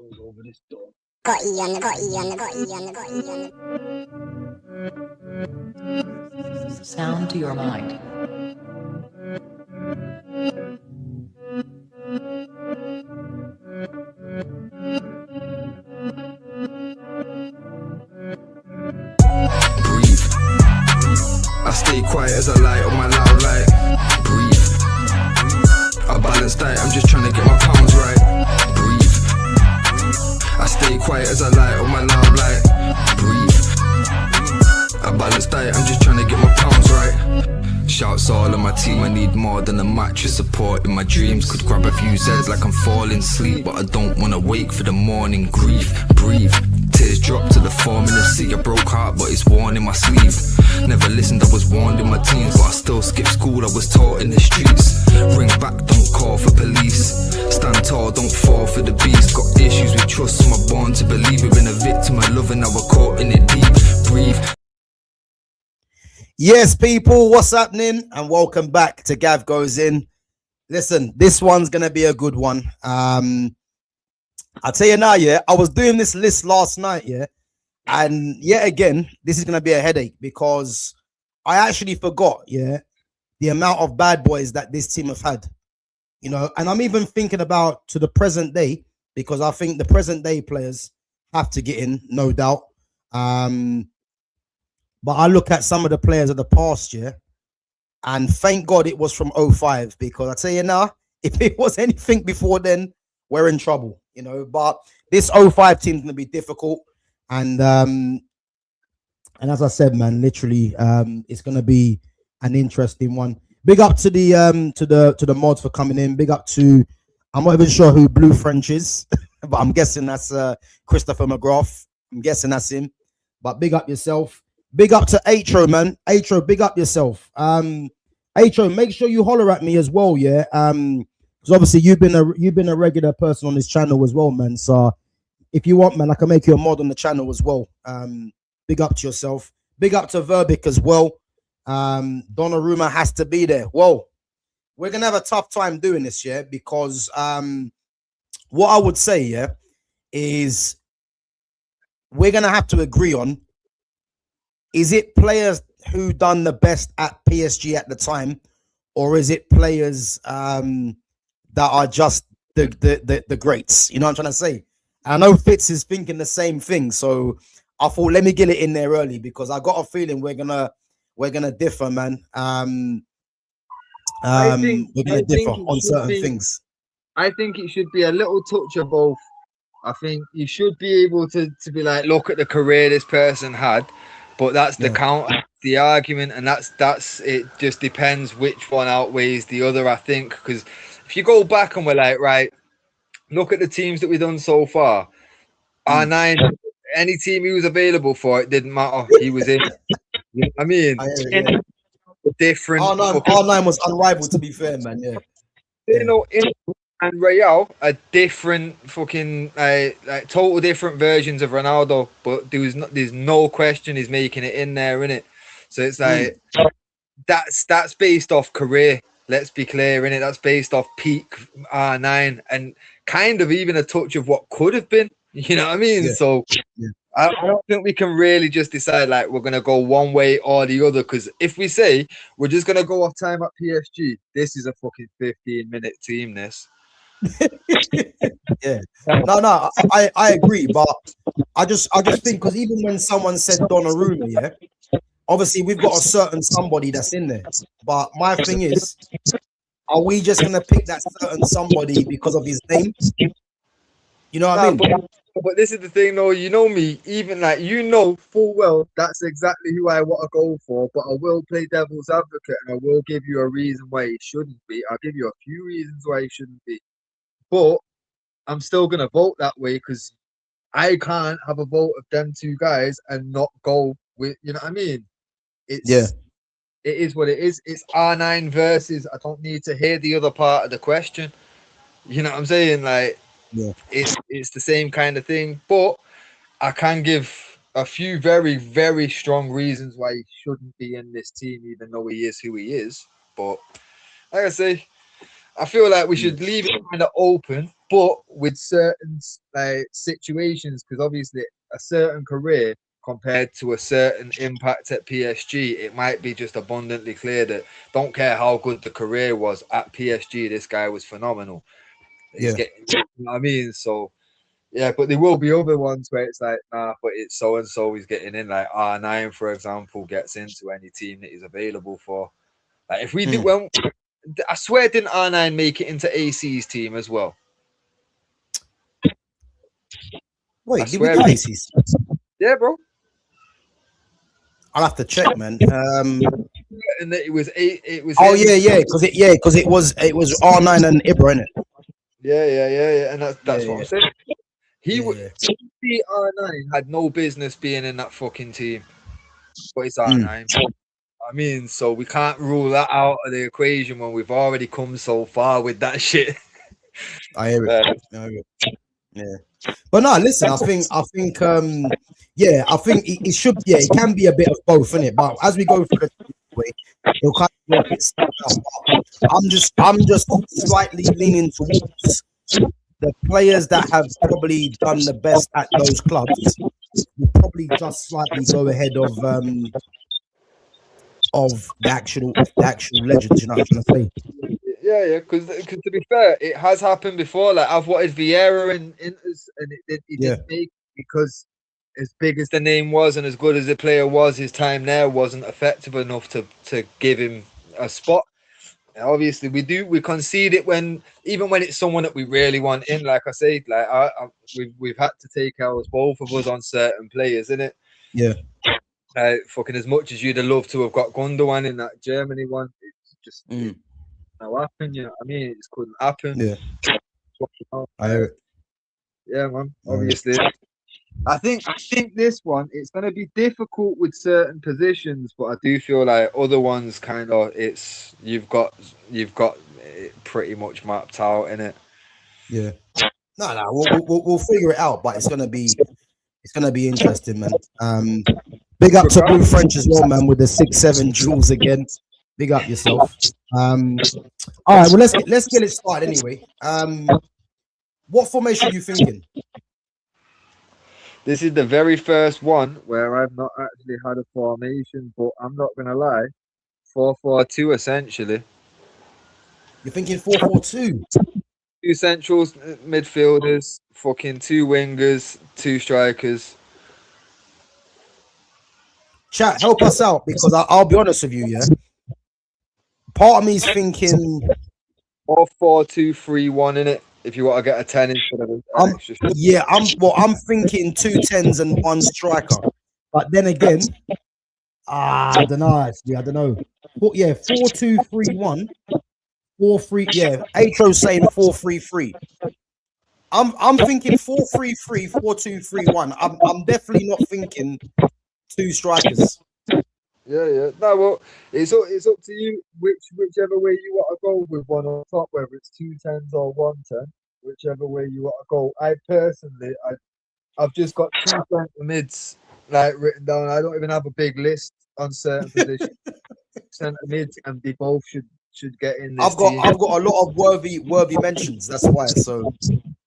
all over this door. Got Sound to your mind. Breathe. I stay quiet as I light on my loud light. Breathe. I balance diet, I'm just trying to get my pounds right. Breathe. I stay quiet as I light on my loud light. Breathe. I balance diet, I'm just trying to get my pounds right. Shouts all on my team, I need more than a mattress support. In my dreams, could grab a few Zeds like I'm falling asleep, but I don't wanna wake for the morning. Grief, breathe. Tears drop to the form in the sea. A broke heart, but it's worn in my sleeve. Never listened, I was warned in my teens, but I still skip school, I was taught in the streets. Ring back, don't call for police. Stand tall, don't fall for the beast. Got issues with trust, so I'm born to believe. We've been a victim of love and now we're caught in it deep. Breathe. Yes, people, what's happening? And welcome back to Gav Goes In. Listen, this one's gonna be a good one. I'll tell you now, yeah, I was doing this list last night, yeah, and yet again, this is gonna be a headache because I actually forgot, yeah, the amount of bad boys that this team have had, you know, and I'm even thinking about to the present day because I think the present day players have to get in, no doubt. But I look at some of the players of the past year, and thank God it was from 05, because I tell you now, if it was anything before then, we're in trouble, you know. But this 05 team's gonna be difficult, and as I said, man, literally, it's gonna be an interesting one. Big up to the mods for coming in. Big up to, I'm not even sure who Blue French is, but I'm guessing that's Christopher McGrath. I'm guessing that's him. But big up yourself. Big up to Atro, man. Atro, big up yourself. Atro, make sure you holler at me as well, yeah. Because obviously you've been a regular person on this channel as well, man. So if you want, man, I can make you a mod on the channel as well. Big up to yourself. Big up to Verbic as well. Donnarumma has to be there. Whoa, we're gonna have a tough time doing this, yeah, because what I would say, yeah, is we're gonna have to agree on, is it players who done the best at PSG at the time, or is it players that are just the greats? You know what I'm trying to say? I know Fitz is thinking the same thing, so I thought let me get it in there early because I got a feeling we're gonna differ, man. We're gonna differ on certain things. I think it should be a little touch of both. I think you should be able to be like, look at the career this person had. But that's the counter, the argument, and that's it. Just depends which one outweighs the other, I think. Because if you go back and we're like, right, look at the teams that we've done so far. R9, any team he was available for, it didn't matter. He was in. You know what I mean? Different. R9 was unrivaled, to be fair, man. Yeah. You know, and Real are different, fucking like total different versions of Ronaldo, but there's no question he's making it in there, innit? So it's like that's based off career. Let's be clear, innit? That's based off peak R9 and kind of even a touch of what could have been. You know what I mean? Yeah. So I don't think we can really just decide like we're gonna go one way or the other. Because if we say we're just gonna go off time at PSG, this is a fucking 15-minute team. This. Yeah, no, I agree, but I just think because even when someone said Donnarumma, yeah, obviously we've got a certain somebody that's in there, but my thing is, are we just gonna pick that certain somebody because of his name? You know what I mean? But this is the thing, though. You know me, even like you know full well that's exactly who I want to go for. But I will play devil's advocate, and I will give you a reason why he shouldn't be. I'll give you a few reasons why he shouldn't be. But I'm still going to vote that way because I can't have a vote of them two guys and not go with, you know what I mean? It is what it is. It's R9 versus, I don't need to hear the other part of the question. You know what I'm saying? Like, it's the same kind of thing. But I can give a few very, very strong reasons why he shouldn't be in this team, even though he is who he is. But like I say, I feel like we should leave it kind of open, but with certain like situations, because obviously a certain career compared to a certain impact at PSG, it might be just abundantly clear that don't care how good the career was at PSG, this guy was phenomenal. He's getting, you know what I mean? So yeah, but there will be other ones where it's like, nah, but it's so and so he's getting in. Like R9, for example, gets into any team that he's available for. Like if we did, well, I swear, didn't R9 make it into AC's team as well? Wait, I did we swear, do ACs? yeah, bro. I'll have to check, man. And it was eight. It was. Oh him. yeah, because it was R9 and Ibra, innit? Yeah, and that's Yeah, what I'm saying. He yeah, would. yeah. R9 had no business being in that fucking team, but it's Mm. R9. I mean, so we can't rule that out of the equation when we've already come so far with that shit. I hear it. I hear it. Yeah. But no, listen, I think yeah, I think it should, yeah, it can be a bit of both, innit? But as we go through the way, it'll kind of work itself out. I'm just slightly leaning towards the players that have probably done the best at those clubs will probably just slightly go ahead of the actual legends, you know what I'm trying to say? Yeah, because to be fair, it has happened before. Like I've wanted Vieira in Inters, and he didn't make it because as big as the name was and as good as the player was, his time there wasn't effective enough to give him a spot. And obviously, we concede it even when it's someone that we really want in. Like I say, like we've had to take ours, both of us, on certain players, innit? Yeah. Fucking as much as you'd have loved to have got Gundogan in that Germany one, it's just not happen. You know what I mean? It just couldn't happen. Yeah. I hear it. Yeah, man. Obviously, I think this one it's going to be difficult with certain positions, but I do feel like other ones kind of you've got it pretty much mapped out in it. Yeah. No, we'll figure it out, but it's gonna be interesting, man. Big up to Blue French as well, man, with the 6-7 jewels again. Big up yourself. All right, well let's get it started anyway. What formation are you thinking? This is the very first one where I've not actually had a formation, but I'm not gonna lie, 4-4-2 essentially. You're thinking 4-4-2. Two centrals, midfielders, fucking two wingers, two strikers. Chat, help us out because I'll be honest with you, yeah. Part of me is thinking 4-4-2-3-1 in it. If you want to get a 10 instead of an extra. Yeah, I'm thinking 2 10s and 1 striker. But then again, I don't know. Actually, I don't know. 4-2-3-1, 4-3. Yeah, Atro's saying 4-3-3. I'm thinking 4-3-3, 4-2-3-1. I'm definitely not thinking 2 strikers. Yeah. No, well, it's up to you. Whichever way you want to go with one on top, whether it's 2 10s or 1 10, whichever way you want to go. I personally, I've just got 2 centre mids like written down. I don't even have a big list on certain positions. Centre mids, and they both should get in this I've got a lot of worthy mentions. That's why. So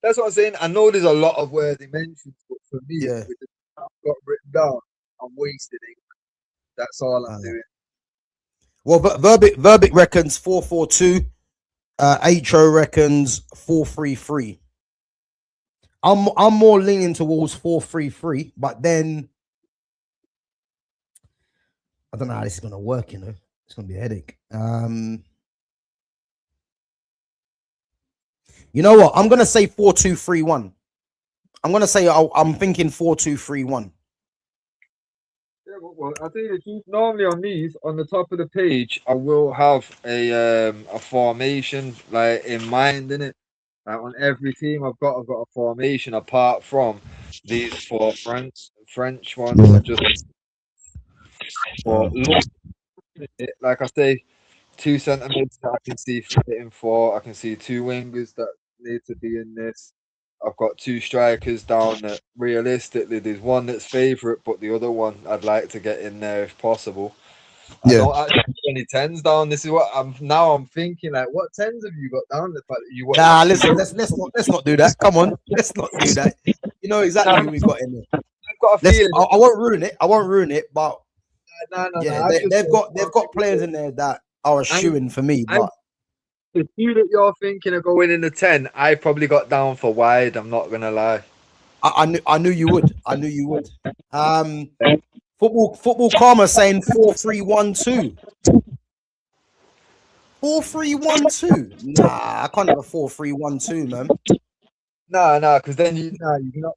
that's what I'm saying. I know there's a lot of worthy mentions, but for me, with the I've got written down, I'm wasting it. That's all I'm doing. Well, but Verbic reckons 4-4-2. Atro reckons 4-3-3. I'm more leaning towards 4-3-3, but then I don't know how this is gonna work. You know, it's gonna be a headache. You know what? I'm gonna say 4-2-3-1. I'm gonna say I'm thinking 4-2-3-1. Yeah, well, I tell you the truth. Normally on these, on the top of the page, I will have a formation like in mind, innit? Like on every team, I've got a formation apart from these 4 French ones. Yeah. I just like I say, 2 centre mids that I can see fitting for. I can see 2 wingers that need to be in this. I've got 2 strikers down that realistically there's one that's favourite, but the other one I'd like to get in there if possible. I Yeah. don't actually put any tens down. This is what I'm thinking. Like, what tens have you got down? The fact that you Nah, listen, let's not do that. Come on, let's not do that. You know exactly who we got in there. I've got a Let's. feeling. I won't ruin it. I won't ruin it. But No. yeah, they've got players in there that are a shoo-in for me. But The two that you're thinking of going in the 10, I probably got down for wide. I'm not gonna lie. I knew you would. I knew you would. Football Karma saying 4-3-1-2. 4-3-1-2. Nah, I can't have a 4-3-1-2, man. No, because then you know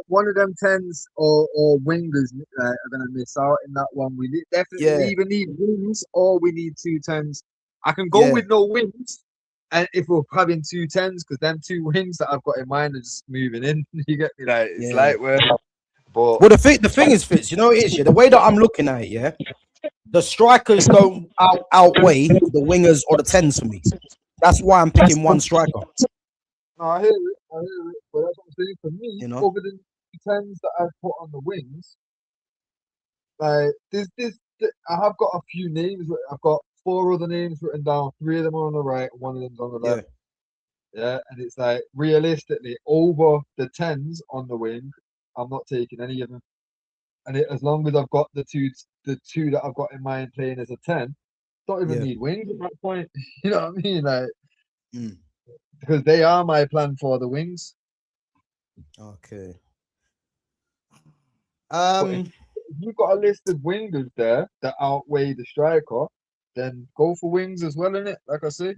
one of them tens or wingers are gonna miss out in that one. We definitely either need wings or we need two tens. I can go with no wings, and if we're having two tens, because them two wings that I've got in mind are just moving in. You get me? Like it's like we're. But Well, the thing is, Fitz, you know it is, yeah. The way that I'm looking at it, yeah, the strikers don't outweigh the wingers or the tens for me. That's why I'm picking one striker. No, I hear it. But that's what I'm saying. For me, You know? over the tens that I've put on the wings, like I have got a few names. I've got 4 other names written down. 3 of them are on the right, 1 of them's on the left. Yeah, and it's like realistically over the tens on the wing, I'm not taking any of them. And as long as I've got the two that I've got in mind playing as a 10, don't even need wings at that point. You know what I mean? Like, because they are my plan for the wings. Okay. If you've got a list of wingers there that outweigh the striker, then go for wings as well, innit? Like I say,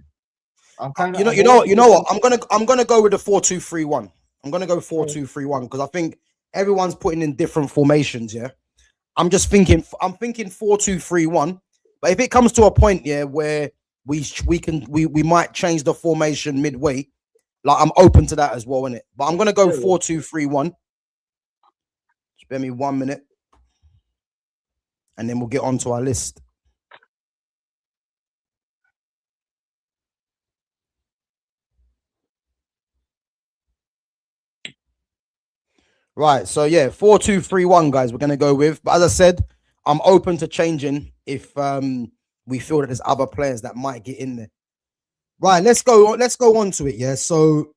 I'm kind of. You know what? I'm gonna go with the 4-2-3-1. I'm gonna go 4-2-3-1 because I think everyone's putting in different formations. Yeah, I'm thinking 4-2-3-1. But if it comes to a point, where we might change the formation midway, like I'm open to that as well, innit? But I'm gonna go 4-2-3-1. Spare me 1 minute, and then we'll get on to our list. Right, so 4-2-3-1, guys. We're gonna go with. But as I said, I'm open to changing if we feel that there's other players that might get in there. Right, let's go on to it. Yeah, so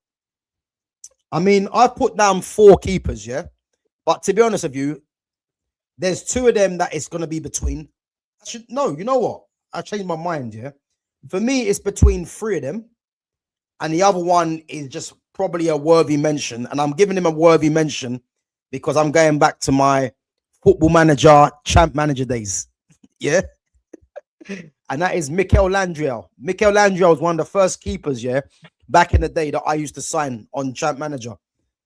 I mean, I've put down 4 keepers. Yeah, but to be honest with you, there's 2 of them that it's gonna be between. You know what? I changed my mind. Yeah, for me, it's between 3 of them, and the other one is just probably a worthy mention, and I'm giving him a worthy mention because I'm going back to my Football Manager champ manager days. Yeah. And that is Mikel Landriel. Mikel Landriel was one of the first keepers, back in the day that I used to sign on champ manager.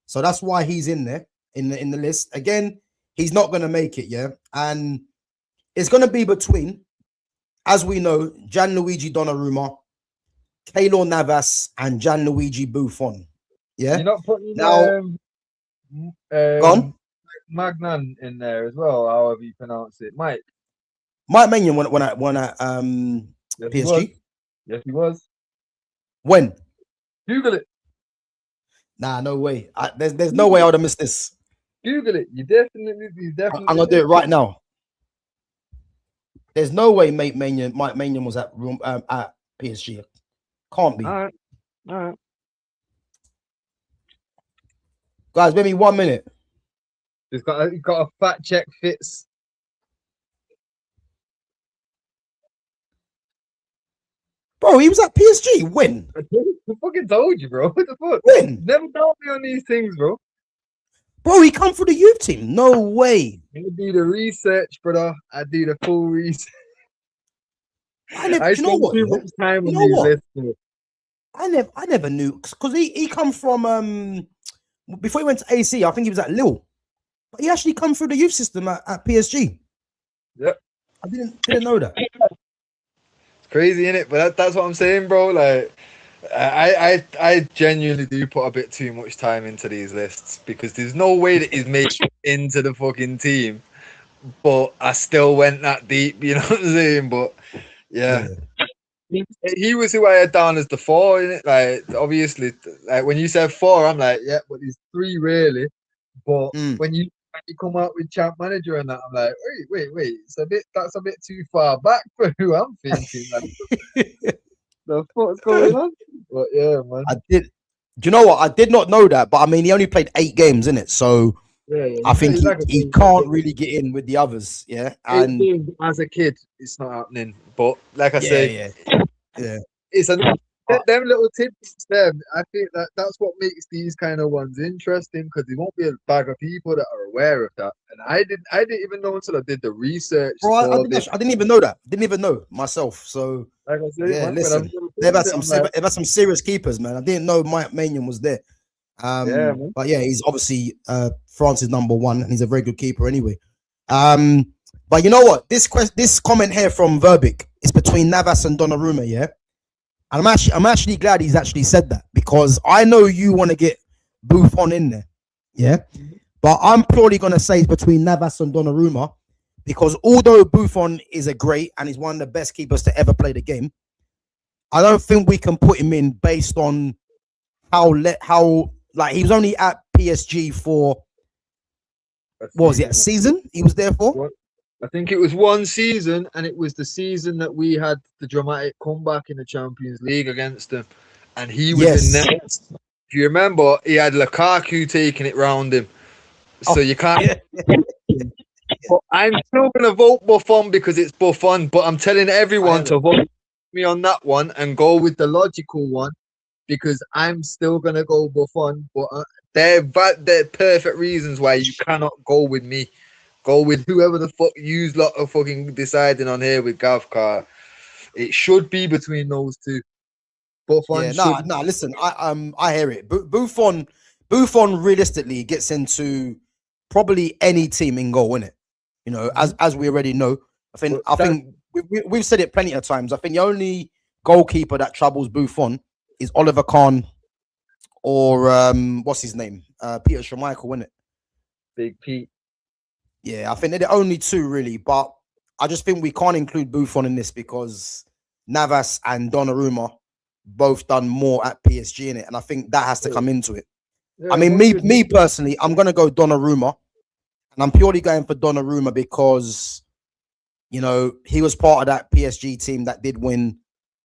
So that's why he's in there in the list. Again, he's not going to make it, and it's going to be between, as we know, Gianluigi Donnarumma, Keylor Navas, and Gianluigi Buffon. Yeah. You're not putting gone. Magnan in there as well, however you pronounce it. Mike Maignan when at PSG. Yes, he was. When? Google it. Nah, no way. There's no way I would have missed this. Google it. You definitely. I'm gonna do it right now. There's no way Mike Maignan was at PSG. Can't be. All right. Guys, give me 1 minute. He's got a fact check Fitz. Bro, he was at PSG. When? I fucking told you, bro. What the fuck? When? Never doubt me on these things, bro. Bro, he come through the youth team. No way. I do the research, brother. I do the full research. I spend too much time on these lists, bro. I never knew because he come from before he went to AC. I think he was at Lille, but he actually come through the youth system at PSG. Yep, I didn't know that. It's crazy, innit? But that's what I'm saying, bro. Like, I genuinely do put a bit too much time into these lists because there's no way that he's made it into the fucking team. But I still went that deep, you know what I'm saying? But yeah. He was who I had down as the 4, innit? Like, obviously, like when you said 4, I'm like, yeah, but there's 3 really. But when you come out with champ manager and that, I'm like, wait, that's a bit too far back for who I'm thinking. Like, the fuck's going on? But yeah, man. I did. Do you know what? I did not know that, but I mean, he only played 8 games in it, so Yeah, I think he's like he can't really get in with the others. Yeah, and as a kid, it's not happening. But like I yeah, say, yeah. it's them little tidbits there. I think that's what makes these kind of ones interesting because there won't be a bag of people that are aware of that. And I didn't even know until I did the research Bro, I for this. didn't even know that. Didn't even know myself. So Like I say, yeah, man, listen, they've had some serious keepers, man. I didn't know Mike Maignan was there. Yeah, man. But yeah, he's obviously France's #1, and he's a very good keeper anyway. But you know what? This comment here from Verbic is between Navas and Donnarumma, yeah. And I'm actually glad he's actually said that because I know you want to get Buffon in there, yeah. But I'm purely gonna say it's between Navas and Donnarumma because although Buffon is a great and he's one of the best keepers to ever play the game, I don't think we can put him in based on how like he was only at PSG for what was it, a season? He was there for? I think it was one season, and it was the season that we had the dramatic comeback in the Champions League against them, and he was in there. If you remember, he had Lukaku taking it round him, so you can't. But I'm still gonna vote Buffon because it's Buffon, but I'm telling everyone to vote me on that one and go with the logical one because I'm still gonna go Buffon, but they're perfect reasons why you cannot go with me. Go with whoever the fuck you lot are fucking deciding on here with Gavcar. It should be between those two. Buffon no. Listen, I hear it. Buffon realistically gets into probably any team in goal, innit? You know, as we already know. I think we've said it plenty of times. I think the only goalkeeper that troubles Buffon is Oliver Kahn or what's his name? Peter Schmeichel, innit? Big Pete. Yeah, I think they're the only two really, but I just think we can't include Buffon in this because Navas and Donnarumma both done more at PSG in it, and I think that has to come into it. Yeah, I mean, me personally, I'm gonna go Donnarumma, and I'm purely going for Donnarumma because you know he was part of that PSG team that did win,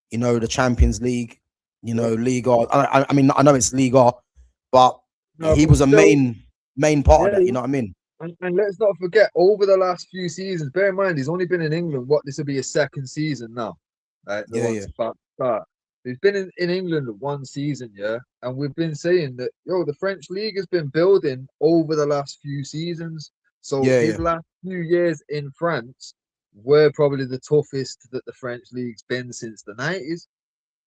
you know, the Champions League, you know, Liga. I mean, I know it's Liga, but he was a main part of that. You know what I mean? And let's not forget, over the last few seasons, bear in mind, he's only been in England. This will be his second season now. Right? He's been in England one season, yeah? And we've been saying that, the French league has been building over the last few seasons. So his last few years in France were probably the toughest that the French league's been since the 90s.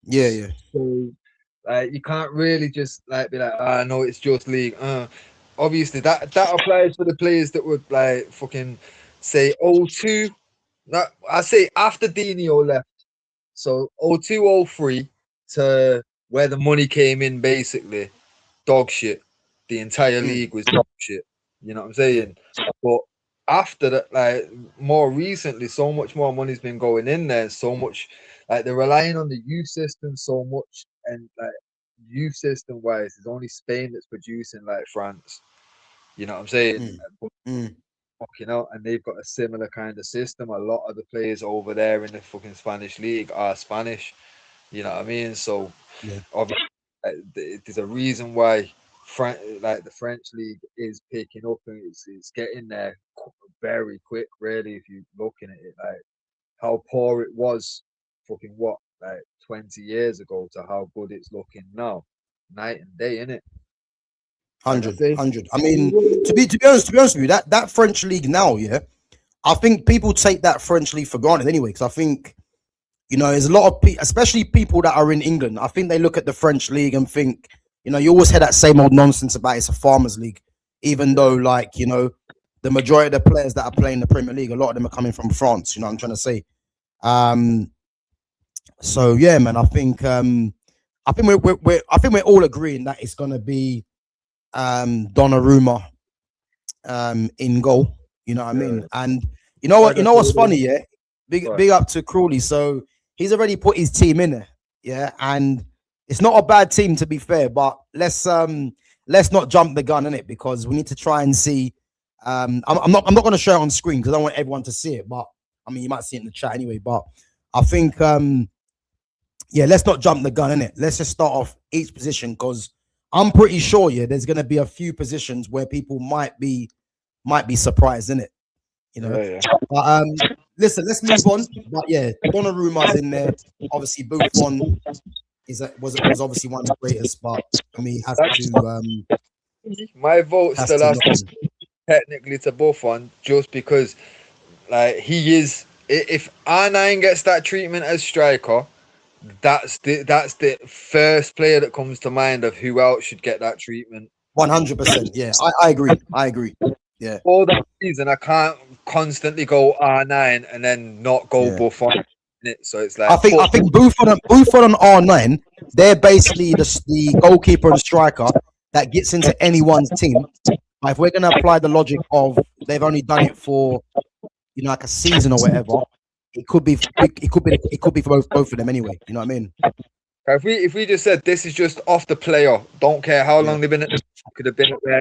Yeah. So you can't really just be like, no, it's just league. Obviously, that applies for the players that would fucking say 02. I say after Dino left, so 02, 03 to where the money came in, basically dog shit. The entire league was dog shit. You know what I'm saying? But after that, more recently, so much more money's been going in there. So much, they're relying on the youth system so much, and youth system wise, it's only Spain that's producing like France. You know what I'm saying? Fucking out, and they've got a similar kind of system. A lot of the players over there in the fucking Spanish league are Spanish. You know what I mean? So obviously, there's a reason why the French league is picking up, and it's getting there very quick. Really, if you're looking at it, how poor it was, 20 years ago to how good it's looking now, night and day, innit? 100. I mean, to be honest with you, that French league now, I think people take that French league for granted anyway. Because I think, you know, there's a lot of people, especially people that are in England. I think they look at the French league and think, you know, you always hear that same old nonsense about it's a farmers league, even though, you know, the majority of the players that are playing the Premier League, a lot of them are coming from France. You know what I'm trying to say? So yeah, man, I think we're all agreeing that it's gonna be Donnarumma in goal. You know what I mean? And you know what's funny, yeah? Big up to Crawley. So he's already put his team in there, yeah, and it's not a bad team to be fair, but let's not jump the gun in it because we need to try and see I'm not going to show it on screen because I don't want everyone to see it. But I mean, you might see it in the chat anyway. But I think, yeah, let's not jump the gun, innit? Let's just start off each position because I'm pretty sure, yeah, there's going to be a few positions where people might be surprised, innit? You know. Yeah. But listen, let's move on. But yeah, Donnarumma's in there. Obviously, Buffon was obviously one of the greatest, but I mean, has to. My vote Has still to has knock to technically to Buffon just because, like, he is. If R9 gets that treatment as striker, that's the first player that comes to mind of who else should get that treatment. 100%. Yeah, I agree. I agree. Yeah. For that reason, I can't constantly go R9 and then not go Yeah. Buffon. So it's like I think Buffon and R9, they're basically the goalkeeper and striker that gets into anyone's team. But if we're gonna apply the logic of they've only done it for like a season or whatever, it could be for both of them anyway. You know what I mean? If we just said this is just off the player, don't care how long they've been at the could have been there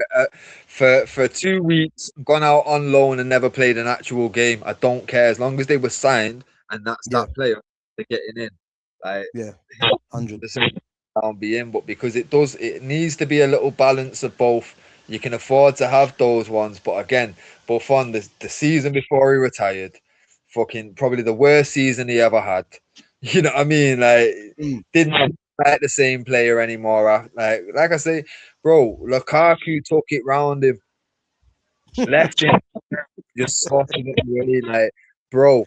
for 2 weeks, gone out on loan and never played an actual game. I don't care as long as they were signed and that's that player they're getting in. Like 100%. I'll be in, but because it needs to be a little balance of both. You can afford to have those ones, but again, Buffon the season before he retired, fucking probably the worst season he ever had. You know what I mean? Like, didn't like the same player anymore. Like I say, bro, Lukaku took it round him, left him, just sorting it away. Like, bro,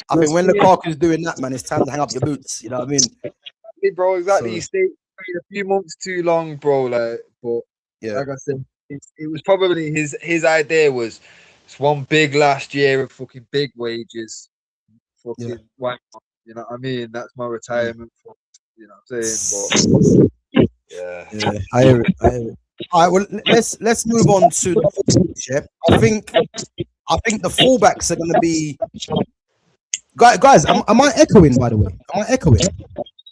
I think when Lukaku's doing that, man, it's time to hang up your boots. You know what I mean? Exactly, bro. Exactly. So, He stayed a few months too long, bro. Like, but like I said, it was probably his idea was it's one big last year of fucking big wages. Fucking why not? You know what I mean? That's my retirement. You know what I'm saying? But yeah, I hear it. All right, well, let's move on to the fullbacks. Yeah, I think the fullbacks are going to be. Guys, am I echoing? By the way, am I echoing?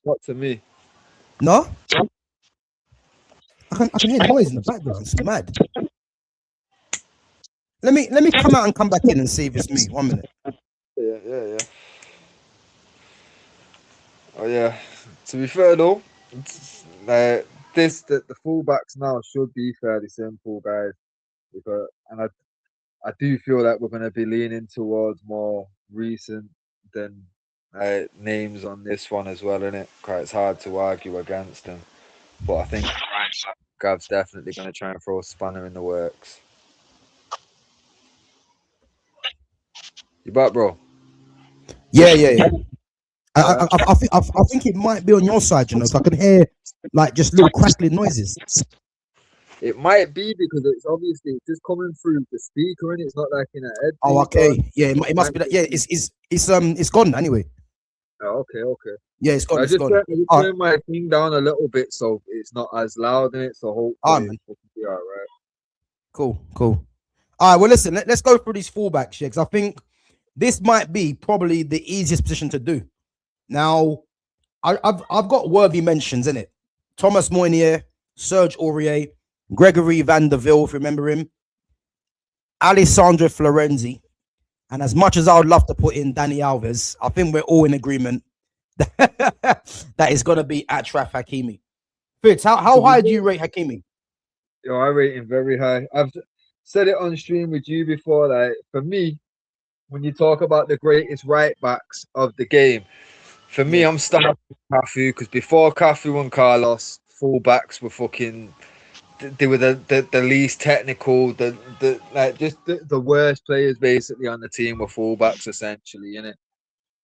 What to me? No, I can hear noise in the background. It's mad. Let me come out and come back in and see if it's me. 1 minute. Yeah. Oh yeah. To be fair though, the fullbacks now should be fairly simple, guys. Because I do feel like we're going to be leaning towards more recent than names on this one as well, innit? Quite it's hard to argue against them, but I think Gav's definitely going to try and throw a spanner in the works. You back, bro? Yeah. I think it might be on your side, you know, so I can hear like just little crackling noises. It might be because it's obviously just coming through the speaker, and it's not like in a head. Oh, okay. Yeah, it must be that. Yeah, it's gone anyway. Oh, okay. Yeah, it's gone. I just turn my thing down a little bit so it's not as loud in it. So hopefully it'll be all right. Cool. All right. Well, listen. Let's go through these fullbacks, yeah, because I think this might be probably the easiest position to do. Now, I've got worthy mentions in it. Thomas Meunier, Serge Aurier, Gregory Van der Ville, if you remember him, Alessandro Florenzi, and as much as I would love to put in Dani Alves, I think we're all in agreement that is going to be Achraf Hakimi. Fitz, how high do you rate Hakimi? Yo, I rate him very high. I've said it on stream with you before. Like, for me, when you talk about the greatest right backs of the game, for me, I'm starting with Cafu because before Cafu and Carlos, fullbacks were fucking. They were the least technical, the worst players basically on the team were fullbacks essentially, innit?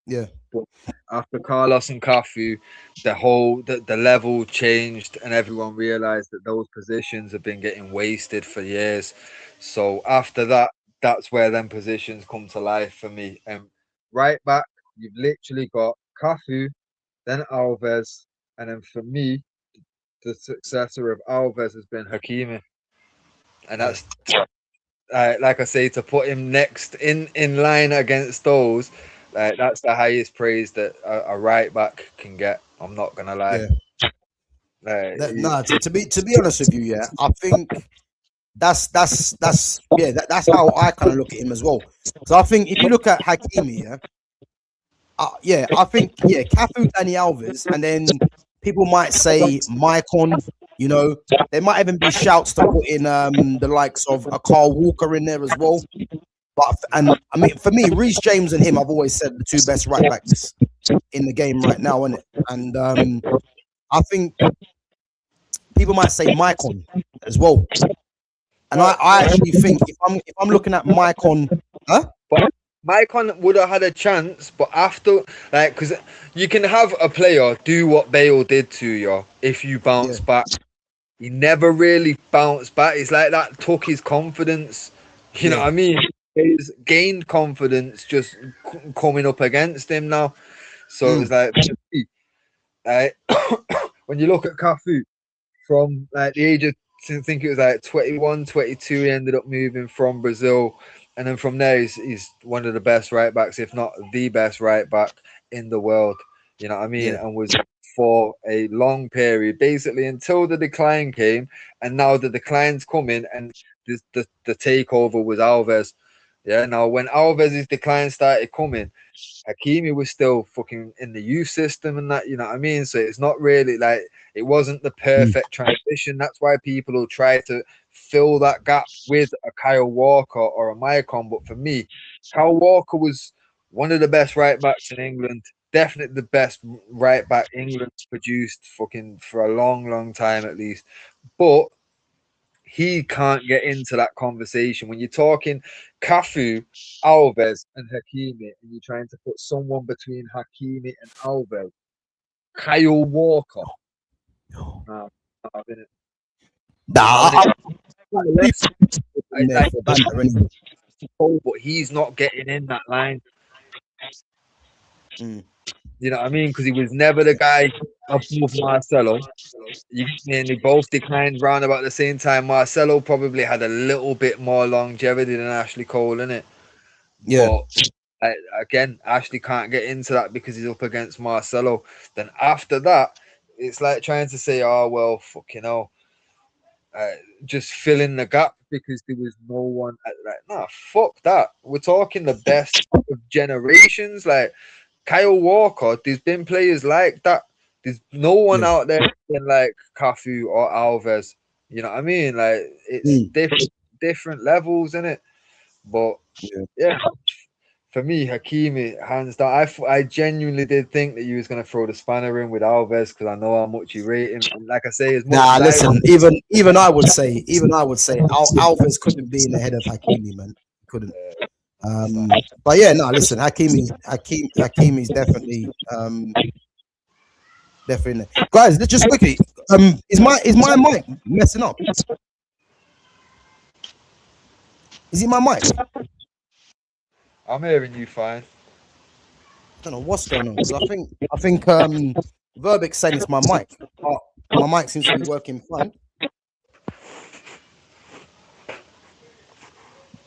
Yeah. But after Carlos and Cafu, the level changed and everyone realised that those positions have been getting wasted for years. So after that, that's where them positions come to life for me. And right back, you've literally got Cafu, then Alves, and then for me, the successor of Alves has been Hakimi, and that's like I say, to put him next in line against those, that's the highest praise that a right back can get. I'm not gonna lie. To be honest with you, yeah, I think that's that's how I kind of look at him as well. So I think if you look at Hakimi, I think Cafu, Dani Alves, and then people might say Maicon. You know, there might even be shouts to put in the likes of a Carl Walker in there as well. But I mean, for me, Reece James and him, I've always said the two best right backs in the game right now, isn't it? And I think people might say Maicon as well. And I actually think if I'm looking at Maicon, Maicon would have had a chance, but after, like, because you can have a player do what Bale did to you if you bounce back. He never really bounced back. It's like that took his confidence. You know what I mean? He's gained confidence just coming up against him now. So it's like, when you look at Cafu from like the age of, I think it was like 21, 22, he ended up moving from Brazil. And then from there, he's one of the best right backs, if not the best right back in the world. You know what I mean? And was for a long period, basically until the decline came. And now the decline's coming, and the takeover was Alves. Yeah, now when Alves' decline started coming, Hakimi was still fucking in the youth system and that, you know what I mean? So it's not really like, it wasn't the perfect transition. That's why people will try to fill that gap with a Kyle Walker or a Maicon. But for me, Kyle Walker was one of the best right backs in England. Definitely the best right back England produced fucking for a long, long time at least. But he can't get into that conversation. When you're talking Cafu, Alves, and Hakimi, and you're trying to put someone between Hakimi and Alves, Kyle Walker. But he's not getting in that line. You know what I mean? Because he was never the guy above Marcelo. They both declined round about the same time. Marcelo probably had a little bit more longevity than Ashley Cole, innit? Yeah. But again, Ashley can't get into that because he's up against Marcelo. Then after that, it's like trying to say, oh, well, fucking hell. Just fill in the gap because there was no one. Nah, fuck that. We're talking the best of generations. Like, Kyle Walker, there's been players like that. There's no one out there than like Cafu or Alves. You know what I mean? Like, it's different levels, isn't it? But for me, Hakimi, hands down. I genuinely did think that you was gonna throw the spanner in with Alves because I know how much you rate him. And like I say, listen, even I would say Alves couldn't be in the head of Hakimi, man. Couldn't. But listen, Hakimi's definitely definitely. Guys, just quickly, is my mic messing up? Is it my mic? I'm hearing you fine. I don't know what's going on. So I think Verbic's saying it's my mic. My mic seems to be working fine.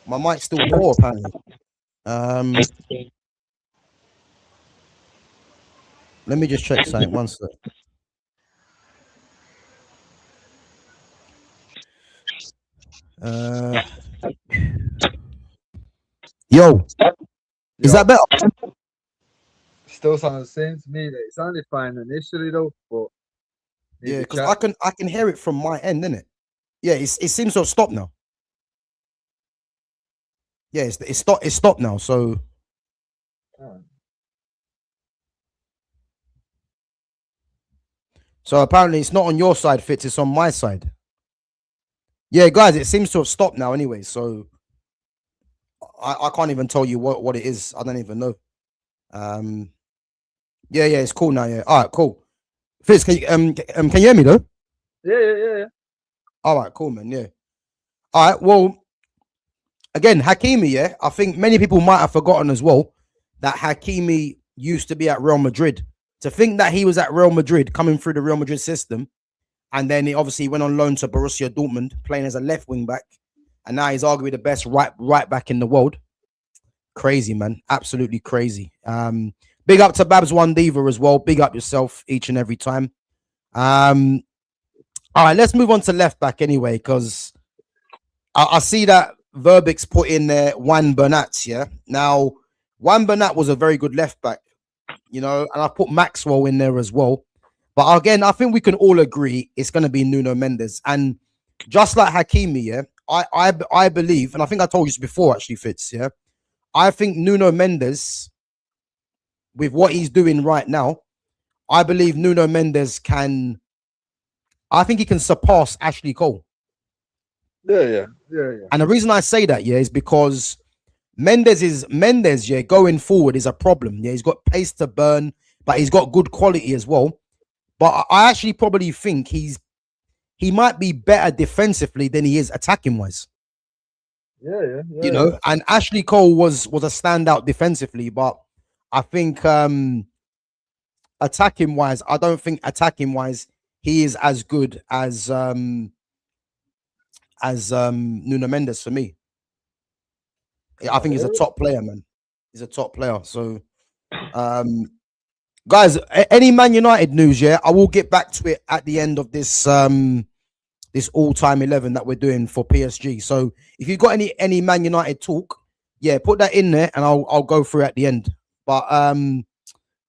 My mic's still poor, apparently. Let me just check something. One sec. Yo, is that better? Still sounds the same to me. It sounded fine initially though, but because I can hear it from my end, innit? Yeah, it seems to have stopped now. Yeah, it's stopped now. So apparently it's not on your side, Fitz. It's on my side. Yeah, guys, it seems to have stopped now anyway. So I can't even tell you what it is. I don't even know. Yeah, it's cool now. Yeah, all right, cool. Fitz, can you hear me though? Yeah. All right, cool, man. Yeah. All right. Well, again, Hakimi. Yeah, I think many people might have forgotten as well that Hakimi used to be at Real Madrid. To think that he was at Real Madrid, coming through the Real Madrid system, and then he obviously went on loan to Borussia Dortmund, playing as a left wing back, and now he's arguably the best right back in the world. Crazy, man. Absolutely crazy. Big up to Babs One Diva as well. Big up yourself each and every time. All right, let's move on to left back anyway, because I see that Verbix put in there Juan Bernat. Yeah. Now, Juan Bernat was a very good left back, you know, and I put Maxwell in there as well. But again, I think we can all agree it's going to be Nuno Mendes. And just like Hakimi, yeah, I believe, and I think I told you this before, actually, Fitz, yeah, I think Nuno Mendes, with what he's doing right now, I believe Nuno Mendes can, I think he can surpass Ashley Cole. Yeah. And the reason I say that, yeah, is because Mendes, yeah, going forward is a problem. Yeah, he's got pace to burn, but he's got good quality as well. But I actually probably think he might be better defensively than he is attacking wise. Yeah. You know, and Ashley Cole was a standout defensively, but I think attacking wise, I don't think attacking wise he is as good as Nuno Mendes for me. I think he's a top player, man. He's a top player. So guys, any Man United news? Yeah, I will get back to it at the end of this this all-time 11 that we're doing for PSG. So if you've got any Man United talk, yeah, put that in there, and I'll go through at the end. But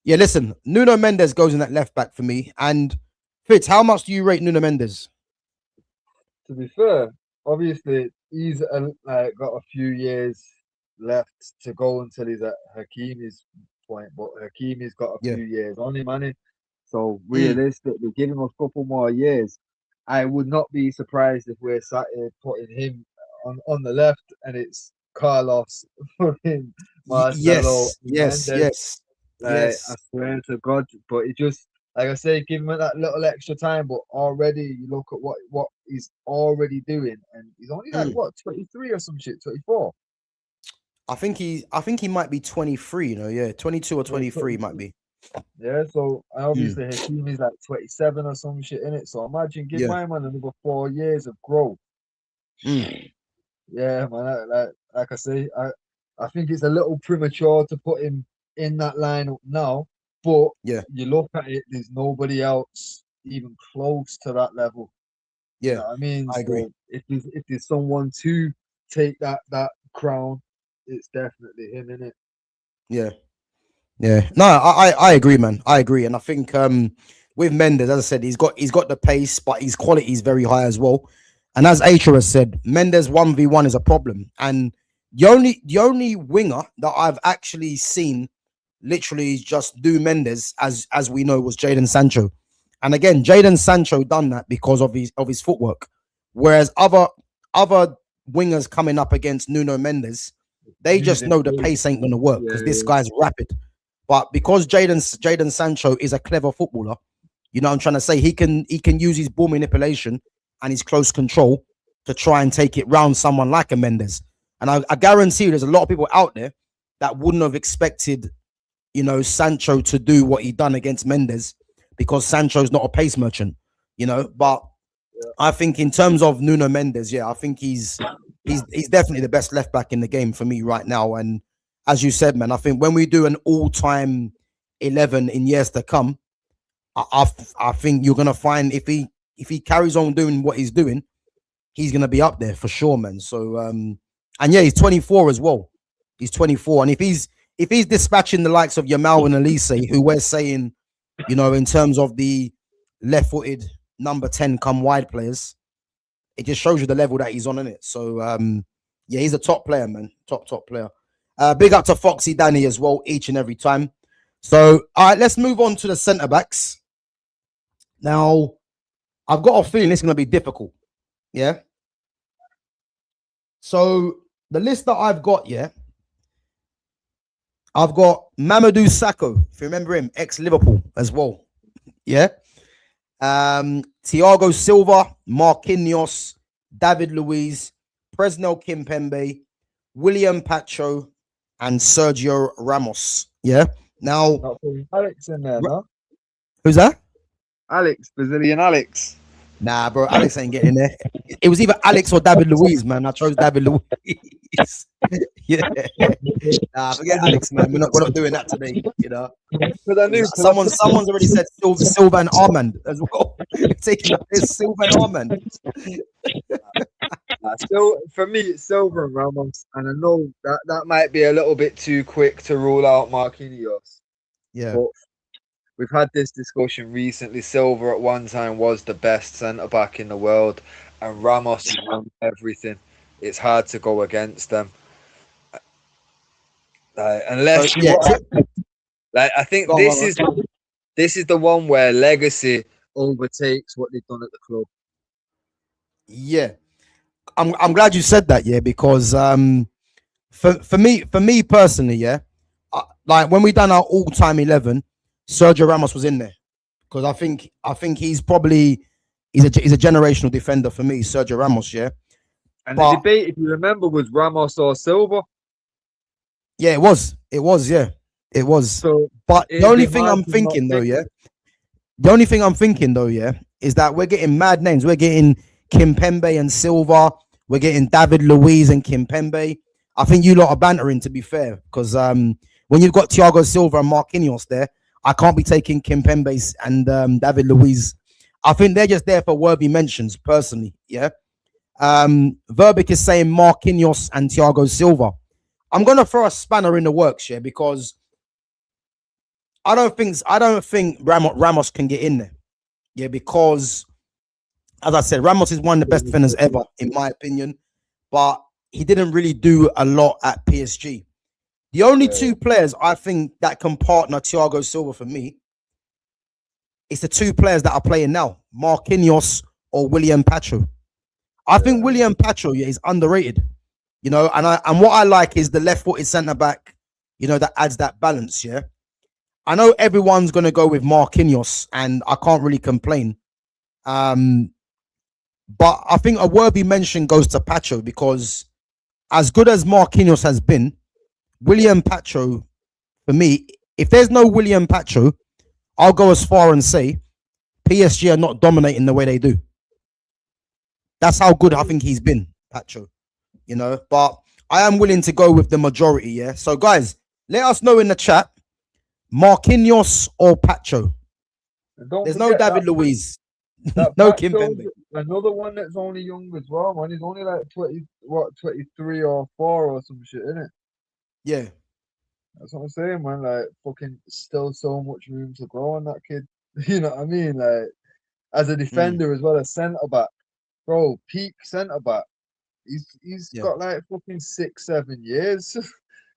yeah, listen, Nuno Mendes goes in that left back for me. And Fitz, how much do you rate Nuno Mendes? To be fair, obviously he's like got a few years left to go until he's at Hakimi's point, but Hakimi's got a few years on him, man. So realistically, give him a couple more years. I would not be surprised if we're sat here putting him on the left and it's Carlos, fucking Marcelo, yes. I swear to God, but it just, like I say, give him that little extra time. But already, you look at what he's already doing, and he's only like what 23 or some shit, 24. I think he might be 23. You know, yeah, 22 or 23 might be. Yeah, so obviously Hakimi's like 27 or some shit in it. So imagine give my man another 4 years of growth. Yeah, man. Like I say, I think it's a little premature to put him in that lineup now. But you look at it, there's nobody else even close to that level. Yeah, you know what I mean, I agree. If there's someone to take that crown, it's definitely him, innit? Yeah. No, I agree, man. I agree, and I think with Mendes, as I said, he's got the pace, but his quality is very high as well. And as Aisha has said, Mendes 1v1 is a problem. And the only winger that I've actually seen literally just do Mendes, as we know, was Jadon Sancho. And again, Jadon Sancho done that because of his footwork. Whereas other wingers coming up against Nuno Mendes, they just know the pace ain't gonna work because this guy's rapid. But because Jadon Sancho is a clever footballer, you know what I'm trying to say, he can use his ball manipulation and his close control to try and take it round someone like a Mendes. And I guarantee you there's a lot of people out there that wouldn't have expected, you know, Sancho to do what he done against Mendes because Sancho's not a pace merchant, you know. But I think in terms of Nuno Mendes, I think he's definitely the best left back in the game for me right now. And as you said, man, I think when we do an all-time 11 in years to come, I think you're gonna find if he carries on doing what he's doing, he's gonna be up there for sure, man. So and yeah, he's 24 as well. He's 24, and if he's dispatching the likes of Yamal and Elise, who we're saying, you know, in terms of the left-footed number 10 come wide players, it just shows you the level that he's on, innit? So yeah, he's a top player, man. Top player. Big up to Foxy Danny as well, each and every time. So all right, let's move on to the centre backs. Now, I've got a feeling it's going to be difficult. Yeah. So the list that I've got, I've got Mamadou Sakho, if you remember him, ex-Liverpool as well. Yeah. Thiago Silva, Marquinhos, David Luiz, Presnel Kimpembe, William Pacho, and Sergio Ramos. Yeah. Now, Alex in there, no? Who's that? Alex, Brazilian Alex. Nah, bro, Alex ain't getting there. It was either Alex or David Luiz, man. I chose David Luiz. Yeah. Nah, forget Alex, man. We're not doing that today, you know. Someone's already said Silva and Armand as well. Taking up this Silva and Armand. So for me, it's Silva and Ramos, and I know that that might be a little bit too quick to rule out Marquinhos, Yeah. but we've had this discussion recently. Silva at one time was the best centre back in the world, and Ramos won everything. It's hard to go against them, So unless you yeah, like. I think go on, go on. this is the one where legacy overtakes what they've done at the club. Yeah, I'm glad you said that. Yeah, because for me personally, yeah, like when we done our all time 11, Sergio Ramos was in there because I think he's a generational defender for me, Sergio Ramos. Yeah, And the but debate, if you remember, was Ramos or Silva. yeah, yeah, it was. So But the it'd be only thing hard I'm to not thinking though, pick yeah, them. the only thing I'm thinking though, yeah, is that we're getting mad names. We're getting Kimpembe and Silva. We're getting David Luiz and Kimpembe. I think you lot are bantering, to be fair, because when you've got Thiago Silva and Marquinhos there, I can't be taking Kimpembe and David Luiz. I think they're just there for worthy mentions, personally. Yeah. Verbic is saying Marquinhos and Thiago Silva. I'm gonna throw a spanner in the works, yeah, because I don't think Ramos can get in there. Yeah, because as I said, Ramos is one of the best defenders ever, in my opinion. But he didn't really do a lot at PSG. The only two players I think that can partner Thiago Silva for me is the two players that are playing now, Marquinhos or William Pacho. I think William Pacho, yeah, is underrated. And what I like is the left-footed centre back, that adds that balance. Yeah, I know everyone's gonna go with Marquinhos, and I can't really complain. Um, but I think a worthy mention goes to Pacho because as good as Marquinhos has been, William Pacho, for me, if there's no William Pacho, I'll go as far and say PSG are not dominating the way they do. That's how good I think he's been, Pacho. But I am willing to go with the majority. Yeah. So guys, let us know in the chat, Marquinhos or Pacho. And don't There's no forget David Luiz, that no Pacho's Kimpembe. another one that's only young as well, man. He's only like 23 or 4 or some shit, isn't it? Yeah. That's what I'm saying, man. Like, fucking still so much room to grow on that kid. You know what I mean? Like, as a Mm, defender as well as centre back, bro, peak centre back. He's yeah. got like fucking 6, 7 years.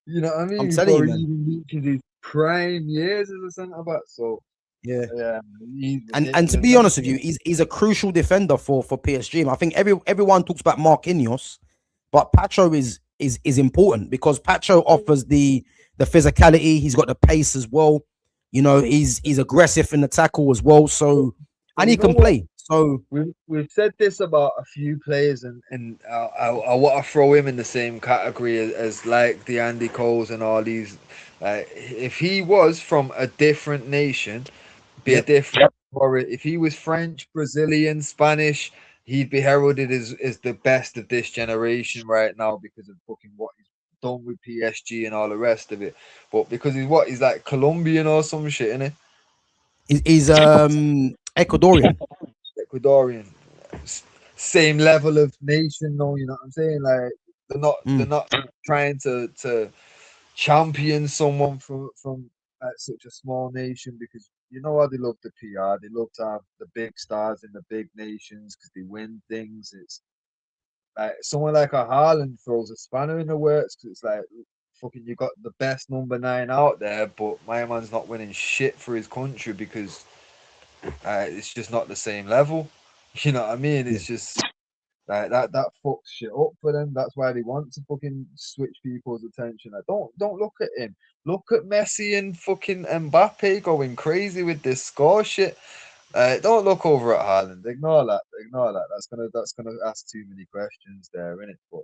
You know what I I'm mean? telling you, Before he man. even reaches his prime years as a centre back. So Yeah. yeah, he's And to ridiculous. be honest with you, he's a crucial defender for PSG. I think everyone talks about Marquinhos, but Pacho is important because Pacho offers the physicality. He's got the pace as well. He's aggressive in the tackle as well. So But and you he know can what? play. So We've said this about a few players, and I want to throw him in the same category as like the Andy Coles and all these. If he was from a different nation, be a yep, different story. If he was French, Brazilian, Spanish, he'd be heralded as the best of this generation right now because of fucking what he's done with PSG and all the rest of it. But because he's like Colombian or some shit, innit? he's Ecuadorian. Ecuadorian. S- Same level of nation, though. You know what I'm saying? Like they're Mm, not trying to champion someone from such a small nation because you know how they love the PR. They love to have the big stars in the big nations because they win things. It's like someone like a Haaland throws a spanner in the works because it's like fucking you got the best number 9 out there, but my man's not winning shit for his country because it's just not the same level. You know what I mean? yeah, It's just like that fucks shit up for them. That's why they want to fucking switch people's attention. Like, don't look at him. Look at Messi and fucking Mbappe going crazy with this score shit. Don't look over at Haaland. Ignore that. Ignore that. That's gonna ask too many questions there, innit? But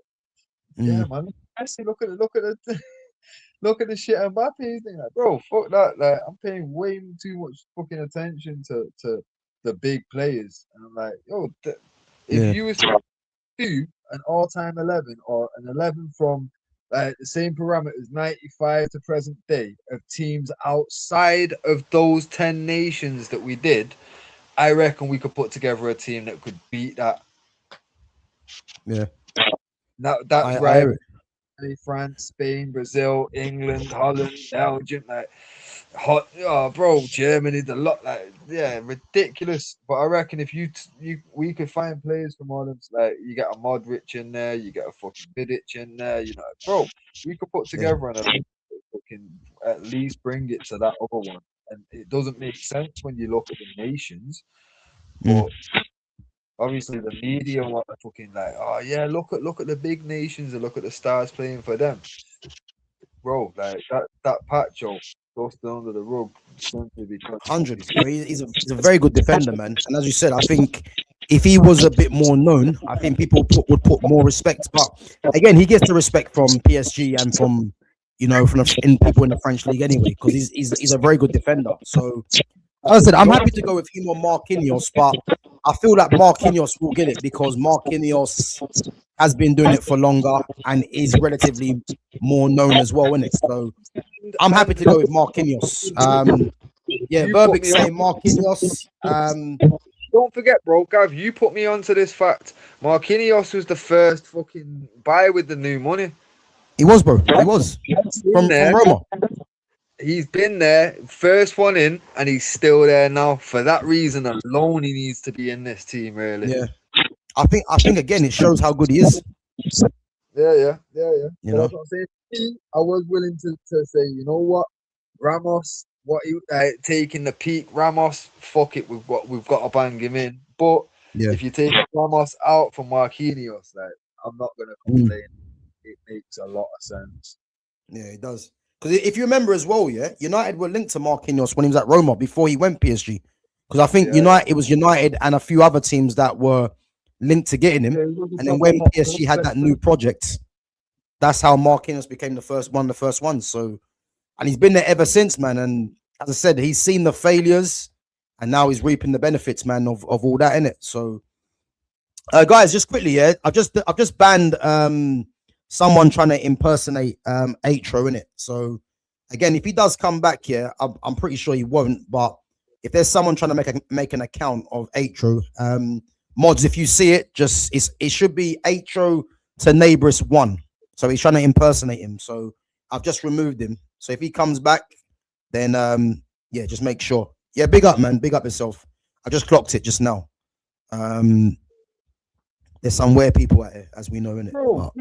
yeah, mm, man. Messi, look at look at the shit Mbappe is doing. Like, bro, fuck that. Like, I'm paying way too much fucking attention to the big players, and I'm like, yo, if yeah, you was to do an all-time 11 or an 11 from the same parameters 95 to present day of teams outside of those 10 nations that we did, I reckon we could put together a team that could beat that. yeah. That's I right. hear it. France, Spain, Brazil, England, Holland, Belgium, like hot, oh, bro, Germany, the lot, like, yeah, ridiculous. But I reckon if we could find players from all them, like you get a Modric in there, you get a fucking Vidic in there, you know, bro, we could put Yeah. together and fucking at least bring it to that other one. And it doesn't make sense when you look at the nations, Mm. but obviously the media want to fucking like, oh yeah, look at the big nations and look at the stars playing for them, bro. Like that Pacho goes under the rug simply because Hundred. You know, he's a very good defender, man. And as you said, I think if he was a bit more known, I think people would put more respect. But again, he gets the respect from PSG and from from people in the French league anyway, because he's a very good defender. So as I said, I'm happy to go with him or Marquinhos, but I feel that Marquinhos will get it because Marquinhos has been doing it for longer and is relatively more known as well, isn't it? So I'm happy to go with Marquinhos. Yeah, you put Verbic me saying on. Marquinhos. Don't forget, bro, Gav, you put me onto this fact. Marquinhos was the first fucking buy with the new money. He was, bro. He was from There, Roma. he's been there, first one in, and he's still there now. For that reason alone, he needs to be in this team, really. Yeah, I think again it shows how good he is. Yeah. You But know, that's what I'm saying. Me, I was willing to say, you know what, Ramos, what he taking the peak Ramos, fuck it, we've got to bang him in. But yeah. if you take Ramos out for Marquinhos, like I'm not gonna complain. It makes a lot of sense. Yeah, it does. Because if you remember as well, yeah, United were linked to Marquinhos when he was at Roma before he went PSG. Because I think Yeah. it was United and a few other teams that were linked to getting him. And then when PSG had that new project, that's how Marquinhos became one of the first ones. So, and he's been there ever since, man. And as I said, he's seen the failures, and now he's reaping the benefits, man, of all that in it. So, guys, just quickly, yeah, I've just banned someone trying to impersonate Atro in it. So, again, if he does come back here, I'm pretty sure he won't. But if there's someone trying to make an account of Atro, mods, if you see it, it should be Atro to Neighbors 1. So he's trying to impersonate him. So I've just removed him. So if he comes back, then yeah, just make sure. Yeah, big up, man. Big up yourself. I just clocked it just now. There's some weird people out here, as we know, innit? Bro,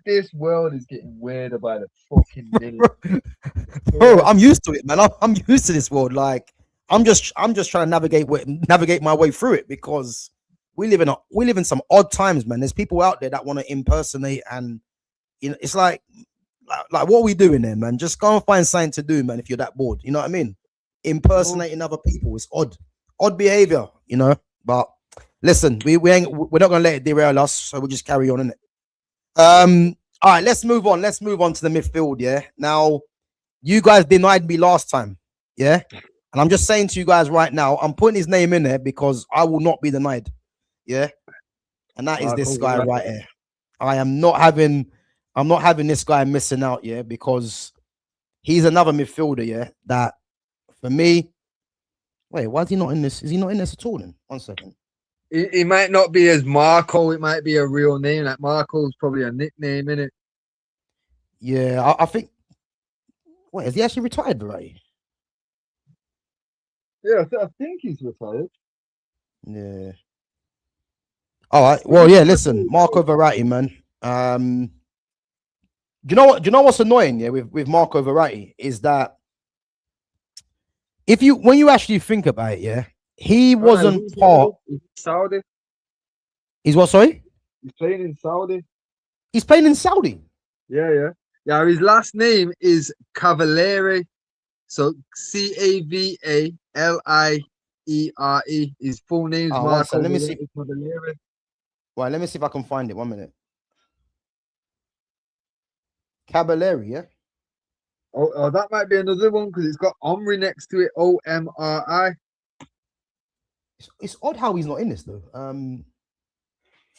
this world is getting weirder by the fucking minute. Bro, I'm used to it, man. I'm used to this world. Like, I'm just trying to navigate my way through it because we live in some odd times, man. There's people out there that want to impersonate, and it's like what are we doing there, man? Just go and find something to do, man. If you're that bored, you know what I mean? Impersonating other people is odd behavior, But listen, we're not gonna let it derail us, so we'll just carry on, innit? All right, let's move on. Let's move on to the midfield. Yeah. Now, you guys denied me last time, yeah, and I'm just saying to you guys right now, I'm putting his name in there because I will not be denied. Yeah, and that is this guy right here. I'm not having this guy missing out, yeah, because he's another midfielder, yeah, that for me. Wait, why is he not in this? Is he not in this at all then? 1 second. He might not be as Marco, it might be a real name. Like Marco's probably a nickname, innit? Yeah, I think. Wait, is he actually retired already? Yeah, I think he's retired. Yeah. All right. Well, yeah. Listen, Marco Verratti, man. Do you know what? Do you know what's annoying? Yeah, with Marco Verratti is that when you actually think about it, yeah, he wasn't part. Saudi. He's what? Sorry. He's playing in Saudi. He's playing in Saudi. Yeah. His last name is Cavaliere. So Cavaliere. His full name is Marco. Let me see. Cavaliere. Well, let me see if I can find it. 1 minute. Caballeri, yeah. Oh, that might be another one because it's got Omri next to it. Omri. It's odd how he's not in this though.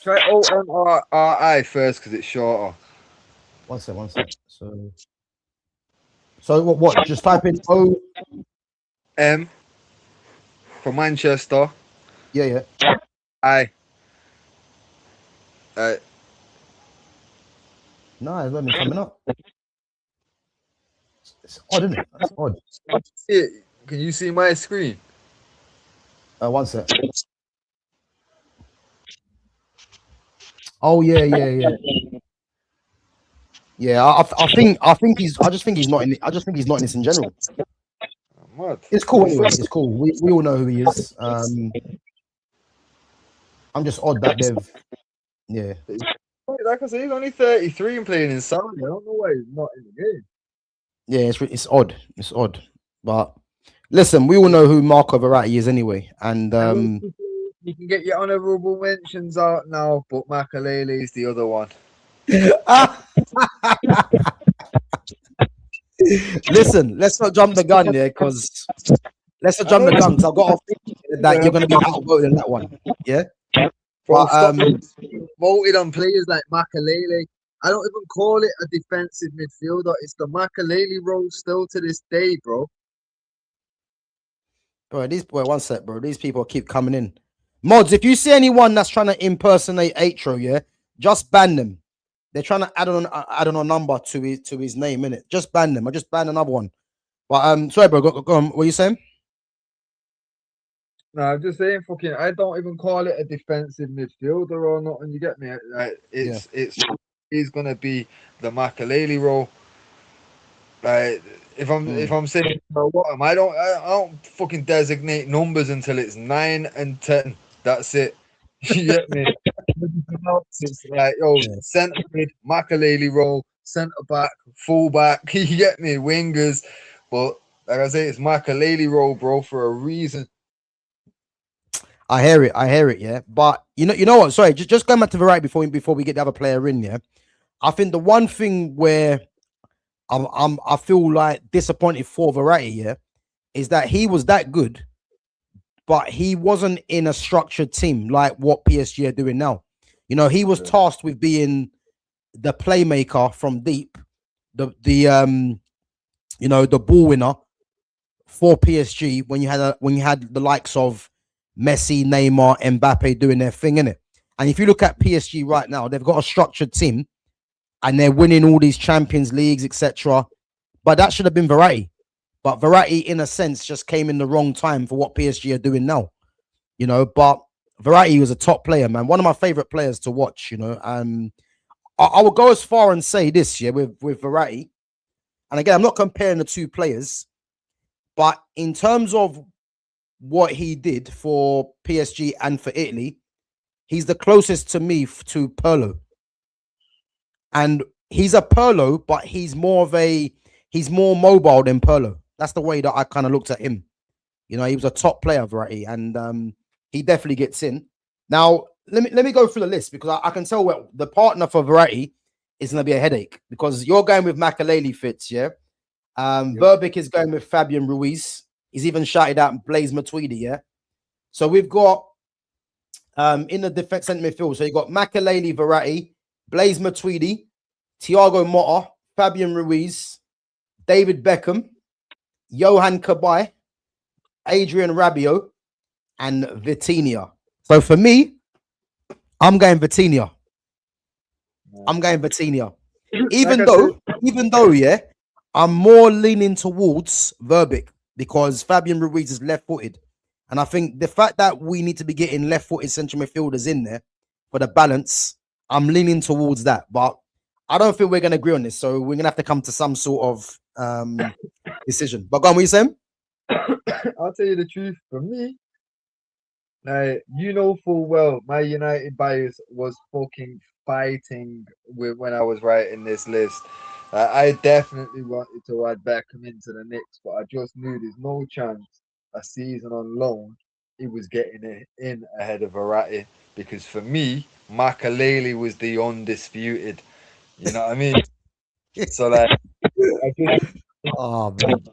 Try Omri first because it's shorter. One sec. So what? Just type in M for Manchester. Yeah. No, it's not been coming up. It's odd, isn't it? That's odd. Can you see my screen? One sec. Oh yeah. Yeah, I think he's. I just think he's not in. I just think he's not in this in general. Mad. It's cool anyway. It's cool. We all know who he is. I'm just odd that they've. Yeah. Like I said, he's only 33 and playing in Saudi. I don't know why he's not in the game. Yeah, it's odd. It's odd. But listen, we all know who Marco Verratti is anyway, and You can get your honourable mentions out now, but Makalele is the other one. Listen, let's not jump the gun, yeah, because let's not jump the gun. Because I've got a feeling that you're going to be outvoted in that one, yeah. Bro, But voted on players like Makalele. I don't even call it a defensive midfielder. It's the Makalele role still to this day, bro. one sec, bro. These people keep coming in. Mods, if you see anyone that's trying to impersonate Atro, yeah, just ban them. They're trying to add on a number to his name, innit? Just ban them. I just banned another one. But sorry, bro. Go on. What are you saying? No, I'm just saying, fucking. I don't even call it a defensive midfielder or nothing. You get me? Like, he's gonna be the Makalele role. Like, if I'm saying what am I don't fucking designate numbers until it's 9 and 10. That's it. You get me? It's like, centre mid, Makalele role, centre back, full back. You get me? Wingers. But like I say, it's Makalele role, bro, for a reason. I hear it, yeah. But you know what? Sorry, just going back to Verratti before we get the other player in, yeah. I think the one thing where I feel like disappointed for Verratti, yeah, is that he was that good, but he wasn't in a structured team like what PSG are doing now. You know, he was tasked with being the playmaker from deep, the ball winner for PSG when you had the likes of Messi, Neymar, Mbappe doing their thing, innit? And if you look at PSG right now, they've got a structured team and they're winning all these Champions Leagues, etc. But that should have been Verratti. But Verratti, in a sense, just came in the wrong time for what PSG are doing now. You know, but Verratti was a top player, man. One of my favorite players to watch, you know. I would go as far and say this, yeah, with Verratti. And again, I'm not comparing the two players, but in terms of what he did for PSG and for Italy, he's the closest to me to Pirlo. And he's a Pirlo, but he's more mobile than Pirlo. That's the way that I kind of looked at him. You know, he was a top player, Verratti, and he definitely gets in. Now, let me go through the list because I can tell what the partner for Verratti is going to be a headache because you're going with Makalele Fitz, yeah? Verbeek is going with Fabian Ruiz. He's even shouted out Blaise Matuidi, yeah? So we've got in the defense centre midfield, so you've got Makalele, Verratti, Blaise Matuidi, Thiago Motta, Fabian Ruiz, David Beckham, Johan Cabaye, Adrian Rabiot, and Vitinha. So for me, I'm going Vitinha. Even though, yeah, I'm more leaning towards Verbeek because Fabian Ruiz is left-footed. And I think the fact that we need to be getting left-footed central midfielders in there for the balance, I'm leaning towards that. But I don't think we're going to agree on this. So we're going to have to come to some sort of decision. But go on, what are you saying? I'll tell you the truth. For me, you know full well my United bias was fucking fighting with when I was writing this list. I definitely wanted to add Beckham into the Knicks, but I just knew there's no chance a season on loan he was getting it in ahead of Verratti because for me, Makalele was the undisputed. You know what I mean? So like, Oh man.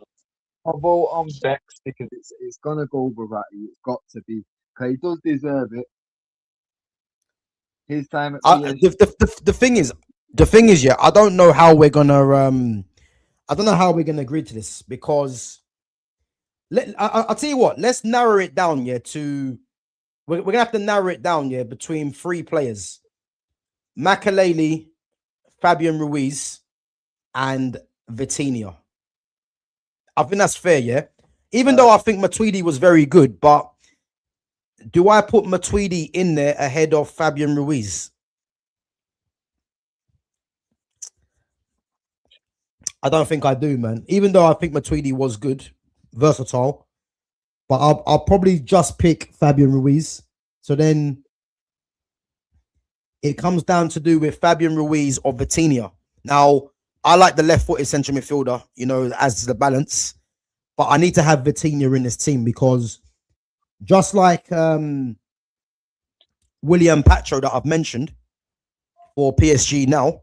I vote on Bex because it's gonna go Verratti. It's got to be because he does deserve it. His time at PSG. The thing is, yeah, I don't know how we're gonna agree to this because I'll tell you what. Let's narrow it down, yeah. We're gonna have to narrow it down, yeah, between three players: Makalele, Fabian Ruiz, and Vitinha. I think that's fair, yeah. Even though I think Matuidi was very good, but do I put Matuidi in there ahead of Fabian Ruiz? I don't think I do, man. Even though I think Matuidi was good, versatile, but I'll probably just pick Fabian Ruiz. So then it comes down to do with Fabian Ruiz or Vitinha. Now, I like the left-footed central midfielder, you know, as the balance, but I need to have Vitinha in this team because just like William Pacho that I've mentioned for PSG now,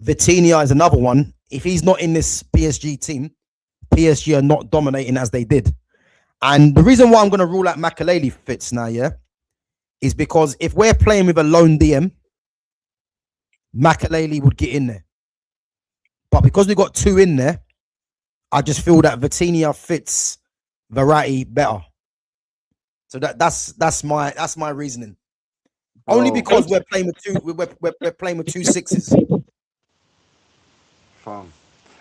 Vitinha is another one. If he's not in this PSG team, PSG are not dominating as they did. And the reason why I'm going to rule out Makaleli fits now, yeah, is because if we're playing with a lone DM, Makaleli would get in there. But because we got two in there, I just feel that Vitinha fits Verratti better. So that's my reasoning. Only because we're playing with we're playing with two sixes. Fam.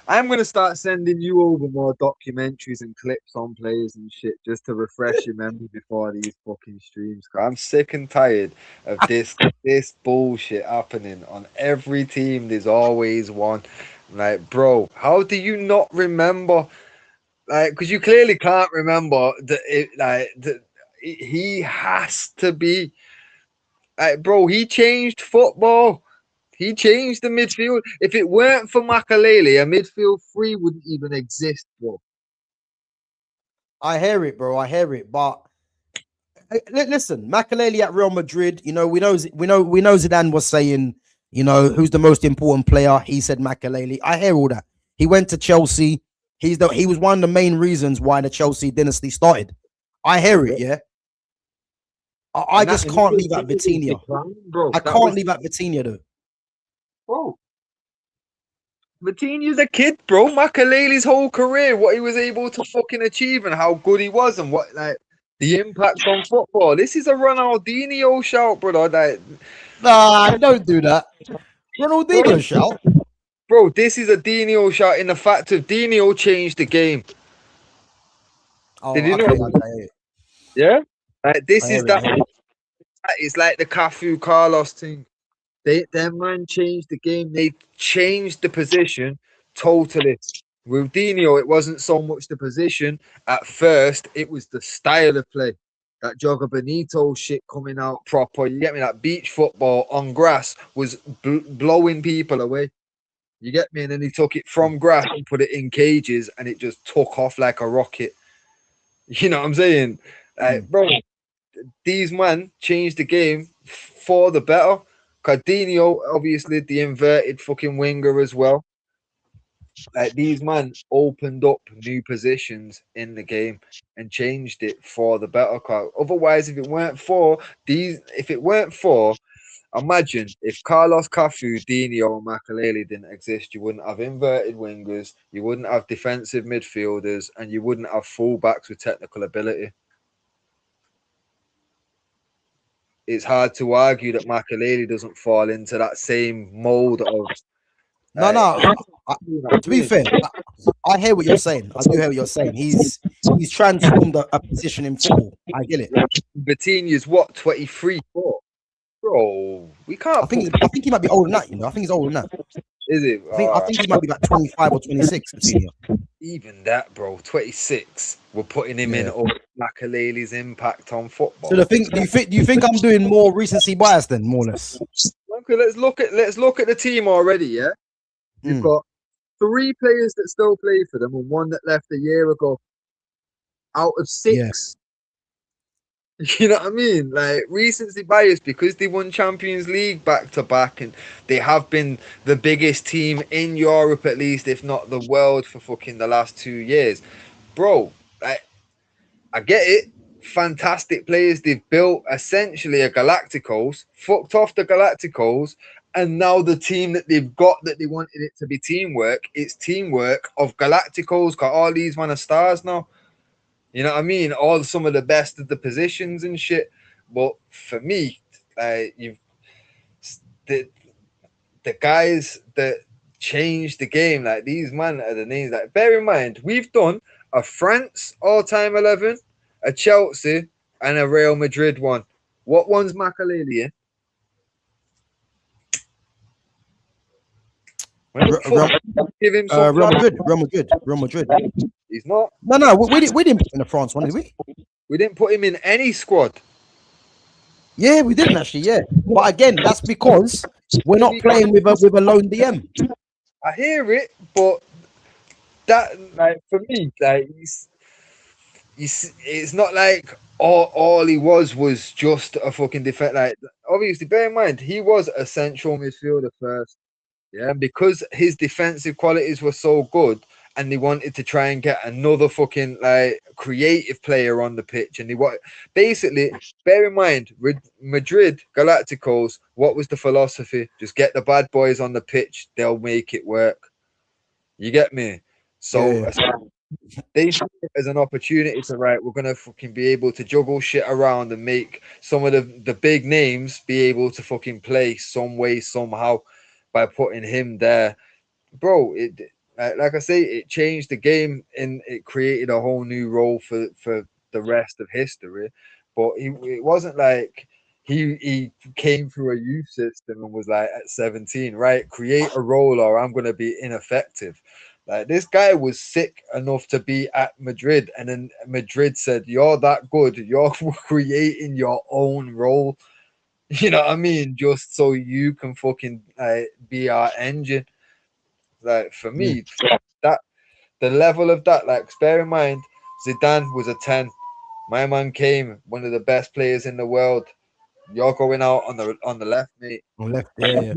I'm gonna start sending you over more documentaries and clips on players and shit just to refresh your memory before these fucking streams. I'm sick and tired of this bullshit happening on every team. There's always one. Like, bro, how do you not remember? Like, because you clearly can't remember that. He has to be. Like, bro, he changed football. He changed the midfield. If it weren't for Makaleli, a midfield three wouldn't even exist, bro. I hear it, bro. I hear it. But listen, Makaleli at Real Madrid, you know, we know Zidane was saying, you know, who's the most important player? He said Makaleli. I hear all that. He went to Chelsea. He was one of the main reasons why the Chelsea dynasty started. I hear it, yeah. I just can't leave out Vitinha. Bro, I can't leave out Vitinha, though. Bro, Vitinha's a kid, bro. Makaleli's whole career, what he was able to fucking achieve and how good he was and what, like, the impact on football. This is a Ronaldinho shout, brother. Like, nah, don't do that. Ronaldinho shout. Bro, this is a Dino shout in the fact of Dino changed the game. Oh, did you know? Yeah? Like, this is that. It's like the Cafu Carlos thing. Their man changed the game. They changed the position totally. With Dino, it wasn't so much the position. At first, it was the style of play. That Joga Benito shit coming out proper. You get me? That beach football on grass was blowing people away. You get me? And then he took it from grass and put it in cages, and it just took off like a rocket. You know what I'm saying? Bro, these men changed the game for the better. Cardinho, obviously, the inverted fucking winger as well. These men opened up new positions in the game and changed it for the better. Otherwise, if it weren't for, imagine if Carlos Cafu, Dino, and Makaleli didn't exist, you wouldn't have inverted wingers, you wouldn't have defensive midfielders, and you wouldn't have fullbacks with technical ability. It's hard to argue that Makaleli doesn't fall into that same mold of. No. To be fair, I hear what you're saying. I do hear what you're saying. He's transformed a position in football. I get it. Vitinha's what, 23, 4? Bro, we can't. I think he might be older than that. You know, I think he's older than that. Is it? I think he might be like 25 or 26. Even that, bro, 26. We're putting him in over Makaleli's impact on football. So the thing, do you think I'm doing more recency bias then, more or less? Okay, let's look at the team already. Yeah, you've got 3 players that still play for them and 1 that left a year ago. Out of 6. Yeah. You know what I mean? Like, recency bias because they won Champions League back to back and they have been the biggest team in Europe, at least, if not the world, for fucking the last 2 years. Bro, I get it. Fantastic players. They've built essentially a Galacticos, fucked off the Galacticos, and now the team that they've got that they wanted it to be teamwork, it's teamwork of Galacticos. Got all these man of stars now. You know what I mean? All some of the best of the positions and shit. But for me, the the guys that changed the game, like these man are the names. Like, bear in mind, we've done a France all-time 11, a Chelsea, and a Real Madrid one. What one's Makaleli in? Give him some Real Madrid. He's not. No, we didn't put him in the France one, did we? We didn't put him in any squad. Yeah, we didn't actually. Yeah, but again, that's because we're not playing with a lone DM. I hear it, but that, like, for me, like, it's not like all he was just a fucking defense. Like, obviously, bear in mind, he was a central midfielder first. Yeah, and because his defensive qualities were so good, and they wanted to try and get another fucking like creative player on the pitch, and basically, bear in mind, Madrid Galacticos, what was the philosophy? Just get the bad boys on the pitch, they'll make it work. You get me? So they see it as an opportunity to, right, we're gonna fucking be able to juggle shit around and make some of the big names be able to fucking play some way, somehow, by putting him there. Bro, like I say, it changed the game and it created a whole new role for the rest of history. But it wasn't like he came through a youth system and was like, at 17, right, create a role or I'm going to be ineffective. Like, this guy was sick enough to be at Madrid, and then Madrid said, you're that good, you're creating your own role. You know what I mean? Just so you can fucking be our engine. Like, for me, that the level of that, like, bear in mind, Zidane was a 10. My man came, one of the best players in the world. You're going out on the left, mate. On left, yeah.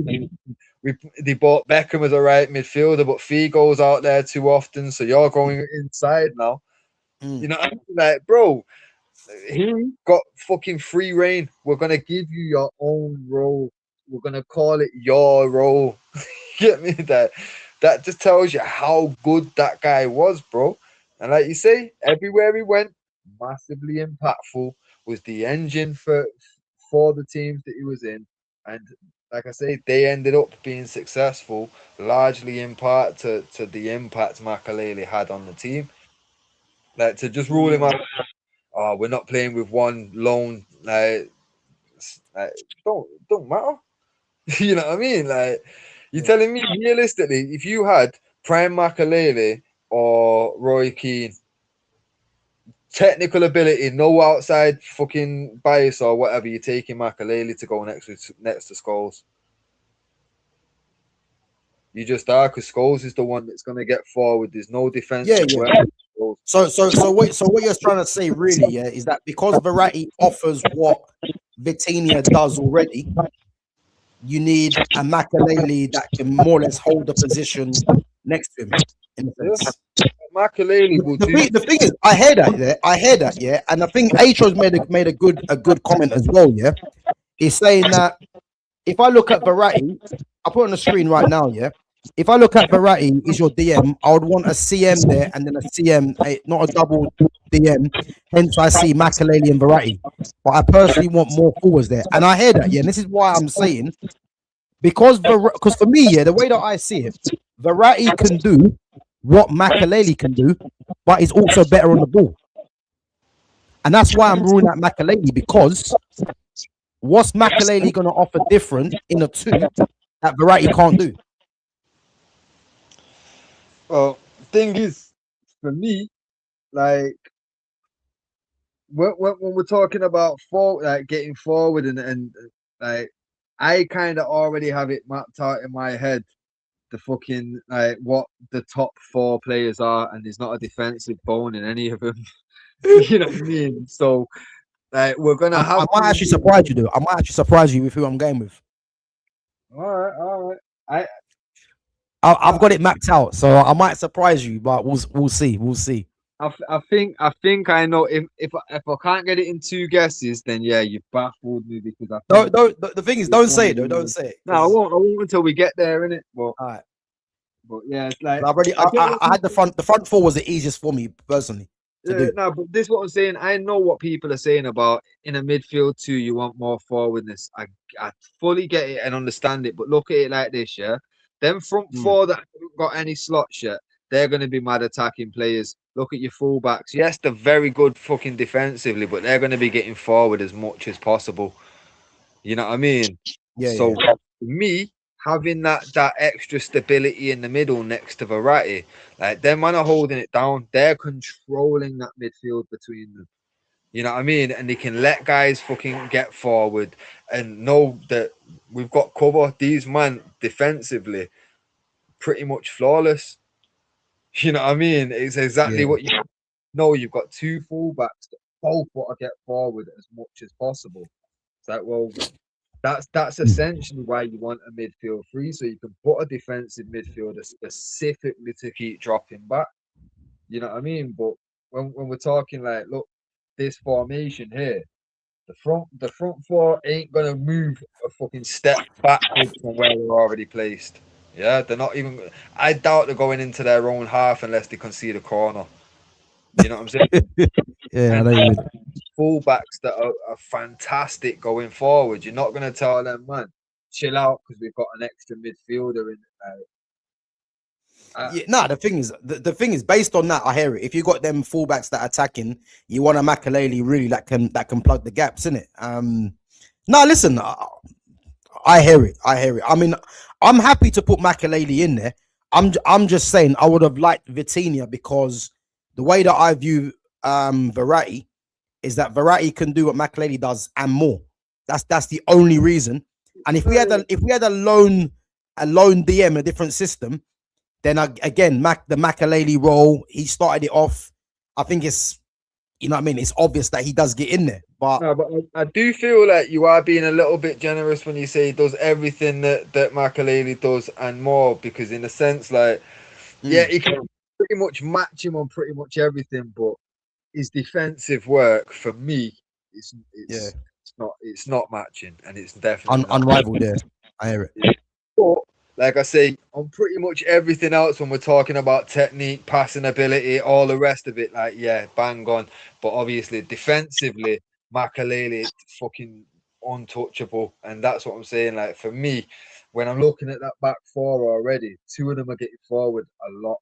They bought Beckham as a right midfielder, but Figo's out there too often, so you're going inside now. You know what I mean? Like, bro, he got fucking free reign. We're gonna give you your own role. We're gonna call it your role. Get me? That just tells you how good that guy was, bro. And like you say, everywhere he went, massively impactful, was the engine for the teams that he was in. And like I say, they ended up being successful, largely in part to the impact Makaleli had on the team. Like, to just rule him out, oh, we're not playing with one lone, like don't matter. You know what I mean? Like, you're telling me, realistically, if you had Prime Makaleli or Roy Keane, technical ability, no outside fucking bias or whatever, you're taking Makaleli to go next to Scholes. You just are, because Scholes is the one that's going to get forward. There's no defense. Yeah. So what you're trying to say, really, is that because Verratti offers what Vitinha does already, you need a Makaleli that can more or less hold the position next to him. In a sense. Makaleli will do. The thing is, I hear that, yeah, and I think Atro's made a good comment as well, yeah. He's saying that if I look at Verratti, I'll put it on the screen right now, yeah. If I look at Verratti, is your DM, I would want a CM there and then a CM, not a double DM. Hence, I see Makaleli and Verratti. But I personally want more forwards there. And I hear that, yeah. And this is why I'm saying, because for me, yeah, the way that I see it, Verratti can do what Makaleli can do, but he's also better on the ball. And that's why I'm ruling out Makaleli, because what's Makaleli going to offer different in a two that Verratti can't do? Well, thing is, for me, like, when we're talking about getting forward and like, I kind of already have it mapped out in my head, the fucking, like, what the top 4 players are, and there's not a defensive bone in any of them. You know what I mean? So, like, we're gonna have. I might actually surprise you, though. I might actually surprise you with who I'm going with. All right. I've got it mapped out, so I might surprise you, but we'll see. We'll see. I think I know. If I can't get it in 2 guesses, then yeah, you baffled me, because The thing is, don't say it, though. Don't say it. No, I won't until we get there, innit? Well, all right. But yeah, it's like I had the front 4 was the easiest for me personally. to do. No, but this is what I'm saying. I know what people are saying about in a midfield too. You want more forwardness. I fully get it and understand it. But look at it like this, yeah. Them front Mm. four that haven't got any slots yet, they're going to be mad attacking players. Look at your fullbacks. Yes, they're very good fucking defensively, but they're going to be getting forward as much as possible. You know what I mean? Yeah, So yeah. for me, having that extra stability in the middle next to Verratti, like them man are holding it down. They're controlling that midfield between them. You know what I mean? And they can let guys fucking get forward and know that we've got cover. These man defensively pretty much flawless. You know what I mean? It's exactly Yeah. what you know. You've got two fullbacks that both want to get forward as much as possible. It's like, well, that's essentially why you want a midfield three, so you can put a defensive midfielder specifically to keep dropping back. You know what I mean? But when we're talking like, look, this formation here, the front four ain't gonna move a fucking step backwards from where they're already placed. Yeah, they're not even. I doubt they're going into their own half unless they concede a corner. You know what I'm saying? Yeah, I And know you mean. fullbacks that are fantastic going forward. You're not going to tell them, man, chill out because we've got an extra midfielder in. Yeah, no, the thing is based on that, I hear it. If you got them fullbacks that are attacking, you want a Makaleli really that can plug the gaps, in it. No, listen, I hear it. I hear it. I mean, I'm happy to put Makaleli in there. I'm just saying I would have liked Vitinha because the way that I view Verratti is that Verratti can do what Makaleli does and more. That's the only reason. And if we had a lone DM, a different system, then again, the Makaleli role, he started it off. I think it's, you know what I mean? It's obvious that he does get in there. But No, but I do feel like you are being a little bit generous when you say he does everything that Makaleli does and more, because in a sense, like, yeah, he can pretty much match him on pretty much everything, but his defensive work for me is yeah, it's not matching, and it's definitely not. unrivaled there. I hear it. But like I say, on pretty much everything else, when we're talking about technique, passing ability, all the rest of it, like, yeah, bang on. But obviously, defensively, Makaleli is fucking untouchable, and that's what I'm saying. Like, for me, when I'm looking at that back four already, two of them are getting forward a lot.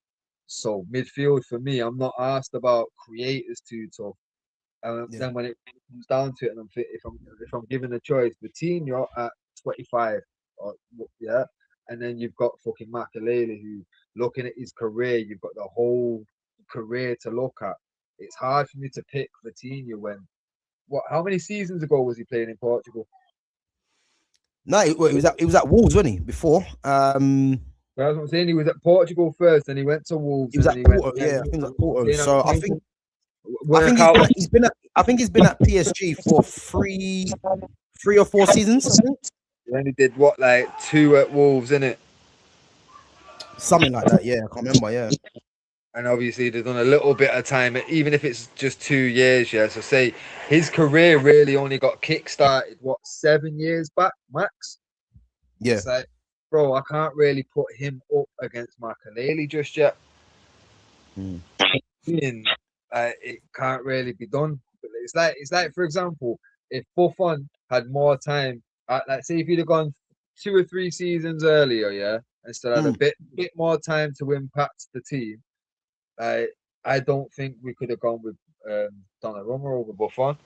So midfield for me, I'm not asked about creators too tough. Yeah. Then when it comes down to it, and if I'm given a choice, the team you're at 25, or yeah, and then you've got fucking Makaleli, who, looking at his career, you've got the whole career to look at. It's hard for me to pick Vitinha when what? How many seasons ago was he playing in Portugal? No, it was at Wolves, wasn't he? Before, That's what I'm saying. He was at Portugal first, and he went to Wolves, he was and then at he went. Porto. Yeah, I think it was at Porto. You know, So I think work out. I think he's been at PSG for three or four seasons, He only did what, like 2 at Wolves, innit? something like that. Yeah, I can't remember. Yeah, And obviously they've done a little bit of time, even if it's just 2 years. Yeah, so say his career really only got kick-started 7 years back max. yeah, It's like, bro, I can't really put him up against Makaleli just yet. Mm. It can't really be done. But it's like, for example, if Buffon had more time, like, say if he'd have gone 2 or 3 seasons earlier, yeah, and still had a bit more time to impact the team, I don't think we could have gone with Donnarumma over Buffon,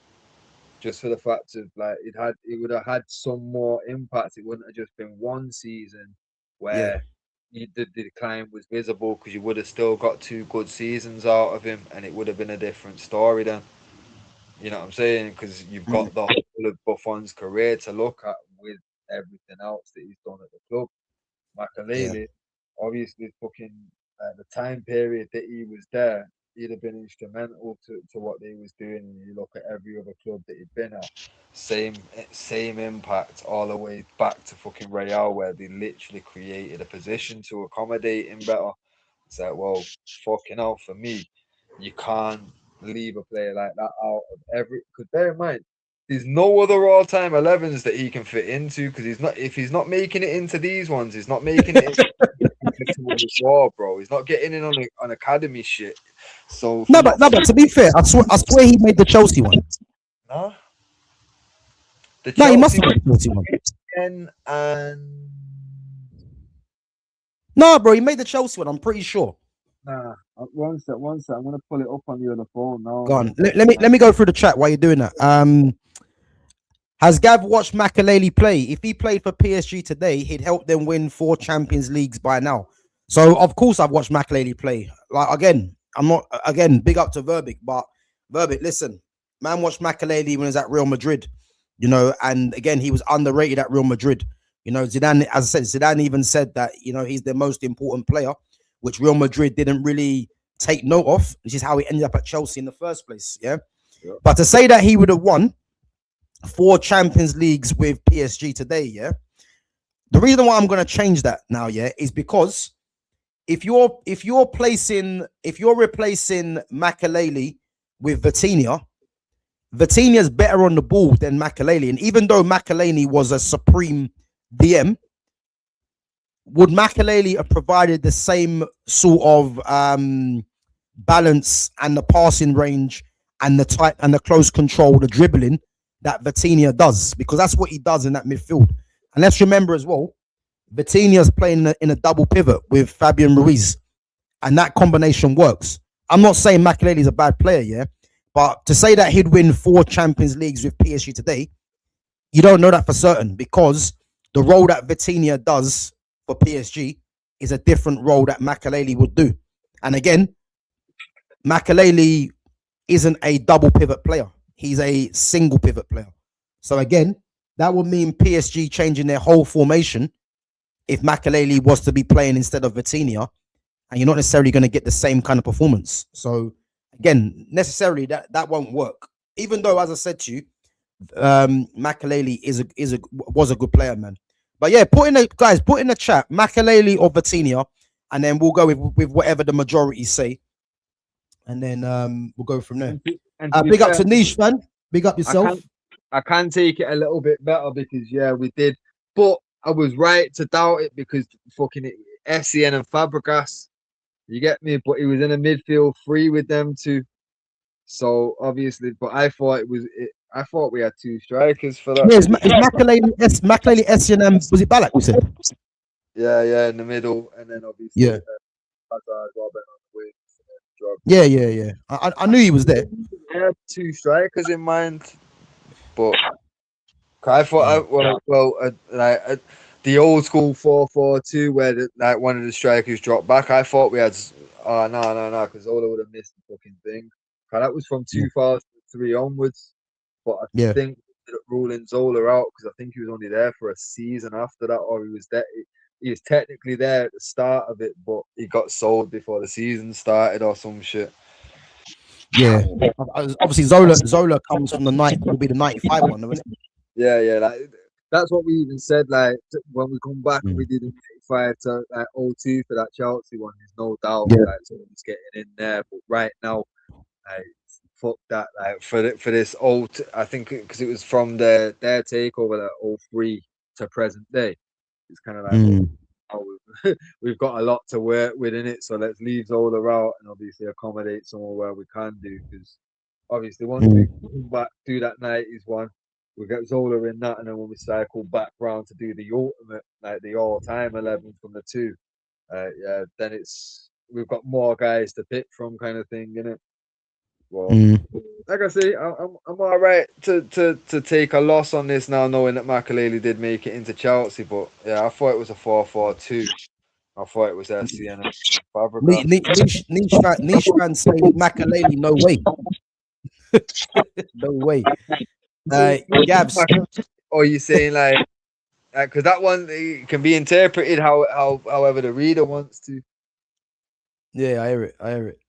just for the fact of, like, it would have had some more impact. It wouldn't have just been one season yeah, where the decline was visible, because you would have still got 2 good seasons out of him, and it would have been a different story then. You know what I'm saying? Because you've got the whole of Buffon's career to look at with everything else that he's done at the club. yeah, Makaleli, obviously, fucking the time period that he was there, he'd have been instrumental to what they was doing. And you look at every other club that he'd been at, same impact all the way back to fucking Real, where they literally created a position to accommodate him better. It's like, well, fucking hell, for me, you can't leave a player like that out of every. Because bear in mind, there's no other all-time 11s that he can fit into, because if he's not making it into these ones, he's not making it into before, bro. He's not getting in on academy shit. So No, but to be fair, I swear he made the Chelsea one. Nah. The No, he must Chelsea have made the Chelsea one. one and No, bro, he made the Chelsea one. I'm pretty sure. nah. One sec. I'm gonna pull it up on you on the phone now. Go on. Let me go through the chat while you're doing that. Has Gav watched Makelele play? If he played for PSG today, he'd help them win 4 Champions Leagues by now. So of course I've watched Makelele play. Like again, I'm not big up to Verbic, but Verbic, listen, man watched Makelele when he was at Real Madrid, you know, and again he was underrated at Real Madrid. You know, Zidane, as I said, Zidane even said that, you know, he's the most important player, which Real Madrid didn't really take note of, which is how he ended up at Chelsea in the first place. Yeah. But to say that he would have won 4 Champions Leagues with PSG today, yeah. The reason why I'm going to change that now, yeah, is because if you're replacing Makelele with Vitinha's better on the ball than Makelele, and even though Makelele was a supreme DM, would Makelele have provided the same sort of balance and the passing range and the tight and the close control, the dribbling that Vitinha does? Because that's what he does in that midfield. And let's remember as well, Vitinha's playing in a double pivot with Fabian Ruiz, and that combination works. I'm not saying Makelele is a bad player, yeah, but to say that he'd win 4 Champions Leagues with PSG today, you don't know that for certain, because the role that Vitinha does for PSG is a different role that Makelele would do. And again, Makelele isn't a double pivot player. He's a single pivot player. So again, that would mean PSG changing their whole formation if Makelele was to be playing instead of Vitinha, and you're not necessarily going to get the same kind of performance. So again, necessarily that won't work. Even though, as I said to you, Makelele was a good player, man. But yeah, put in the chat Makelele or Vitinha, and then we'll go with whatever the majority say, and then we'll go from there. Big up to Niche, man. Big up yourself. I can take it a little bit better because yeah, we did, but I was right to doubt it because fucking SCN and Fabregas, you get me. But he was in a midfield free with them too, so obviously. But I thought I thought we had 2 strikers for that. Yeah, is Makelele SCN, was it Ballack we said? Yeah, in the middle, and then obviously yeah. Hazard, Robin on the wings. Yeah. I knew he was there. I had 2 strikers in mind, but I thought the old school 4-4-2 where one of the strikers dropped back. I thought we had no, because Ola would have missed the fucking thing. That was from 2003 onwards, but I think ruling Zola out because I think he was only there for a season after that, or he was there. He was technically there at the start of it, but he got sold before the season started or some shit. Yeah, obviously Zola comes from the night. Will be the 95 one, isn't it? Yeah. That's what we even said. Like when we come back, we did 95 to 02 for that Chelsea one. There's no doubt that someone's getting in there. But right now, fuck that. Like for this old, I think because it was from their takeover that 03 to present day. It's kind of like we've got a lot to work with in it, so let's leave Zola out and obviously accommodate somewhere where we can do. Because obviously once we come back do that 90s one, we get Zola in that, and then when we cycle back round to do the ultimate, like the all-time 11 from the 2, then we've got more guys to pick from, kind of thing, innit? Well, like I say, I'm all right to take a loss on this now, knowing that Makelele did make it into Chelsea. But yeah, I thought it was a 4-4-2. I thought it was SCN and Fabregas. Niche fans say Makelele, no way. No way. Gabs. Or are you saying like because that one it can be interpreted however the reader wants to. Yeah, I hear it.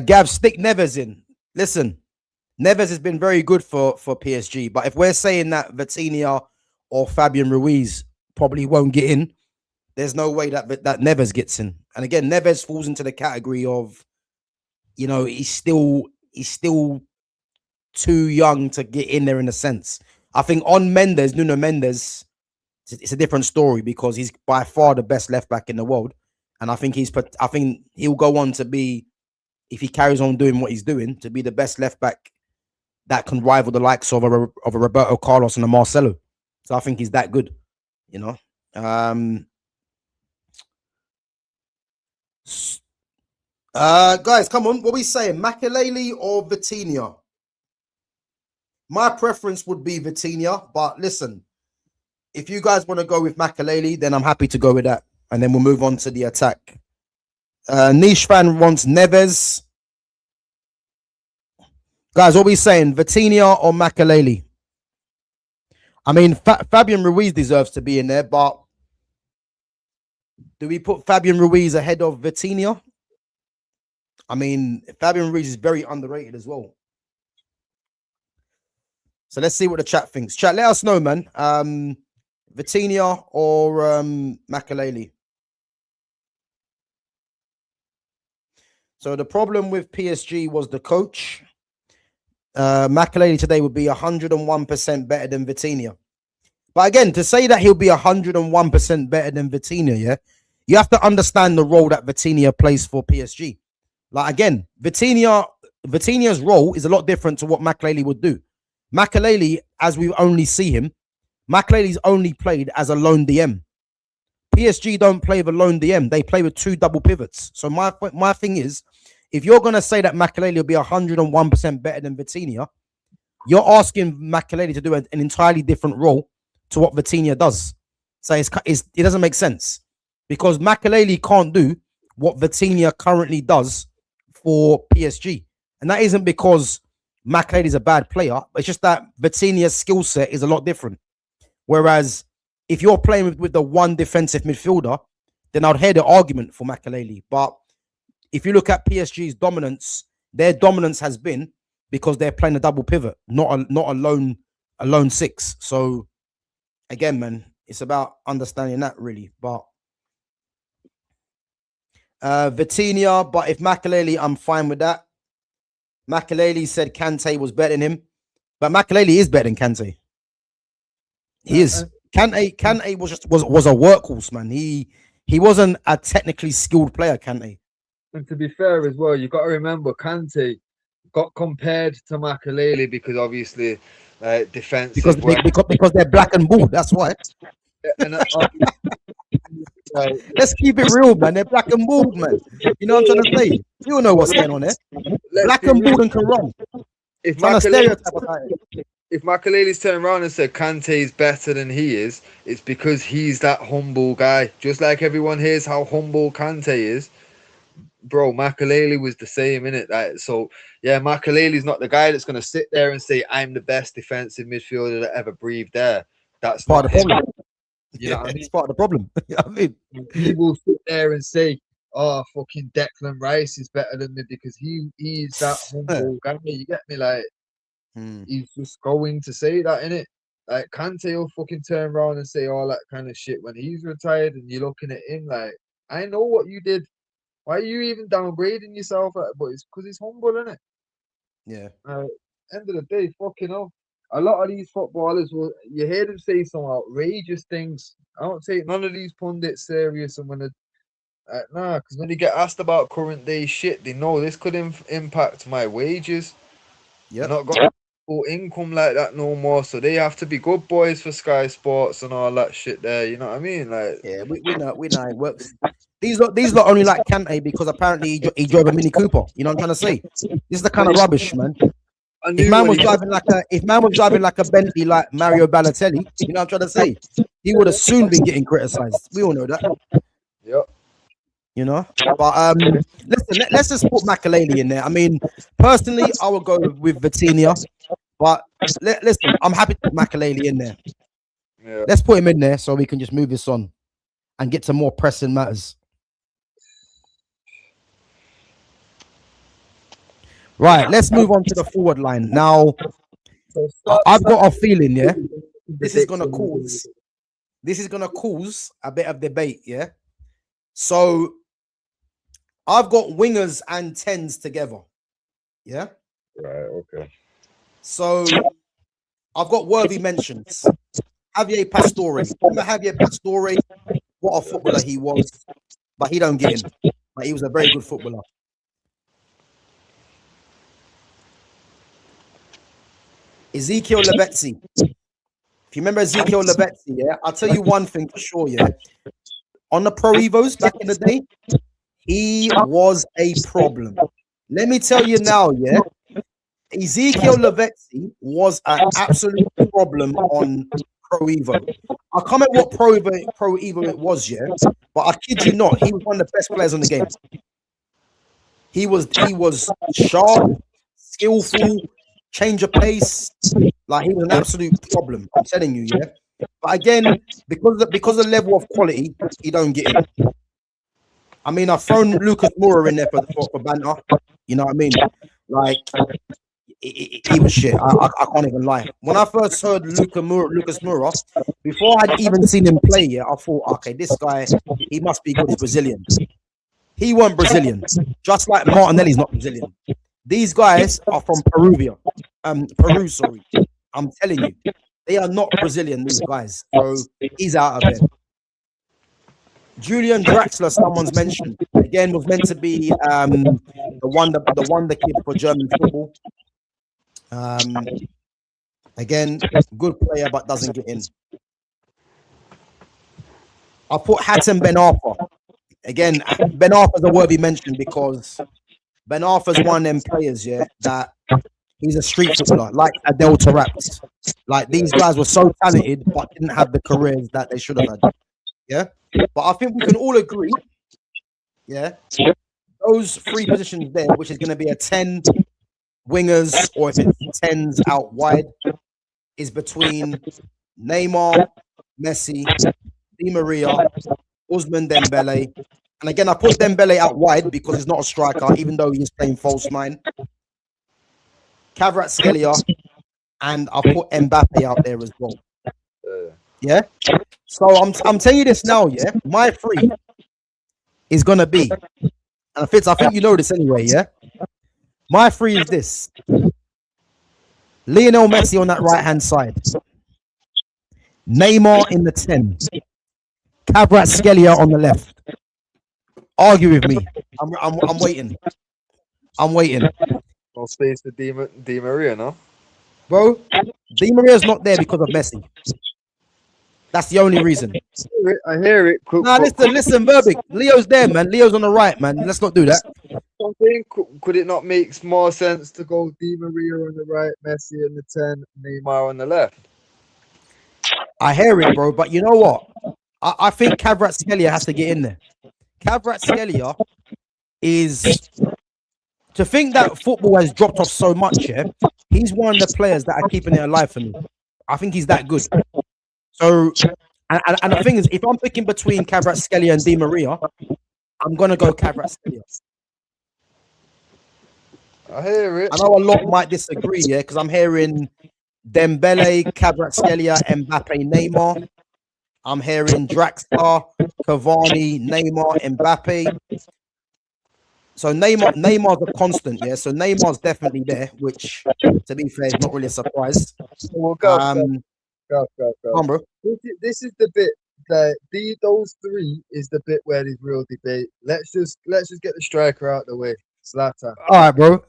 Gav, stick Neves in. Listen, Neves has been very good for PSG, but if we're saying that Vitinha or Fabian Ruiz probably won't get in, there's no way that Neves gets in. And again, Neves falls into the category of, you know, he's still too young to get in there in a sense. I think on Nuno Mendes, it's a different story because he's by far the best left back in the world. and I think he'll go on to be, if he carries on doing what he's doing, to be the best left back that can rival the likes of a Roberto Carlos and a Marcelo. So I think he's that good, you know. Guys, come on, what are we saying? Makelele or Vitinha? My preference would be Vitinha, but listen, if you guys want to go with Makelele, then I'm happy to go with that, and then we'll move on to the attack. Niche fan wants Neves. Guys, what are we saying? Vitinha or Makelele? I mean, Fabian Ruiz deserves to be in there, but do we put Fabian Ruiz ahead of Vitinha? I mean, Fabian Ruiz is very underrated as well. So let's see what the chat thinks. Chat, let us know, man. Vitinha or Makelele? So the problem with PSG was the coach. Makelele today would be 101% better than Vitinha. But again, to say that he'll be 101% better than Vitinha, yeah, you have to understand the role that Vitinha plays for PSG. Like, again, Vitinha's role is a lot different to what Makelele would do. Makelele, as we only see him, Makelele's only played as a lone DM. PSG don't play with a lone DM. They play with two double pivots. So my thing is, if you're going to say that Makelele will be 101% better than Vitinha, you're asking Makelele to do an entirely different role to what Vitinha does. So it doesn't make sense, because Makelele can't do what Vitinha currently does for PSG. And that isn't because Makelele is a bad player. It's just that Vitinha's skill set is a lot different. Whereas if you're playing with the one defensive midfielder, then I'd hear the argument for Makelele. But if you look at PSG's dominance, their dominance has been because they're playing a double pivot, not a lone six. So again, man, it's about understanding that, really. But Vitinha, but if Makelele, I'm fine with that. Makelele said Kante was better than him, but Makelele is better than Kante. He is. Kante was a workhorse, man. He wasn't a technically skilled player, Kante. And to be fair as well, you got to remember Kante got compared to Makelele because obviously defensive. Because they're black and bald. That's why. And, let's keep it real, man. They're black and bald, man. You know what I'm trying to say? You don't know what's going on there. Black and bald and can run. If Makelele's turned around and said Kante is better than he is, it's because he's that humble guy. Just like everyone hears how humble Kante is. Bro, Makelele was the same, innit? Like, so, yeah, Makelele's not the guy that's going to sit there and say, I'm the best defensive midfielder that ever breathed there. That's part of the problem. You know what I mean? It's part of the problem. You know what I mean? He will sit there and say, oh, fucking Declan Rice is better than me because he's that humble guy. You get me? Like, he's just going to say that, innit? Like, Kante will fucking turn around and say all that kind of shit when he's retired, and you're looking at him like, I know what you did. Why are you even downgrading yourself? But it's because he's humble, innit? Yeah. End of the day, fucking hell. A lot of these footballers you hear them say some outrageous things. I don't take none of these pundits serious. And when because when they get asked about current day shit, they know this could impact my wages. Yeah, not got full income like that no more, so they have to be good boys for Sky Sports and all that shit there. You know what I mean? Like, yeah, we know it works. These lot only like Kante because apparently he drove a Mini Cooper. You know what I'm trying to say? This is the kind of rubbish, man. If man was driving like a Bentley like Mario Balotelli, you know what I'm trying to say? He would have soon been getting criticized. We all know that. Yep. You know, but listen, let's just put Makelele in there. I mean, personally, I would go with Vitinha, but listen, I'm happy to put Makelele in there. Yeah. Let's put him in there so we can just move this on and get to more pressing matters. Right, let's move on to the forward line. Now, I've got a feeling, yeah, this is gonna cause a bit of debate, yeah. So I've got wingers and 10s together. Yeah. Right, okay. So I've got worthy mentions. Javier Pastore. Remember Javier Pastore? What a footballer he was. but he don't get in. But he was a very good footballer. Ezekiel Lavezzi. If you remember Ezekiel Lavezzi, yeah, I'll tell you one thing for sure, yeah. On the Pro Evos back in the day, he was a problem. Let me tell you now, yeah. Ezekiel Lavezzi was an absolute problem on Pro Evo. I can't remember what Pro Evo it was, yeah, but I kid you not, he was one of the best players on the game. He was sharp, skillful, change of pace. Like, he was an absolute problem. I'm telling you, yeah. But again, because of the level of quality, he don't get in. I mean, I've thrown Lucas Moura in there for banter. You know what I mean? Like, he was shit. I can't even lie. When I first heard Lucas Moura, before I'd even seen him play, yeah, I thought, okay, this guy, he must be good. He's Brazilian. He weren't Brazilian. Just like Martinelli's not Brazilian. These guys are from Peru, sorry. I'm telling you, they are not Brazilian, these guys. So he's out of there. Julian Draxler, someone's mentioned. Again, was meant to be the wonder kid for German football. Again, good player, but doesn't get in. I put Hatem Ben Arfa. Again, Ben Arfa's a worthy mention because Ben Arfa's one of them players, yeah, that he's a street footballer, like Adel Taarabt. Like, these guys were so talented, but didn't have the careers that they should have had. Yeah, but I think we can all agree, yeah, those three positions there, which is going to be a 10 wingers, or if it's 10s out wide, is between Neymar, Messi, Di Maria, Ousmane Dembele. And again, I put Dembele out wide because he's not a striker, even though he's playing false nine. Kvaratskhelia, and I put Mbappe out there as well. Yeah. So I'm telling you this now, yeah. My three is gonna be, and Fitz, I think you know this anyway, yeah. My three is this: Lionel Messi on that right hand side, Neymar in the 10, Kvaratskhelia on the left. Argue with me. I'm waiting. I'm waiting. No space for Di Maria, no? Bro, Di Maria's not there because of Messi. That's the only reason. I hear it. Nah, listen, Verbic. Leo's there, man. Leo's on the right, man. Let's not do that. Could it not make more sense to go Di Maria on the right, Messi on the 10, Neymar on the left? I hear it, bro. But you know what? I think Kvaratskhelia has to get in there. Kvaratskhelia is... To think that football has dropped off so much, yeah, he's one of the players that are keeping it alive for me. I think he's that good. So, and the thing is, if I'm picking between Kvaratskhelia and Di Maria, I'm going to go Kvaratskhelia. I hear it. I know a lot might disagree, yeah, because I'm hearing Dembele, Kvaratskhelia, Mbappe, Neymar. I'm hearing Draxler, Cavani, Neymar, Mbappe. So Neymar's a constant, yeah. So Neymar's definitely there, which, to be fair, is not really a surprise. Well, go. Bro. This is the bit that those three is the bit where there's real debate. Let's just get the striker out of the way. Zlatan. All right, bro.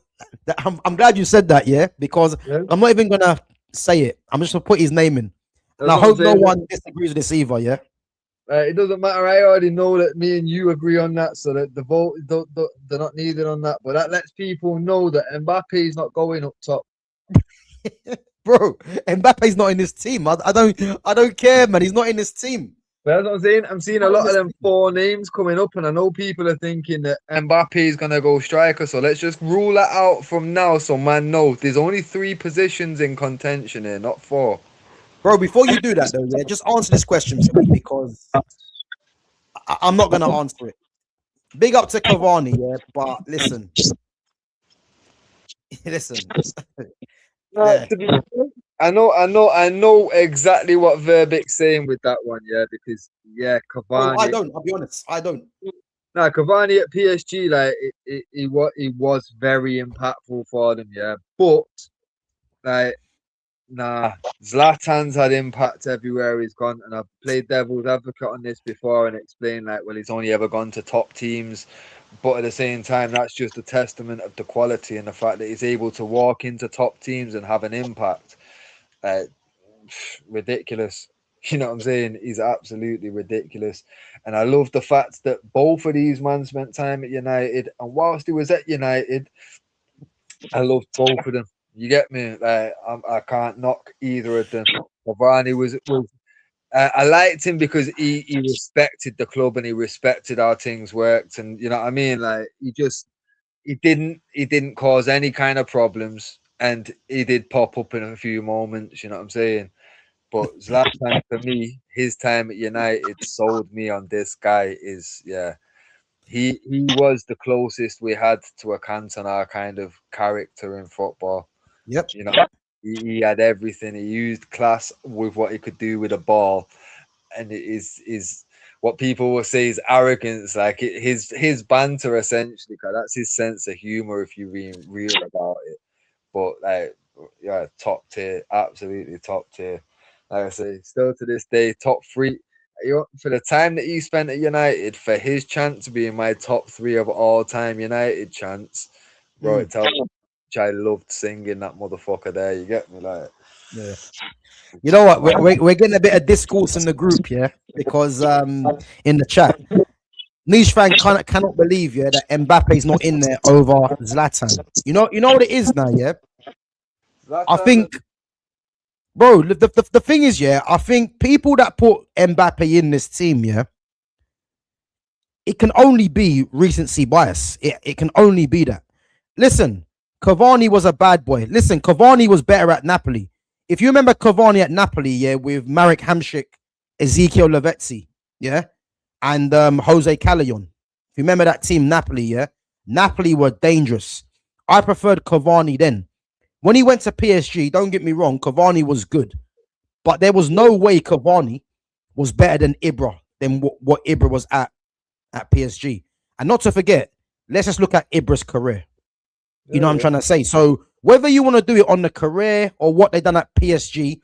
I'm glad you said that, yeah, because I'm not even gonna say it. I'm just gonna put his name in, and I hope no one disagrees with this either, yeah. It doesn't matter. I already know that me and you agree on that, so that the vote they're not needed on that. But that lets people know that Mbappe is not going up top. Bro, Mbappe's not in this team. I don't care, man. He's not in this team. But that's what I'm saying. I'm seeing a lot of them 4 names coming up, and I know people are thinking that Mbappe is gonna go striker. So let's just rule that out from now, so man knows there's only 3 positions in contention here, not 4. Bro, before you do that, though, yeah, just answer this question for me, because I'm not going to answer it. Big up to Cavani, yeah, but listen. Yeah. I know exactly what Verbic's saying with that one, yeah, because, yeah, Cavani... Oh, I don't, I'll be honest, I don't. No, Cavani at PSG, like, he was very impactful for them, yeah, but, like, Nah, Zlatan's had impact everywhere he's gone, and I've played devil's advocate on this before and explained like, well, he's only ever gone to top teams, but at the same time, that's just a testament of the quality and the fact that he's able to walk into top teams and have an impact. Uh, Ridiculous. You know what I'm saying? He's absolutely ridiculous. And I love the fact that both of these men spent time at United. And whilst he was at United, I loved both of them. You get me? Like I can't knock either of them. Cavani was I liked him because he respected the club and he respected how things worked. And you know what I mean? Like he didn't cause any kind of problems. And he did pop up in a few moments, you know what I'm saying? But Zlatan, for me, his time at United sold me on this guy. Is yeah, he was the closest we had to a Cantona kind of character in football. Yep. You know, he had everything. He used class with what he could do with a ball, and it is what people will say is arrogance. Like his banter essentially, 'cause that's his sense of humor. If you being real about it, but like yeah, top tier, absolutely top tier. Like I say, still to this day, top three. For the time that he spent at United, for his chance to be in my top three of all time United chants, bro, it tells me I loved singing that motherfucker there. You get me? Like, Yeah. You know what? We're getting a bit of discourse in the group, yeah, because in the chat, Niche fan cannot believe, yeah, that Mbappe's not in there over Zlatan. You know what it is now, yeah. I Zlatan, think, bro, the thing is, yeah, I think people that put Mbappe in this team, yeah, it can only be recency bias. It can only be that. Listen, Cavani was a bad boy. Listen, Cavani was better at Napoli. If you remember Cavani at Napoli, yeah, with Marek Hamšík, Ezekiel Lavezzi, yeah, and Jose Callejon. If you remember that team, Napoli, yeah, Napoli were dangerous. I preferred Cavani then. When he went to PSG, don't get me wrong, Cavani was good, but there was no way Cavani was better than Ibra than what Ibra was at PSG. And not to forget, let's just look at Ibra's career. You know what I'm trying to say? So whether you want to do it on the career or what they done at PSG,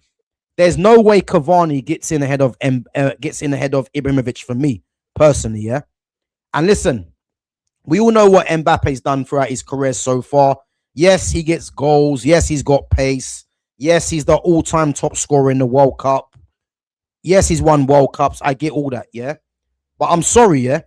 there's no way Cavani gets in ahead of Ibrahimovic for me personally, yeah. And listen, we all know what Mbappe's done throughout his career so far. Yes, he gets goals. Yes, he's got pace. Yes, he's the all-time top scorer in the World Cup. Yes, he's won World Cups. I get all that, yeah. But I'm sorry, yeah.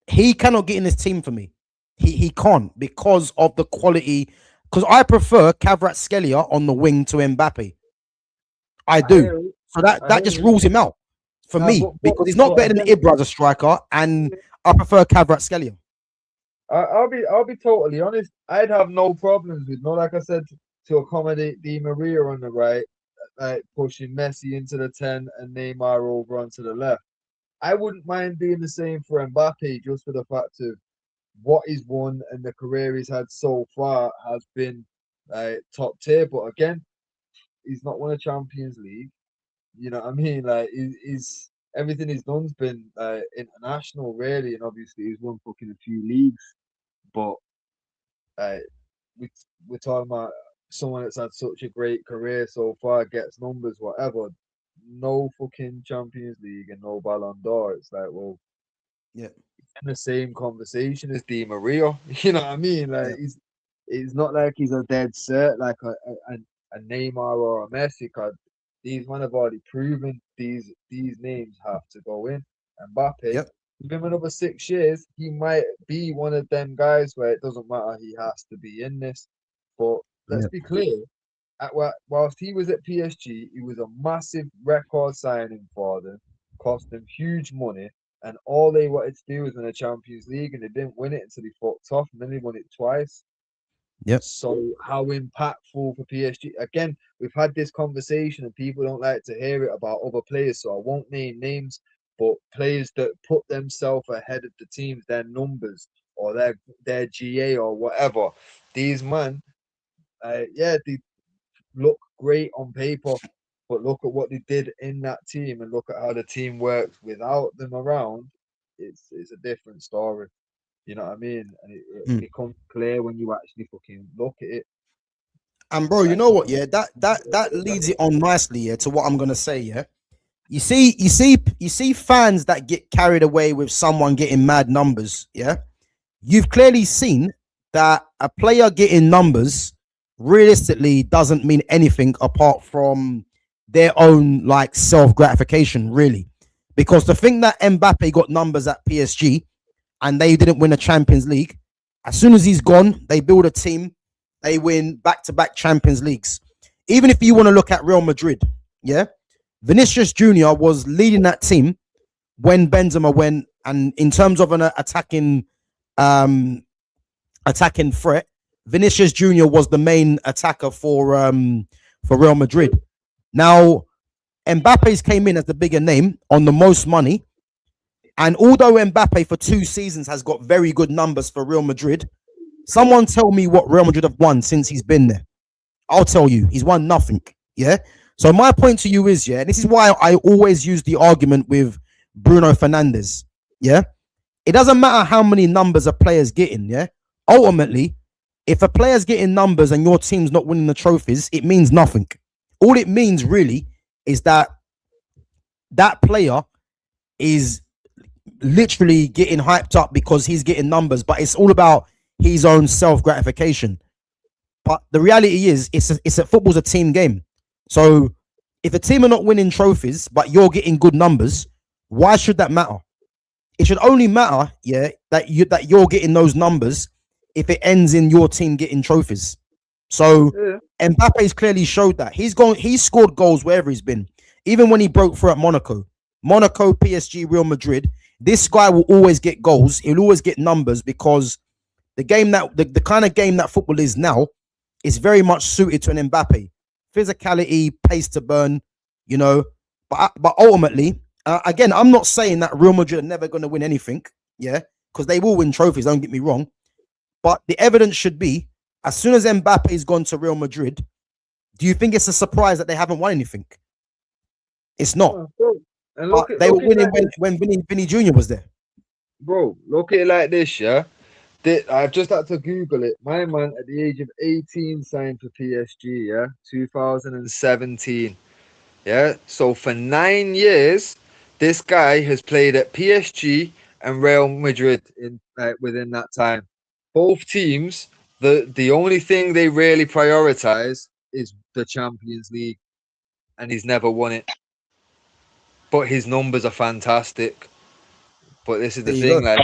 He cannot get in this team for me. He can't because of the quality. Because I prefer Kvaratskhelia on the wing to Mbappe. I I do. hear you. So I that hear just you. rules him out for Nah, me because he's not better than again, Ibra as a striker, and I prefer Kvaratskhelia. I'll be totally honest. I'd have no problems with no, like I said, to accommodate Di Maria on the right, like pushing Messi into the 10 and Neymar over onto the left. I wouldn't mind doing the same for Mbappe just for the fact of what he's won and the career he's had so far has been top tier. But again, he's not won a Champions League. You know what I mean? Like he's everything he's done's been international, really, and obviously he's won fucking a few leagues. But uh, we we're talking about someone that's had such a great career so far, gets numbers, whatever. No fucking Champions League and no Ballon d'Or. It's like, well, Yeah, in the same conversation as Di Maria. You know what I mean? Like yeah, it's not like he's a dead cert like a Neymar or a Messi. Cause these men have already proven these names have to go in. Mbappe, yep, give him another 6 years, he might be one of them guys where it doesn't matter. He has to be in this. But let's yeah, be clear. Whilst he was at PSG, he was a massive record signing for them, cost them huge money, and all they wanted to do was win a Champions League, and they didn't win it until they fucked off, and then they won it twice. yep, So how impactful for PSG? Again, we've had this conversation, and people don't like to hear it about other players, so I won't name names, but players that put themselves ahead of the teams, their numbers or their GA or whatever. These men, yeah, they look great on paper, but look at what they did in that team and look at how the team works without them around. It's a different story. You know what I mean? And it Mm. becomes clear when you actually fucking look at it. And bro, you Like, know what? Yeah, that leads it on nicely. Yeah, to what I'm gonna say. Yeah, you see fans that get carried away with someone getting mad numbers. Yeah, you've clearly seen that a player getting numbers realistically doesn't mean anything apart from their own like self gratification, really. Because to think that Mbappe got numbers at PSG and they didn't win a Champions League, as soon as he's gone, they build a team, they win back to back Champions Leagues. Even if you want to look at Real Madrid, yeah, Vinicius Jr. was leading that team when Benzema went, and in terms of an um, attacking threat, Vinicius Jr. was the main attacker for Real Madrid. Now, Mbappe's came in as the bigger name on the most money, and although Mbappe for 2 seasons has got very good numbers for Real Madrid, someone tell me what Real Madrid have won since he's been there. I'll tell you, he's won nothing. Yeah. So my point to you is, yeah, this is why I always use the argument with Bruno Fernandes. Yeah. It doesn't matter how many numbers a player's getting. Yeah. Ultimately, if a player's getting numbers and your team's not winning the trophies, it means nothing. All it means really is that that player is literally getting hyped up because he's getting numbers, but it's all about his own self gratification. But the reality is, football's a team game. So if a team are not winning trophies, but you're getting good numbers, why should that matter? It should only matter, yeah, that you're getting those numbers if it ends in your team getting trophies. So yeah, Mbappe's clearly showed that he's scored goals wherever he's been, even when he broke through at Monaco, PSG, Real Madrid. This guy will always get goals. He'll always get numbers because the kind of game that football is now is very much suited to an Mbappe. Physicality, pace to burn, you know. But ultimately, again, I'm not saying that Real Madrid are never going to win anything, yeah, because they will win trophies. Don't get me wrong. But the evidence should be, as soon as Mbappe's gone to Real Madrid, do you think it's a surprise that they haven't won anything? It's not. bro. And But they were look at it winning like this, when Vinny Jr. was there. bro. Look at it like this, yeah. I've just had to Google it. My man, at the age of 18, signed for PSG, yeah, 2017. Yeah, so for 9 years, this guy has played at PSG and Real Madrid in within that time. Both teams, the only thing they really prioritize is the Champions League, and he's never won it. But his numbers are fantastic. But this is There the you go. thing, like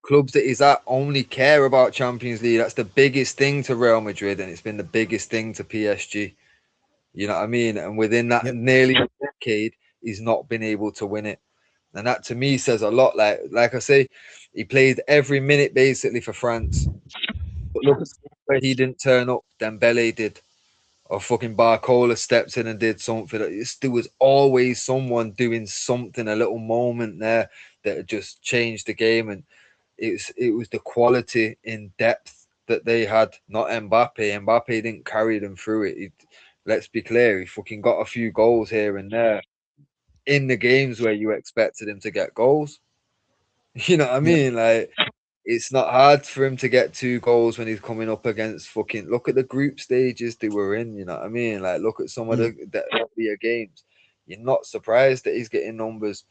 clubs that he's at only care about Champions League. That's the biggest thing to Real Madrid, and it's been the biggest thing to PSG. You know what I mean? And within that Yep. nearly a decade, he's not been able to win it. And that to me says a lot. Like I say, he played every minute basically for France. But look, where he didn't turn up, Dembele did. Or fucking Barcola stepped in and did something. There was always someone doing something, a little moment there that just changed the game. And it was the quality in depth that they had, not Mbappe. Mbappe didn't carry them through it. Let's be clear, he fucking got a few goals here and there in the games where you expected him to get goals. You know what I Yep. mean? Like, it's not hard for him to get 2 goals when he's coming up against fucking. Look at the group stages they were in. You know what I mean? Like, look at some of Mm. the earlier games. You're not surprised that he's getting numbers,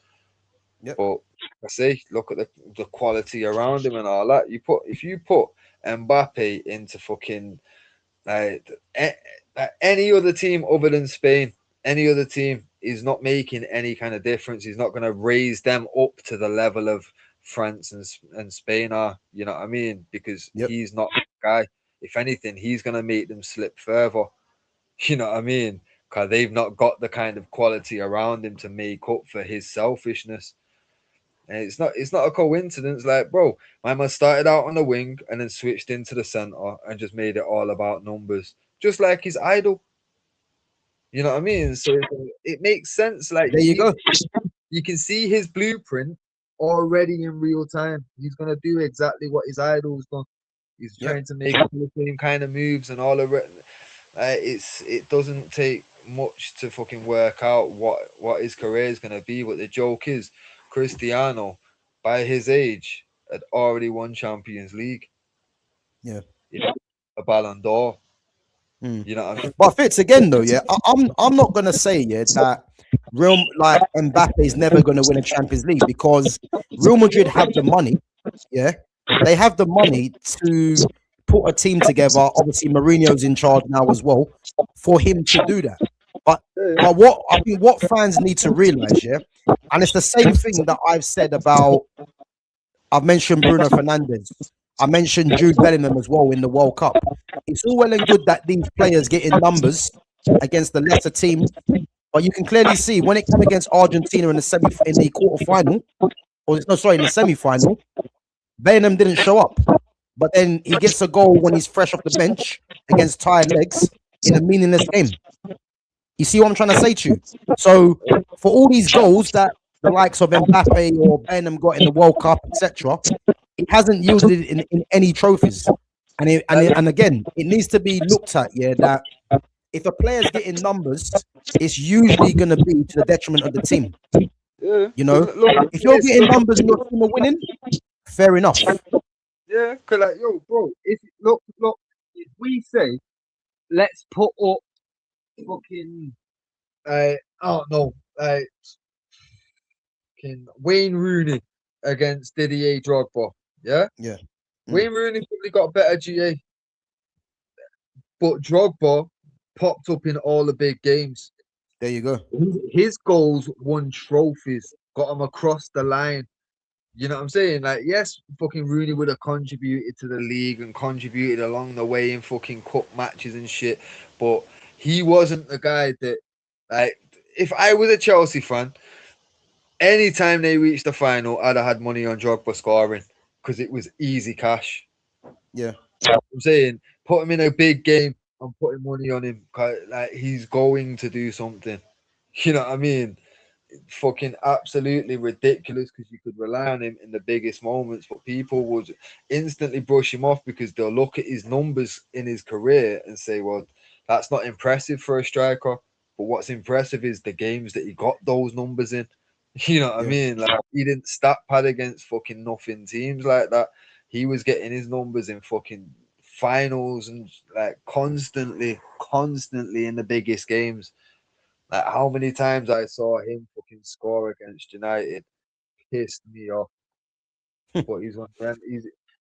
Yep. but I say, look at the quality around him and all that. If you put Mbappe into fucking like any other team other than Spain, any other team is not making any kind of difference. He's not going to raise them up to the level of France and Spain are. You know what I mean? Because Yep. he's not the guy. If anything, he's going to make them slip further. You know what I mean? Because they've not got the kind of quality around him to make up for his selfishness. And it's not a coincidence. Like, bro, my man started out on the wing and then switched into the center and just made it all about numbers, just like his idol. You know what I mean? So it makes sense. Like There you go. you can see his blueprint already in real time. He's gonna do exactly what his idol's done. He's Yep. trying to make the same kind of moves and all of it. It doesn't take much to fucking work out what his career is gonna be. But the joke is, Cristiano, by his age, had already won Champions League. Yeah. You know, a Ballon d'Or. Mm. You know what I mean? But Fitz again though, yeah. I'm not gonna say that Real like Mbappe is never gonna win a Champions League because Real Madrid have the money. Yeah, they have the money to put a team together. Obviously, Mourinho's in charge now as well for him to do that. But what I think what fans need to realize, yeah, and it's the same thing that I've said about. I've mentioned Bruno Fernandes. I mentioned Jude Bellingham as well in the World Cup. It's all well and good that these players get in numbers against the lesser team, but you can clearly see when it came against Argentina in the quarterfinal, or no, sorry, in the semi-final, Bellingham didn't show up. But then he gets a goal when he's fresh off the bench against tired legs in a meaningless game. You see what I'm trying to say to you? So for all these goals that the likes of Mbappe or Bellingham got in the World Cup, etc., it hasn't yielded in any trophies. And again, it needs to be looked at, yeah, that if a player's getting numbers, it's usually going to be to the detriment of the team. Yeah. You know, if you're getting numbers and your team are winning, fair enough. Yeah, cause like, yo, bro, if we say let's put up fucking I don't know, Wayne Rooney against Didier Drogba, yeah? Yeah. Wayne Rooney probably got better GA, but Drogba popped up in all the big games. There you go. His goals won trophies, got him across the line. You know what I'm saying? Like, yes, fucking Rooney would have contributed to the league and contributed along the way in fucking cup matches and shit, but he wasn't the guy that, like, if I was a Chelsea fan, anytime they reached the final, I'd have had money on Drogba scoring because it was easy cash. Yeah. I'm saying, put him in a big game, I'm putting money on him. Like, he's going to do something. You know what I mean? Fucking absolutely ridiculous because you could rely on him in the biggest moments, but people would instantly brush him off because they'll look at his numbers in his career and say, well, that's not impressive for a striker. But what's impressive is the games that he got those numbers in. You know what I mean? Like, he didn't stat pad against fucking nothing teams like that. He was getting his numbers in fucking finals and like constantly in the biggest games. Like, how many times I saw him fucking score against United pissed me off. But he's one of them.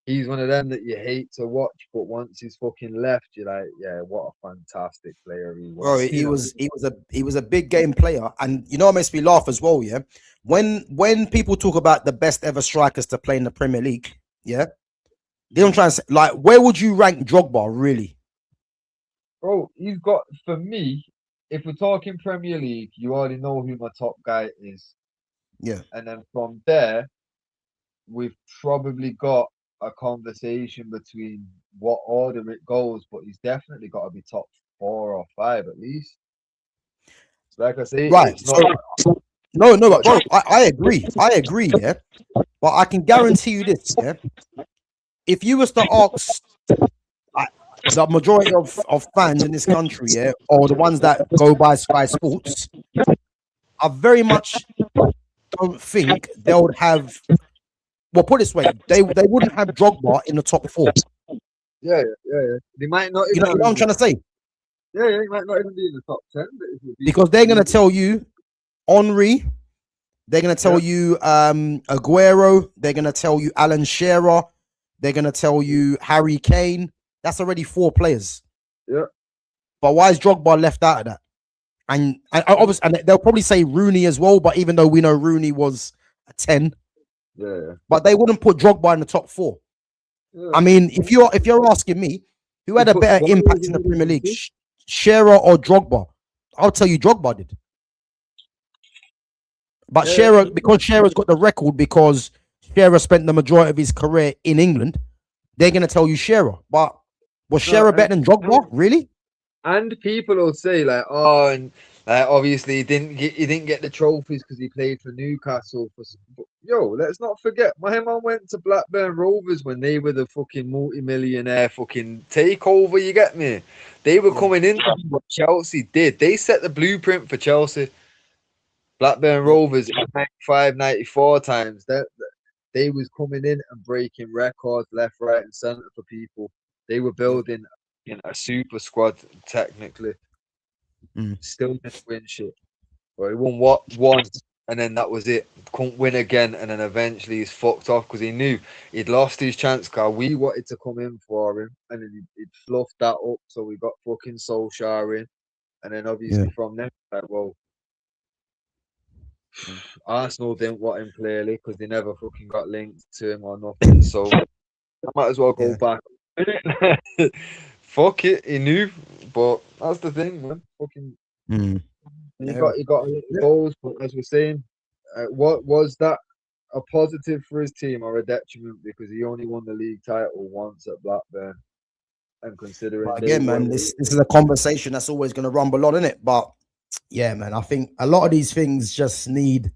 He's one of them that you hate to watch, but once he's fucking left, you're like, yeah, what a fantastic player he was. Bro, he was a big game player, and you know what makes me laugh as well, yeah. When people talk about the best ever strikers to play in the Premier League, yeah, they don't try and say, like, where would you rank Drogba really? Bro, he's got, for me, if we're talking Premier League, you already know who my top guy is. Yeah. And then from there, we've probably got a conversation between what order it goes, but he's definitely got to be top 4 or 5 at least. Like I say, Right. it's not. No, but bro, I agree. Yeah. But I can guarantee you this, yeah. If you was to ask the majority of fans in this country, yeah, or the ones that go by Sky Sports, I very much don't think they would have. Well, put it this way, they wouldn't have Drogba in the top 4. Yeah. They might not. You know what I'm trying to say? Yeah, he might not even be in the top 10. Because they're going to tell you Henry, they're going to tell you Aguero, they're going to tell you Alan Shearer, they're going to tell you Harry Kane. That's already 4 players. Yeah. But why is Drogba left out of that? And obviously, and they'll probably say Rooney as well, but even though we know Rooney was a 10, but they wouldn't put Drogba in the top 4. Yeah. I mean, if you're asking me, who had a better impact in the Premier League, Shearer or Drogba? I'll tell you Drogba did. But Shearer, because Shearer's got the record, because Shearer spent the majority of his career in England, they're going to tell you Shearer. But was Shearer better than Drogba? Really? And people will say, like, oh, and obviously he didn't get the trophies because he played for Newcastle. Yo, let's not forget, my man went to Blackburn Rovers when they were the fucking multi-millionaire fucking takeover, you get me? They were coming in to do what Chelsea did. They set the blueprint for Chelsea. Blackburn Rovers in 95, 94 times. they was coming in and breaking records left, right, and centre for people. They were building in a super squad technically. Still didn't win shit. But he won one, and then that was it. Couldn't win again, and then eventually he's fucked off because he knew he'd lost his chance. Cause we wanted to come in for him, and then he'd fluffed that up. So we got fucking Solskjaer in, and then obviously from there, like, well, Arsenal didn't want him clearly because they never fucking got linked to him or nothing. So I might as well go back. Fuck it, he knew, but that's the thing, man. Fucking. You got goals, but as we're saying, what was that a positive for his team or a detriment because he only won the league title once at Blackburn? And considering again, man, this is a conversation that's always going to rumble on, isn't it? But yeah, man, I think a lot of these things just need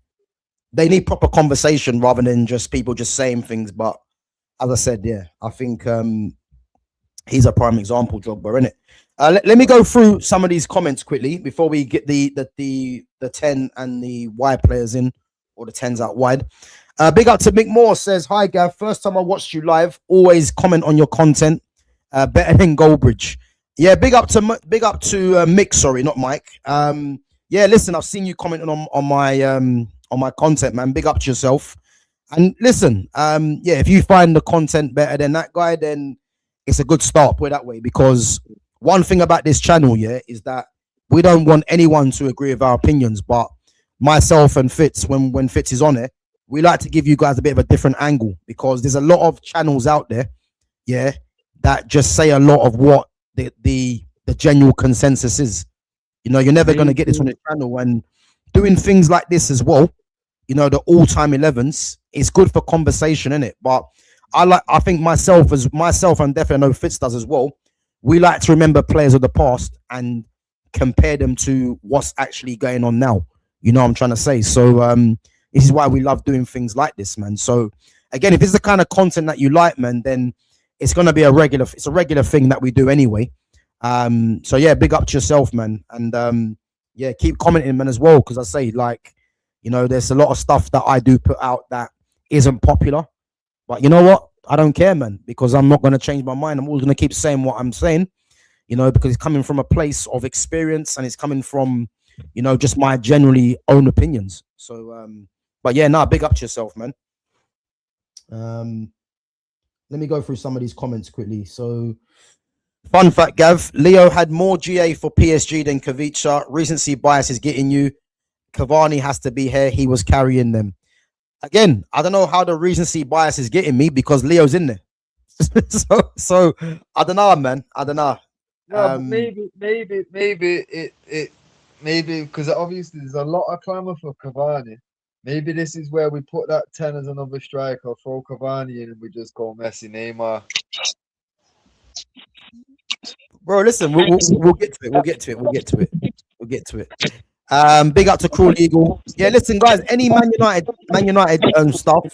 proper conversation rather than just people just saying things. But as I said, yeah, I think he's a prime example, Drogba, isn't it? Let me go through some of these comments quickly before we get the 10 and the wide players in, or the 10s out wide. Big up to Mick Moore, says, hi Gav, first time I watched you live, always comment on your content, better than Goldbridge. Yeah, big up to Mick, sorry, not Mike. Yeah, listen, I've seen you commenting on my content, man. Big up to yourself. And listen, yeah, if you find the content better than that guy, then it's a good start, put it that way, because one thing about this channel, yeah, is that we don't want anyone to agree with our opinions, but myself and Fitz, when Fitz is on it, we like to give you guys a bit of a different angle, because there's a lot of channels out there, yeah, that just say a lot of what the general consensus is. You know, you're never going to get this on the channel, and doing things like this as well, you know, the all-time 11s, it's good for conversation, isn't it? But I think myself and definitely I know Fitz does as well, we like to remember players of the past and compare them to what's actually going on now. You know what I'm trying to say? So this is why we love doing things like this, man. So again, if it's the kind of content that you like, man, then it's going to be a regular thing that we do anyway. So yeah, big up to yourself, man. And yeah, keep commenting, man, as well. Because I say, like, you know, there's a lot of stuff that I do put out that isn't popular. But you know what? I don't care, man, because I'm not going to change my mind. I'm always going to keep saying what I'm saying, you know, because it's coming from a place of experience and it's coming from, you know, just my generally own opinions. So, but yeah, nah, big up to yourself, man. Let me go through some of these comments quickly. So, fun fact, Gav, Leo had more GA for PSG than Kavicha. Recency bias is getting you. Cavani has to be here. He was carrying them. Again, I don't know how the recency bias is getting me because Leo's in there. so I don't know, man. I don't know. No, maybe because obviously there's a lot of clamour for Cavani. Maybe this is where we put that 10 as another striker, throw Cavani in, and we just go Messi, Neymar. Bro, listen, we'll get to it. We'll get to it. Big up to Cruel Eagle. Yeah, listen, guys, any Man United stuff,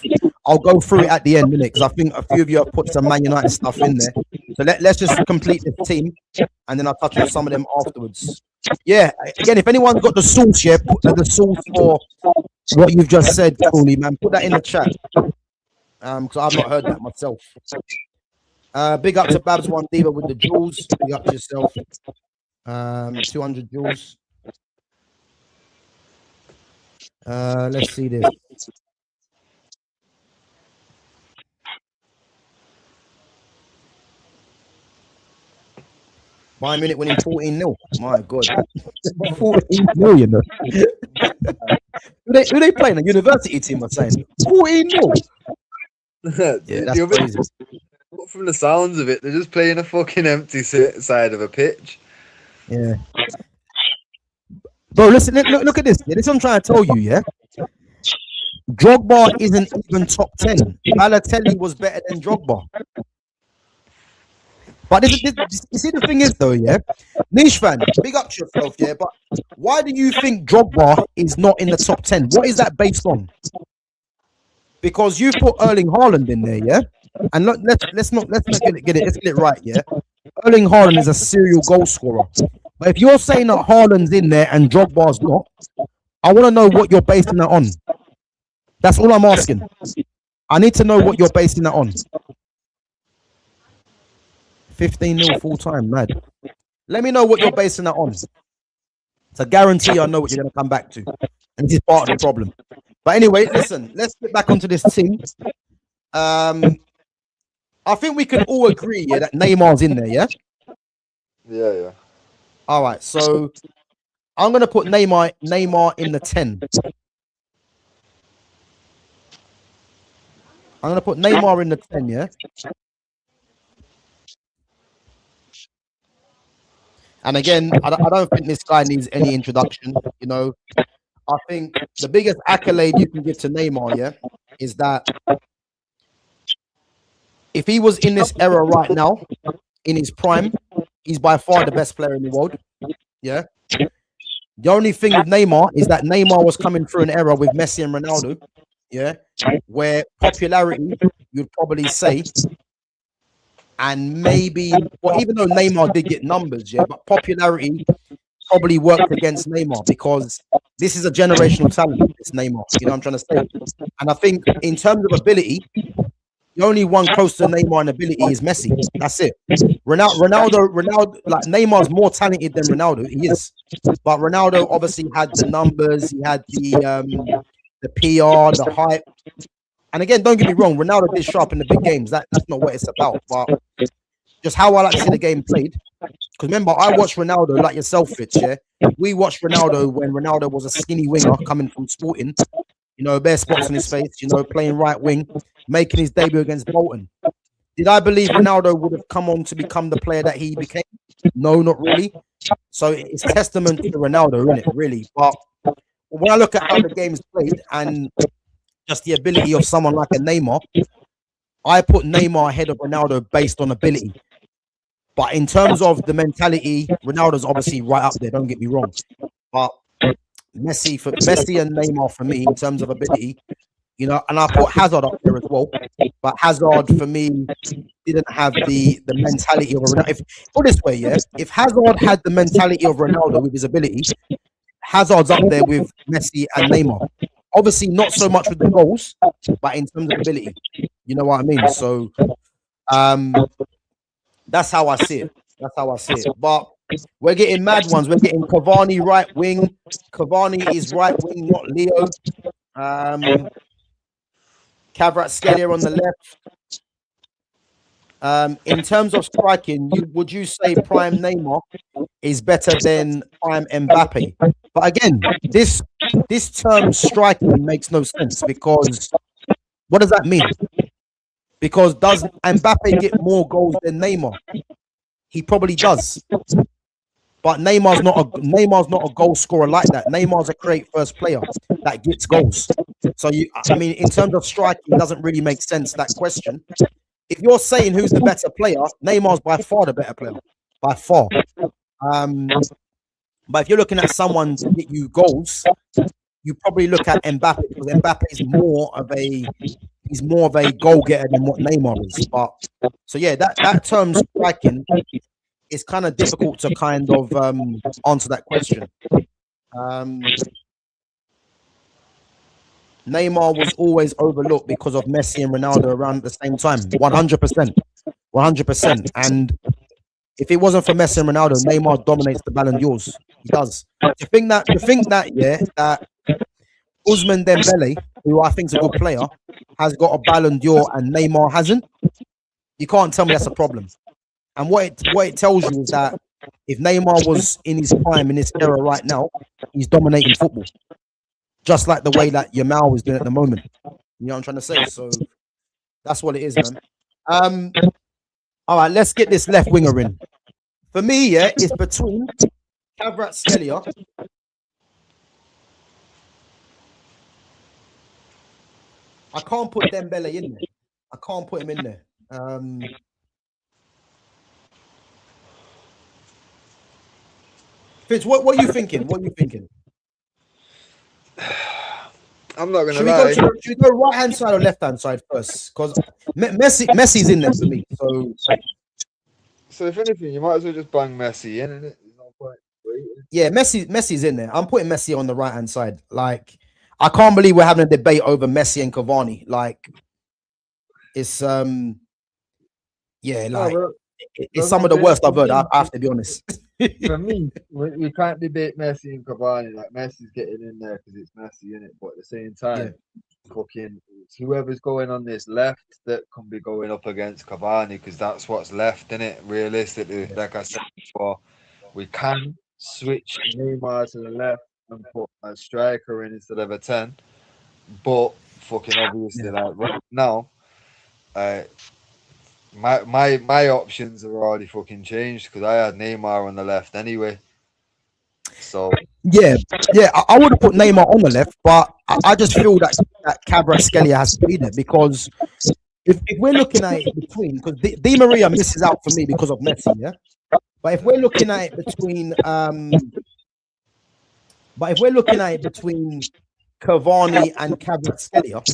I'll go through it at the end, innit? Because I think a few of you have put some Man United stuff in there. So let's just complete the team, and then I'll touch on some of them afterwards. Yeah, again, if anyone's got the source, yeah, put the source for what you've just said, Cruelly, man. Put that in the chat. Because I've not heard that myself. Big up to Babs One Diva with the jewels. Big up to yourself. 200 jewels. Let's see this. Bayern Munich winning 14-0. My God. 14 million. Who they playing? A university team, I'm saying. 14-0. Yeah, that's crazy. From the sounds of it, they're just playing a fucking empty side of a pitch. Yeah. Bro, listen, look at this. Yeah, this is what I'm trying to tell you, yeah? Drogba isn't even top 10. Balotelli was better than Drogba. But you see, the thing is, though, yeah? Niche fan, big up to yourself, yeah? But why do you think Drogba is not in the top 10? What is that based on? Because you put Erling Haaland in there, yeah? And let's get it right, yeah? Erling Haaland is a serial goal scorer. But if you're saying that Haaland's in there and Drogba's not, I want to know what you're basing that on. That's all I'm asking. I need to know what you're basing that on. 15-0 full time, mad. Let me know what you're basing that on. It's a guarantee I know what you're going to come back to. And this is part of the problem. But anyway, listen, let's get back onto this team. I think we can all agree, yeah, that Neymar's in there, yeah? Yeah. All right, so I'm going to put Neymar in the 10. I'm going to put Neymar in the 10, yeah? And again, I don't think this guy needs any introduction. You know, I think the biggest accolade you can give to Neymar, yeah, is that if he was in this era right now, in his prime, he's by far the best player in the world. Yeah. The only thing with Neymar is that Neymar was coming through an era with Messi and Ronaldo, yeah, where popularity, you'd probably say, and maybe, well, even though Neymar did get numbers, yeah, but popularity probably worked against Neymar because this is a generational talent, this Neymar, you know what I'm trying to say? And I think in terms of ability, the only one close to Neymar in ability is Messi. That's it. Ronaldo, like Neymar's more talented than Ronaldo. He is, but Ronaldo obviously had the numbers, he had the PR, the hype. And again, don't get me wrong, Ronaldo did show up in the big games. That's not what it's about. But just how I like to see the game played. Because remember, I watched Ronaldo like yourself, Fitz, yeah? We watched Ronaldo when Ronaldo was a skinny winger coming from Sporting. You know, bare spots on his face, you know, playing right wing, making his debut against Bolton. Did I believe Ronaldo would have come on to become the player that he became? No, not really. So it's testament to Ronaldo, isn't it? Really. But when I look at how the game's played and just the ability of someone like a Neymar, I put Neymar ahead of Ronaldo based on ability. But in terms of the mentality, Ronaldo's obviously right up there, don't get me wrong. But Messi and Neymar for me, in terms of ability, you know, and I put Hazard up there as well. But Hazard for me didn't have the mentality of a Ronaldo. Put it this way, yeah, if Hazard had the mentality of Ronaldo with his ability, Hazard's up there with Messi and Neymar. Obviously, not so much with the goals, but in terms of ability, you know what I mean. So, that's how I see it. That's how I see it. But we're getting mad ones. We're getting Cavani right wing. Cavani is right wing, not Leo. Kvaratskhelia on the left. In terms of striking, would you say prime Neymar is better than prime Mbappe? But again, this term striking makes no sense because what does that mean? Because does Mbappe get more goals than Neymar? He probably does. But Neymar's not a goal scorer like that. Neymar's a create first player that gets goals. So I mean, in terms of striking, it doesn't really make sense, that question. If you're saying who's the better player, Neymar's by far the better player. By far. But if you're looking at someone to get you goals, you probably look at Mbappe because Mbappe is more of a goal getter than what Neymar is. But so yeah, that term striking is kind of difficult to kind of answer that question. Neymar was always overlooked because of Messi and Ronaldo around at the same time. 100%. And if it wasn't for Messi and Ronaldo, Neymar dominates the Ballon d'Ors. He does. To think that Ousmane Dembele, who I think is a good player, has got a Ballon d'Or and Neymar hasn't, you can't tell me that's a problem. And what it tells you is that if Neymar was in his prime in this era right now, he's dominating football. Just like the way that Yamal is doing at the moment. You know what I'm trying to say? So that's what it is, man. All right, let's get this left winger in. For me, yeah, it's between Kvaratskhelia. I can't put Dembele in there. I can't put him in there. Fitz, what are you thinking? What are you thinking? I'm not gonna lie. Should we go right hand side or left hand side first? Because Messi's in there for me. So if anything, you might as well just bang Messi in, innit? There's no point waiting. Yeah, Messi's in there. I'm putting Messi on the right hand side. Like, I can't believe we're having a debate over Messi and Cavani. Like, It's yeah, No, like bro, it's that's some what of I'm the saying. worst I've heard. I have to be honest. For me, we can't debate Messi and Cavani. Like Messi's getting in there because it's Messi in it, but at the same Yeah, time, fucking it's whoever's going on this left that can be going up against Cavani because that's what's left in it. Realistically, yeah, like I said before, we can switch Neymar to the left and put a striker in instead of a 10, but fucking obviously, yeah. like right now, uh, my options are already fucking changed because I had Neymar on the left anyway. So Yeah, yeah. I would have put Neymar on the left, but I just feel that Kvaratskhelia has to be there because if we're looking at it between, because Di Maria misses out for me because of Messi, yeah. But if we're looking at it between, Cavani and Kvaratskhelia,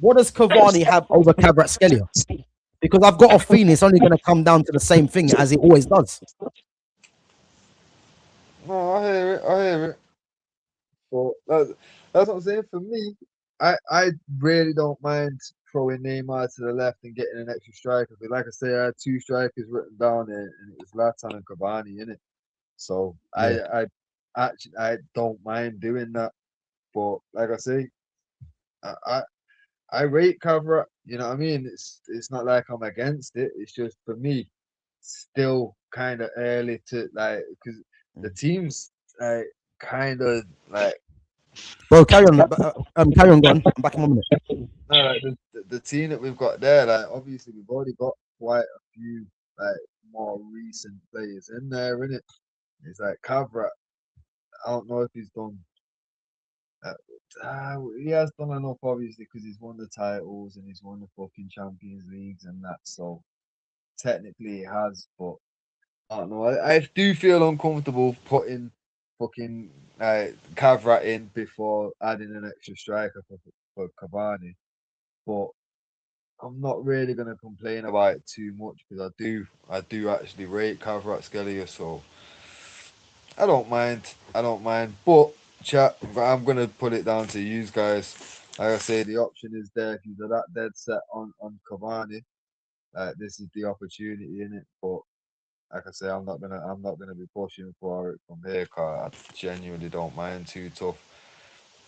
what does Cavani have over Kvaratskhelia? Because I've got a feeling it's only going to come down to the same thing as it always does. no, I hear it. I hear it. But that's what I'm saying. For me, I really don't mind throwing Neymar to the left and getting an extra striker. Because like I say, I had two strikers written down there, and it was Latan and Cavani in it. So Yeah, I don't mind doing that. But like I say, I I, I rate cover. You know what I mean? It's not like I'm against it. It's just for me, still kind of early to like because the teams like kind of like bro. Carry on, gone. I'm back in 1 minute. no, like the team that we've got there, like obviously we've already got quite a few like more recent players in there, innit? It's like Cavra. I don't know if he's done. Uh, he has done enough, obviously, because he's won the titles and he's won the fucking Champions Leagues and that. So technically, he has. But I don't know. I do feel uncomfortable putting fucking Cavra in before adding an extra striker for Cavani. But I'm not really gonna complain about it too much because I do actually rate Kvaratskhelia, so I don't mind. I don't mind. But chat, I'm gonna put it down to you guys. Like I say, the option is there if you're that dead set on Cavani. This is the opportunity in it. But like I say, I'm not gonna be pushing for it from here. Cause I genuinely don't mind too tough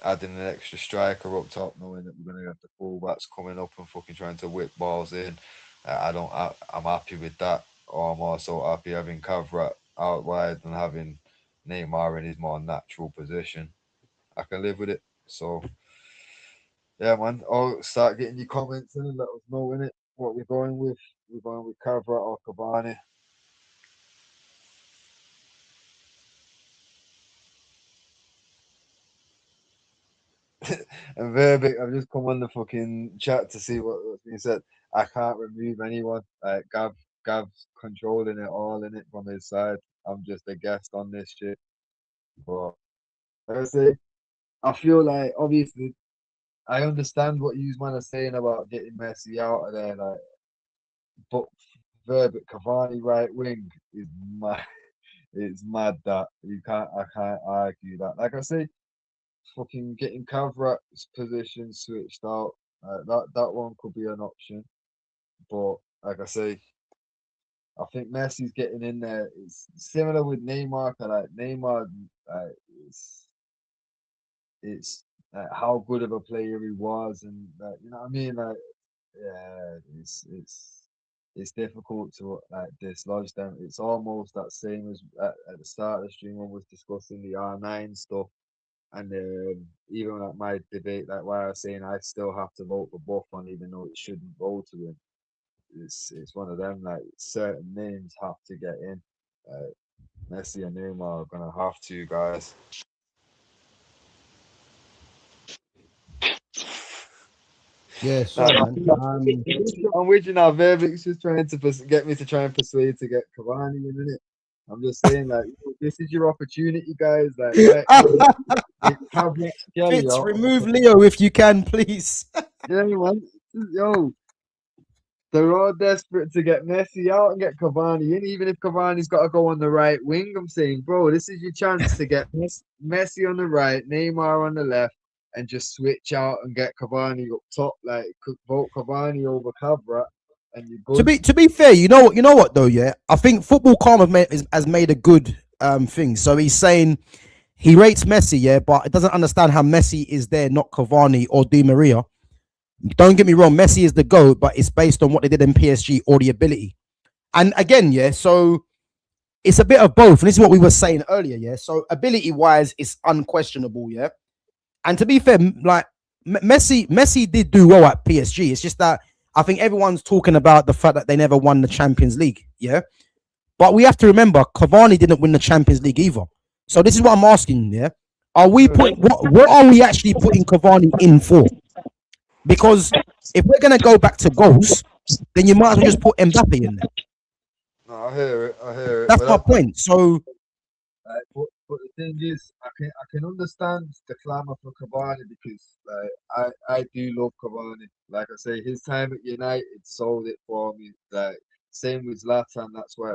adding an extra striker up top, knowing that we're going to have the fullbacks coming up and fucking trying to whip balls in. I don't. I'm happy with that. Or I'm also happy having Kavrat out wide and having Neymar in his more natural position. I can live with it. So yeah, man. I'll start getting your comments in and let us know in it what we're going with. We're going with Kavrat or Cavani. And Verbic, I've just come on the fucking chat to see what's being said. I can't remove anyone. Gav's controlling it all in it from his side. I'm just a guest on this shit. But like I say, I feel like obviously I understand what you man are saying about getting Messi out of there, like, but Verbic Cavani right wing is mad. It's mad that I can't argue that. Like I say, fucking getting Kavrat's position switched out. That one could be an option, but like I say, I think Messi's getting in there. It's similar with Neymar. Like Neymar, uh, it's it's how good of a player he was, and you know what I mean. Like yeah, it's difficult to like dislodge them. It's almost that same as at the start of the stream when we was discussing the R9 stuff. And even like my debate, like why I was saying I still have to vote for Buffon, even though it shouldn't go to him. It's one of them. Like certain names have to get in. Messi and Neymar are gonna have to, guys. Yeah, Now, sorry, man. I'm with you now. Vervic's just trying to get me to try and persuade to get Cavani in it. I'm just saying, like, this is your opportunity, guys. Like, right now, it's Cabinet Skelly Fitz, out. remove Leo if you can, please. Yeah, man. Yo, they're all desperate to get Messi out and get Cavani in, even if Cavani's got to go on the right wing. I'm saying, bro, this is your chance to get Messi on the right, Neymar on the left. and just switch out and get Cavani up top. Like, vote Cavani over Cabra, and you're good. To be fair, you know what though, yeah. I think Football Calm has made a good thing. So he's saying he rates Messi, yeah, but it doesn't understand how Messi is there, not Cavani or Di Maria. Don't get me wrong, Messi is the GOAT, but it's based on what they did in PSG or the ability. And again, yeah, so it's a bit of both. And this is what we were saying earlier, yeah. So ability wise, it's unquestionable, yeah. And to be fair, like Messi did do well at PSG. It's just that I think everyone's talking about the fact that they never won the Champions League, yeah. But we have to remember Cavani didn't win the Champions League either. So this is what I'm asking, yeah. Are we putting what are we actually putting Cavani in for? Because if we're gonna go back to goals, then you might as well just put Mbappe in there. No, I hear it. I hear it. That's my point. So, but the thing is, I can understand the clamour for Cavani because I do love Cavani. Like I say, his time at United sold it for me. Like same with Zlatan. That's why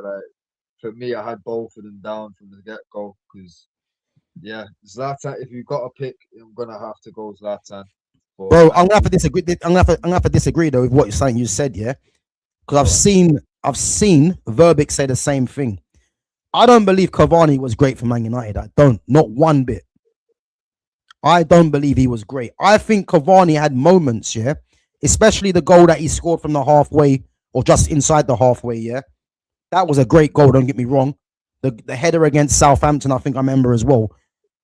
for me, I had both of them down from the get go because yeah, Zlatan. If you've got to pick, I'm gonna have to go Zlatan. But bro, I'm gonna have to disagree. I'm gonna have to disagree though with what you're saying. You said, yeah, because I've seen Verbic say the same thing. I don't believe Cavani was great for Man United. I don't, not one bit. I don't believe he was great. I think Cavani had moments, yeah, especially the goal that he scored from the halfway or just inside the halfway, yeah. That was a great goal. Don't get me wrong. The header against Southampton, I think I remember as well.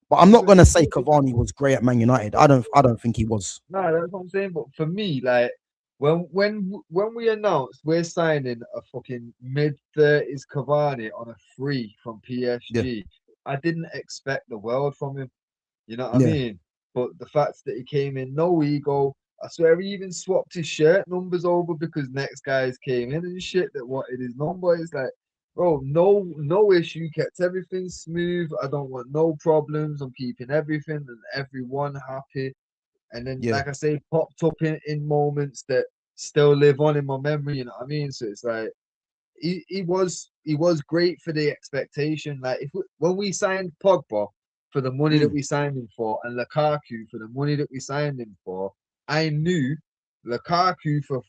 But I'm not gonna say Cavani was great at Man United. I don't think he was. no, that's what I'm saying. But for me, like when we announced we're signing a fucking mid-30s Cavani on a free from Yeah, PSG, I didn't expect the world from him. You know what I yeah, mean? But the fact that he came in, no ego. I swear he even swapped his shirt numbers over because next guys came in and shit that wanted his number. It's like, bro, no issue. Kept everything smooth. I don't want no problems. I'm keeping everything and everyone happy. And then, yeah, like I say, popped up in moments that still live on in my memory. You know what I mean? So it's like he was great for the expectation. Like when we signed Pogba for the money that mm, we signed him for, and Lukaku for the money that we signed him for, I knew Lukaku for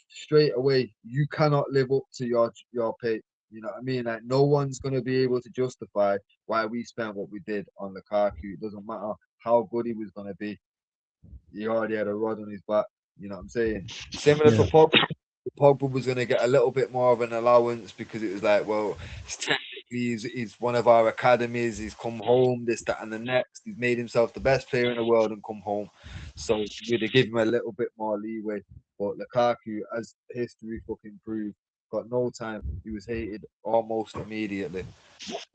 straight away. You cannot live up to your pay. You know what I mean? Like no one's gonna be able to justify why we spent what we did on Lukaku. It doesn't matter how good he was gonna be. He already had a rod on his back. You know what I'm saying? Similar to yeah, Pogba. Pogba was going to get a little bit more of an allowance because it was like, well, he's one of our academies. He's come home, this, that, and the next. He's made himself the best player in the world and come home. So we'd have given him a little bit more leeway. But Lukaku, as history fucking proved, got no time. He was hated almost immediately.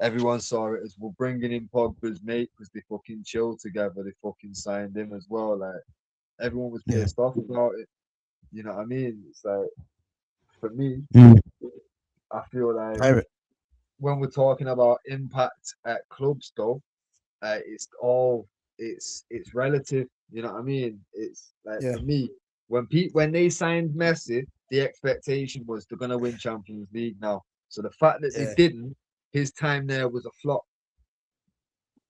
Everyone saw it as we're bringing in Pogba's mate because they fucking chilled together. They fucking signed him as well. Like everyone was yeah. pissed off about it. You know what I mean? It's like for me, Mm. I feel like I, when we're talking about impact at clubs, though, it's relative. You know what I mean? It's like yeah, for me, when they signed Messi, the expectation was they're gonna win Champions League now. So the fact that they yeah. didn't, his time there was a flop.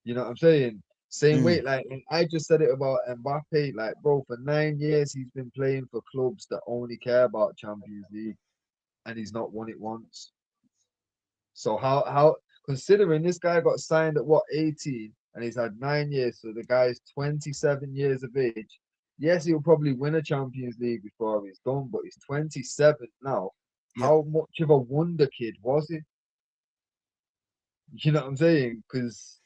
You know what I'm saying? Same way, Mm, like and I just said it about Mbappe. Like, bro, for 9 years he's been playing for clubs that only care about Champions League, and he's not won it once. So how considering this guy got signed at what 18 and he's had 9 years, so the guy's 27 years of age. Yes, he'll probably win a Champions League before he's done, but he's 27 now. yeah. How much of a wonder kid was he? You know what I'm saying? Because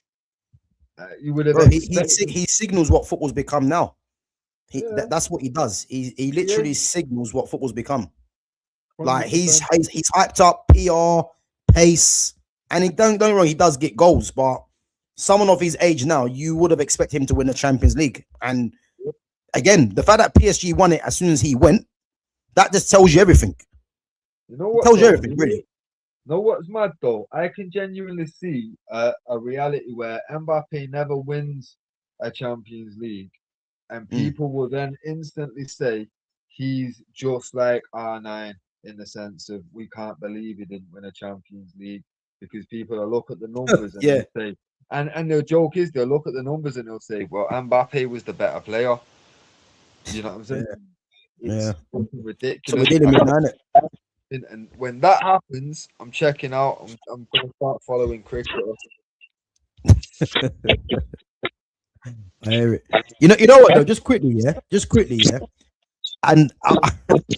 you would have Bro, expected, he signals what football's become now. yeah, That's what he does. He literally create signals what football's become. Like 100%. he's hyped up PR, pace, and he don't get me wrong, he does get goals, but someone of his age now, you would have expected him to win the Champions League. And again, the fact that PSG won it as soon as he went, that just tells you everything. You know It what tells you though? everything, really. Know what's mad though? I can genuinely see a reality where Mbappe never wins a Champions League, and Mm. people will then instantly say he's just like R9 in the sense of we can't believe he didn't win a Champions League because people will look at the numbers and Yeah, they say And the joke is they'll look at the numbers and they'll say, well, Mbappe was the better player. You know what I'm saying? Yeah. It's fucking So ridiculous. we're dealing with that, And when that happens, I'm checking out. I'm going to start following cricket. I hear it. You know what though? Just quickly, yeah. And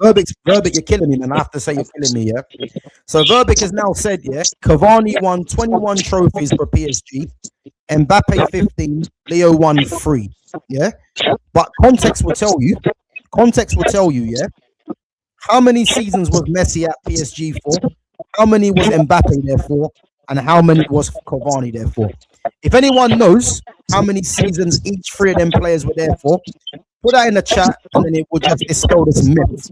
Verbic, you're killing me, man. I have to say you're killing me, yeah. So Verbic has now said, yeah, Cavani won 21 trophies for PSG, Mbappe 15, Leo won 3, yeah. But context will tell you, yeah, how many seasons was Messi at PSG for, how many was Mbappe there for, and how many was Cavani there for. If anyone knows how many seasons each three of them players were there for, put that in the chat, and then it will just dispel this myth.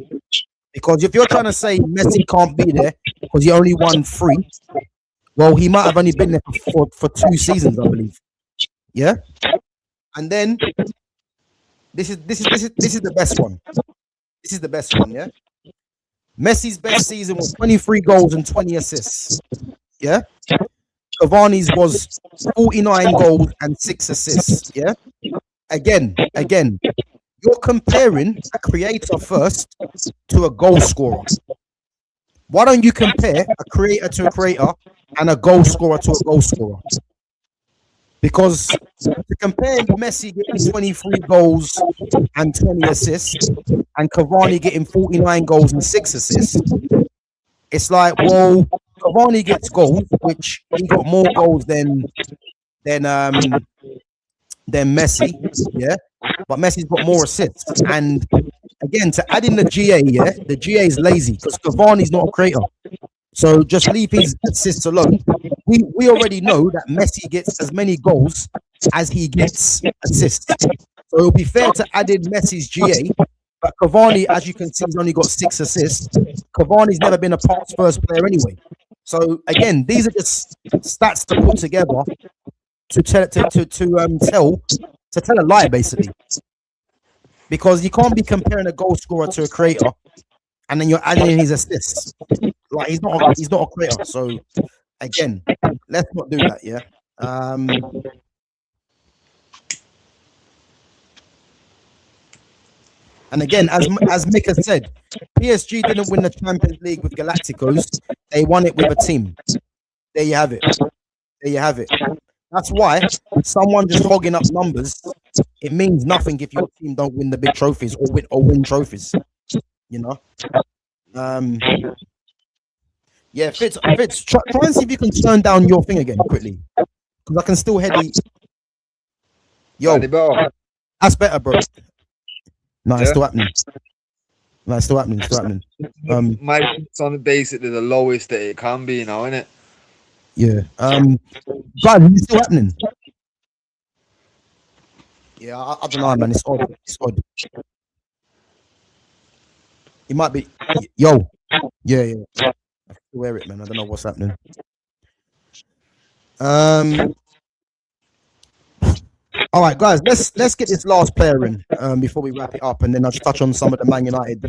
Because if you're trying to say Messi can't be there because he only won 3, well, he might have only been there for 2 seasons, I believe. Yeah, and then this is the best one. This is the best one. Yeah, Messi's best season was 23 goals and 20 assists. Yeah, Cavani's was 49 goals and 6 assists. Yeah, again, you're comparing a creator first to a goal scorer. Why don't you compare a creator to a creator and a goal scorer to a goal scorer? Because to compare Messi getting 23 goals and 20 assists and Cavani getting 49 goals and 6 assists, it's like, well, Cavani gets goals, which he got more goals than Messi, yeah, but Messi's got more assists. And again, to add in the GA, yeah, the GA is lazy because Cavani's not a creator. So just leave his assists alone. We already know that Messi gets as many goals as he gets assists. So it'll be fair to add in Messi's GA, but Cavani, as you can see, he's only got 6 assists. Cavani's never been a pass first player anyway. So again, these are just stats to put together to tell a lie, basically. Because you can't be comparing a goal scorer to a creator and then you're adding in his assists. Like he's not a creator. So again, let's not do that, yeah. And again, as Mick has said, PSG didn't win the Champions League with Galacticos. They won it with a team. There you have it. That's why someone just hogging up numbers, it means nothing if your team don't win the big trophies or win trophies. You know? Yeah, Fitz, try and see if you can turn down your thing again quickly. Because I can still hear the... Yo, that's better, bro. No, it's still happening. It's still happening. My it's on basically the lowest that it can be now, isn't it? Yeah. Guys, it's still happening. Yeah, I don't know, man. It's odd. It might be. Yo. Yeah. I can wear it, man. I don't know what's happening. All right, guys. Let's get this last player in before we wrap it up, and then I'll just touch on some of the Man United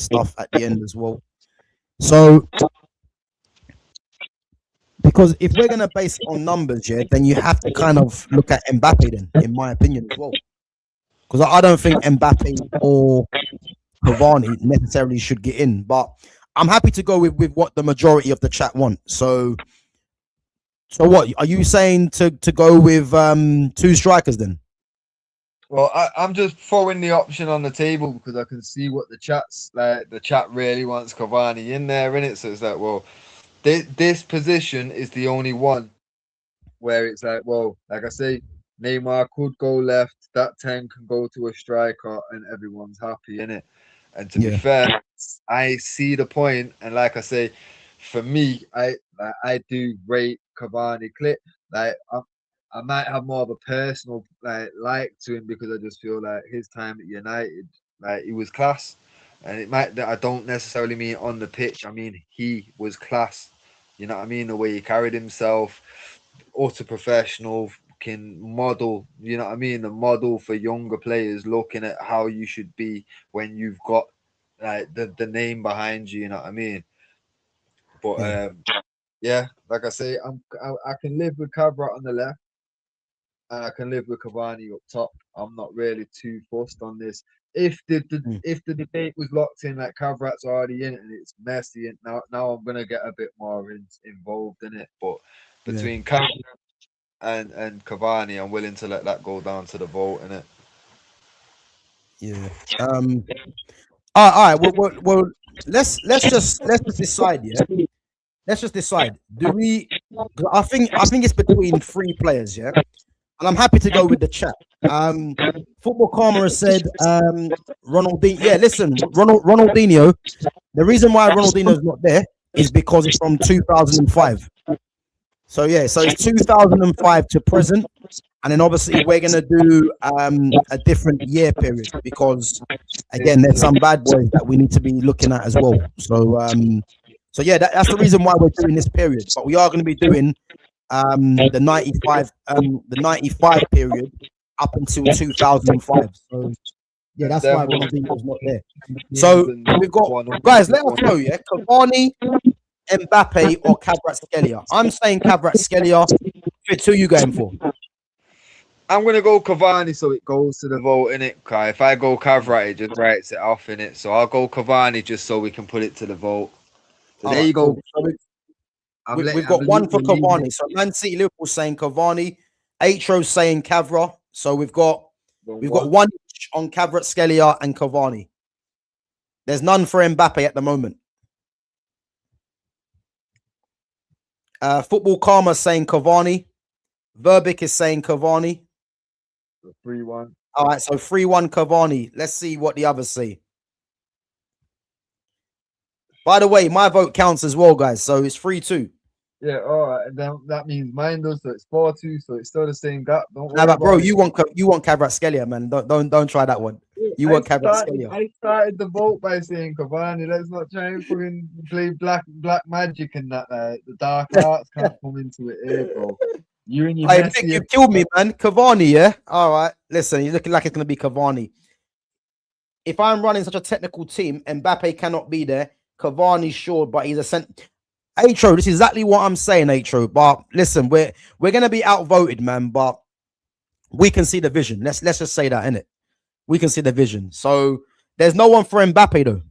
stuff at the end as well. So, because if we're gonna base it on numbers, yeah, then you have to kind of look at Mbappe, then, in my opinion, as well. Because I don't think Mbappe or Cavani necessarily should get in, but I'm happy to go with what the majority of the chat want. So what are you saying to go with 2 strikers then? Well, I'm just throwing the option on the table because I can see what the chat's like. The chat really wants Cavani in there, innit? So it's like, well, this position is the only one where it's like, well, like I say, Neymar could go left, that 10 can go to a striker, and everyone's happy, innit? And to be fair, I see the point, and like I say, for me, I do rate Cavani clip. Like I might have more of a personal like to him because I just feel like his time at United, like he was class, and it might that I don't necessarily mean on the pitch. I mean he was class. You know what I mean? The way he carried himself, utter professional, can model. You know what I mean? The model for younger players, looking at how you should be when you've got like the name behind you. You know what I mean? But yeah, like I say, I can live with Cabra on the left. and I can live with Cavani up top. I'm not really too fussed on this. If the Mm. if the debate was locked in, like Kavrat's already in it and it's messy, and now I'm gonna get a bit more involved in it. But Yeah, between Kavrat and Cavani, I'm willing to let that go down to the vote in it. yeah. All right. Well, let's just decide. Yeah, let's just decide. Do we? 'Cause I think it's between three players. Yeah, and I'm happy to go with the chat. Football Karma has said Ronaldinho. Yeah, listen, Ronaldinho. The reason why Ronaldinho's not there is because it's from 2005. So yeah, so it's 2005 to present, and then obviously we're gonna do a different year period because again, there's some bad boys that we need to be looking at as well. So yeah, that's the reason why we're doing this period. But we are going to be doing the 95 period up until 2005. So yeah, that's why Ronaldinho's not there. So we've got guys. Let us know. Yeah, Cavani, Mbappe, or Kvaratskhelia. I'm saying Kvaratskhelia. Fitz, who you going for? I'm gonna go Cavani, so it goes to the vote in it. If I go Kavrat, it just writes it off in it. So I'll go Cavani just so we can put it to the vote. So there you go. Cool. So we've got one for Cavani. So Man City, Liverpool saying Cavani. Atro saying Kavra. So we've got one each on Kvaratskhelia and Cavani. There's none for Mbappe at the moment. Football Karma saying Cavani. Verbic is saying Cavani. 3-1. All right, so 3-1 Cavani. Let's see what the others say. By the way, my vote counts as well, guys. So it's 3-2. Yeah, all right. And then that means mine does. So it's 4-2. So it's still the same gap. Don't Nah, worry but bro, about it. you want Kvaratskhelia, man. Don't try that one. You want Kvaratskhelia. I started the vote by saying Cavani. Let's not try and fucking play black magic and that. The dark arts can't come into it here, bro. You and your Hey, Vic, Messi. you killed me, man. Cavani, yeah. All right. Listen, you're looking like it's gonna be Cavani. If I'm running such a technical team, Mbappe cannot be there. Cavani, sure, but he's a Atro, this is exactly what I'm saying, Atro. But listen, we're gonna be outvoted, man. But we can see the vision. Let's just say that, innit? We can see the vision. So there's no one for Mbappe though.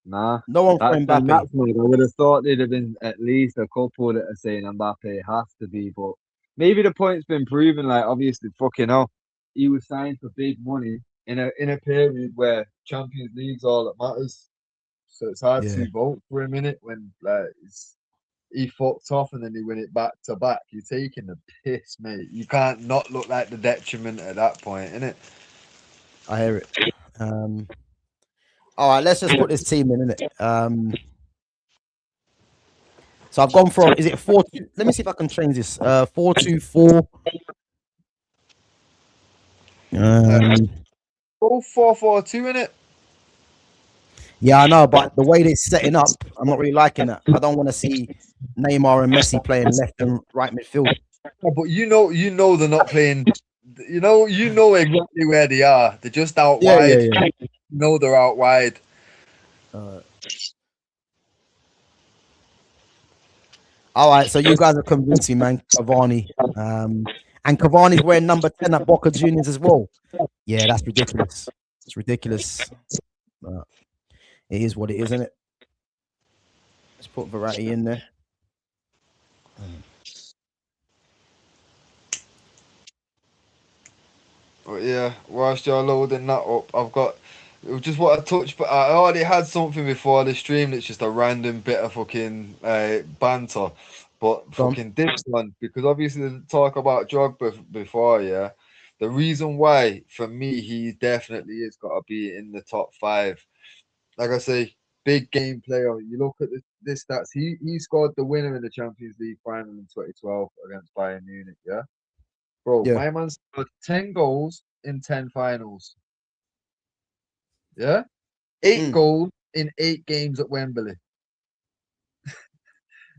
Nah, No one for Mbappe. That's made. I would have thought there'd have been at least a couple that are saying Mbappe has to be, but maybe the point's been proven. Like obviously, fucking hell, he was signed for big money in a period where Champions League's all that matters. So it's hard Yeah. to vote for a minute when he fucked off and then he win it back to back. You're taking the piss, mate. You can't not look like the detriment at that point, innit? I hear it. All right, let's just put this team in, innit? So I've gone from, is it 4? Let me see if I can change this. 4-2-4. Go 4-4-2, innit? Yeah, I know, but the way they're setting up, I'm not really liking that. I don't want to see Neymar and Messi playing left and right midfield. Yeah, but you know they're not playing. You know exactly where they are. They're just out wide. Yeah. You know they're out wide. All right, so you guys are convincing me, man. Cavani. And Cavani's wearing number 10 at Boca Juniors as well. Yeah, that's ridiculous. It's ridiculous. It is what it is, isn't it? Let's put Verratti in there. But yeah, whilst you're loading that up, I've got just what I touched, but I already had something before the stream that's just a random bit of fucking banter. But Go on. fucking this one, because obviously the talk about Drogba before, yeah. The reason why, for me, he definitely is got to be in the top 5. Like I say, big game player. You look at this stats. He scored the winner in the Champions League final in 2012 against Bayern Munich. Yeah, bro, Yeah. my man scored 10 goals in 10 finals. Yeah, 8 goals in 8 games at Wembley.